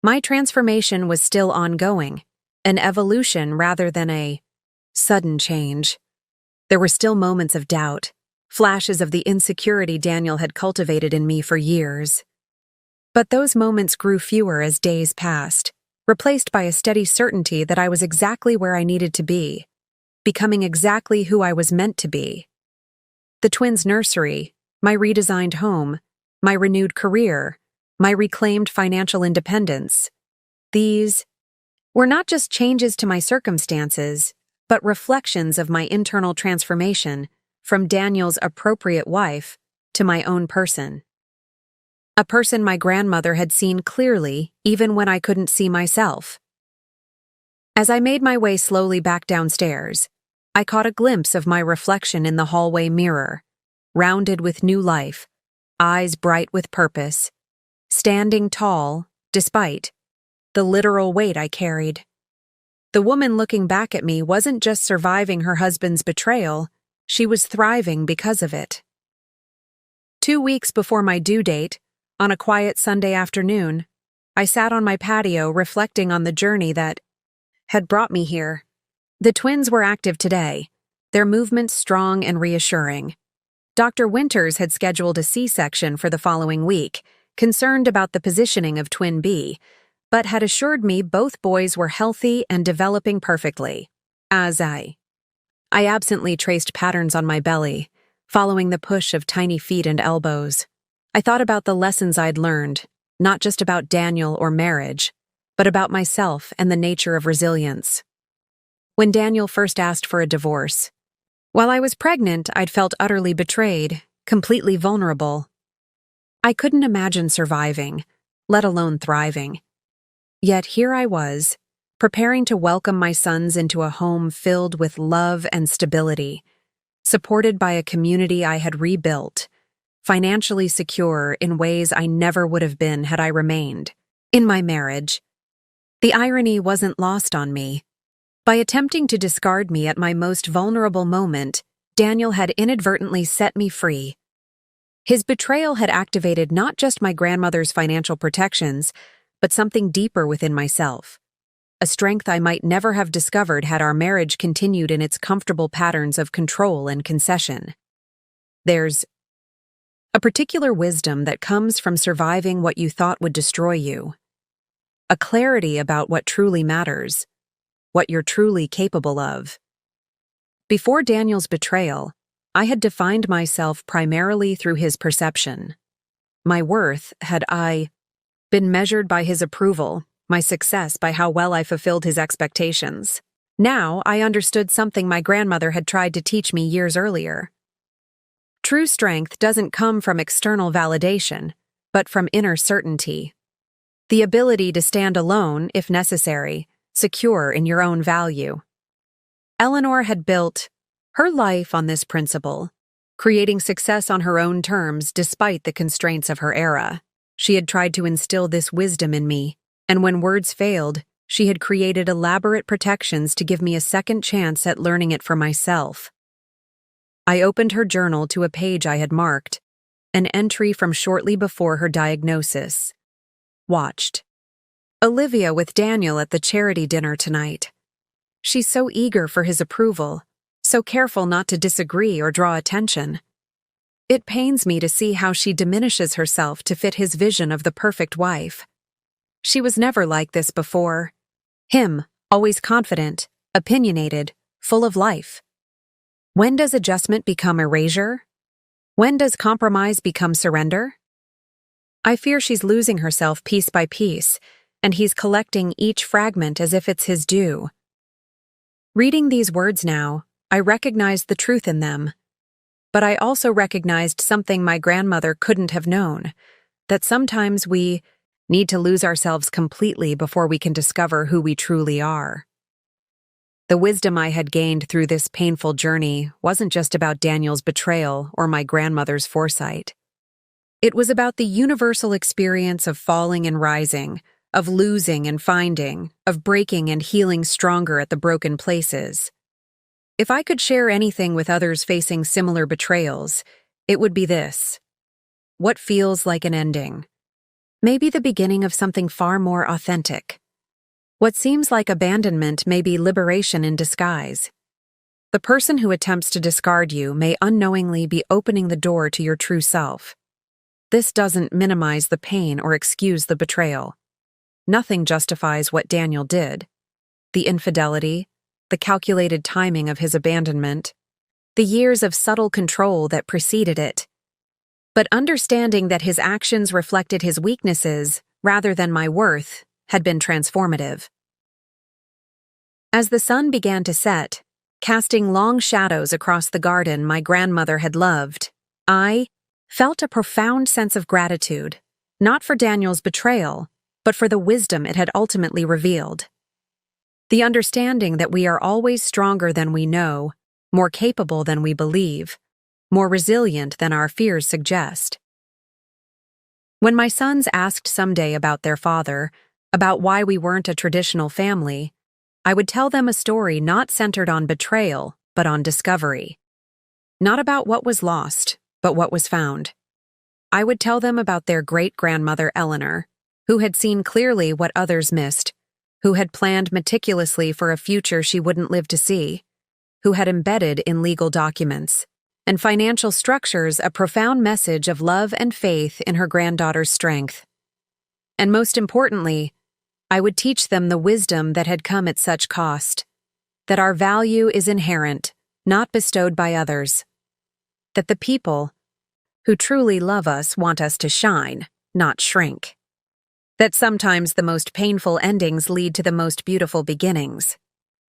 My transformation was still ongoing, an evolution rather than a sudden change. There were still moments of doubt, flashes of the insecurity Daniel had cultivated in me for years. But those moments grew fewer as days passed, replaced by a steady certainty that I was exactly where I needed to be, becoming exactly who I was meant to be. The twins' nursery, my redesigned home, my renewed career, my reclaimed financial independence. These were not just changes to my circumstances, but reflections of my internal transformation from Daniel's appropriate wife to my own person. A person my grandmother had seen clearly even when I couldn't see myself. As I made my way slowly back downstairs, I caught a glimpse of my reflection in the hallway mirror, rounded with new life, eyes bright with purpose, standing tall, despite the literal weight I carried. The woman looking back at me wasn't just surviving her husband's betrayal, she was thriving because of it. 2 weeks before my due date, on a quiet Sunday afternoon, I sat on my patio reflecting on the journey that had brought me here. The twins were active today, their movements strong and reassuring. Dr. Winters had scheduled a C-section for the following week, concerned about the positioning of twin B, but had assured me both boys were healthy and developing perfectly. As I absently traced patterns on my belly, following the push of tiny feet and elbows. I thought about the lessons I'd learned, not just about Daniel or marriage, but about myself and the nature of resilience. When Daniel first asked for a divorce, while I was pregnant, I'd felt utterly betrayed, completely vulnerable. I couldn't imagine surviving, let alone thriving. Yet here I was, preparing to welcome my sons into a home filled with love and stability, supported by a community I had rebuilt, financially secure in ways I never would have been had I remained in my marriage. The irony wasn't lost on me. By attempting to discard me at my most vulnerable moment, Daniel had inadvertently set me free. His betrayal had activated not just my grandmother's financial protections, but something deeper within myself. A strength I might never have discovered had our marriage continued in its comfortable patterns of control and concession. There's a particular wisdom that comes from surviving what you thought would destroy you. A clarity about what truly matters, what you're truly capable of. Before Daniel's betrayal, I had defined myself primarily through his perception. My worth had been measured by his approval, my success by how well I fulfilled his expectations. Now I understood something my grandmother had tried to teach me years earlier. True strength doesn't come from external validation, but from inner certainty. The ability to stand alone, if necessary, secure in your own value. Eleanor had built her life on this principle, creating success on her own terms despite the constraints of her era. She had tried to instill this wisdom in me, and when words failed, she had created elaborate protections to give me a second chance at learning it for myself. I opened her journal to a page I had marked, an entry from shortly before her diagnosis. Watched. Olivia with Daniel at the charity dinner tonight. She's so eager for his approval, so careful not to disagree or draw attention. It pains me to see how she diminishes herself to fit his vision of the perfect wife. She was never like this before. Him, always confident, opinionated, full of life. When does adjustment become erasure? When does compromise become surrender? I fear she's losing herself piece by piece, and he's collecting each fragment as if it's his due. Reading these words now, I recognized the truth in them. But I also recognized something my grandmother couldn't have known, that sometimes we need to lose ourselves completely before we can discover who we truly are. The wisdom I had gained through this painful journey wasn't just about Daniel's betrayal or my grandmother's foresight. It was about the universal experience of falling and rising, of losing and finding, of breaking and healing stronger at the broken places. If I could share anything with others facing similar betrayals, it would be this. What feels like an ending? Maybe the beginning of something far more authentic. What seems like abandonment may be liberation in disguise. The person who attempts to discard you may unknowingly be opening the door to your true self. This doesn't minimize the pain or excuse the betrayal. Nothing justifies what Daniel did. The infidelity, the calculated timing of his abandonment, the years of subtle control that preceded it. But understanding that his actions reflected his weaknesses rather than my worth had been transformative. As the sun began to set, casting long shadows across the garden my grandmother had loved, I felt a profound sense of gratitude, not for Daniel's betrayal, but for the wisdom it had ultimately revealed. The understanding that we are always stronger than we know, more capable than we believe, more resilient than our fears suggest. When my sons asked someday about their father, about why we weren't a traditional family, I would tell them a story not centered on betrayal, but on discovery. Not about what was lost, but what was found. I would tell them about their great-grandmother Eleanor, who had seen clearly what others missed, who had planned meticulously for a future she wouldn't live to see, who had embedded in legal documents, and financial structures a profound message of love and faith in her granddaughter's strength. And most importantly, I would teach them the wisdom that had come at such cost, that our value is inherent, not bestowed by others, that the people who truly love us want us to shine, not shrink, that sometimes the most painful endings lead to the most beautiful beginnings.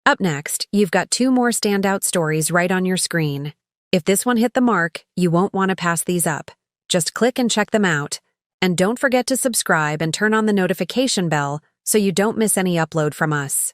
Up next, you've got 2 more standout stories right on your screen. If this one hit the mark, you won't want to pass these up. Just click and check them out. And don't forget to subscribe and turn on the notification bell so you don't miss any upload from us.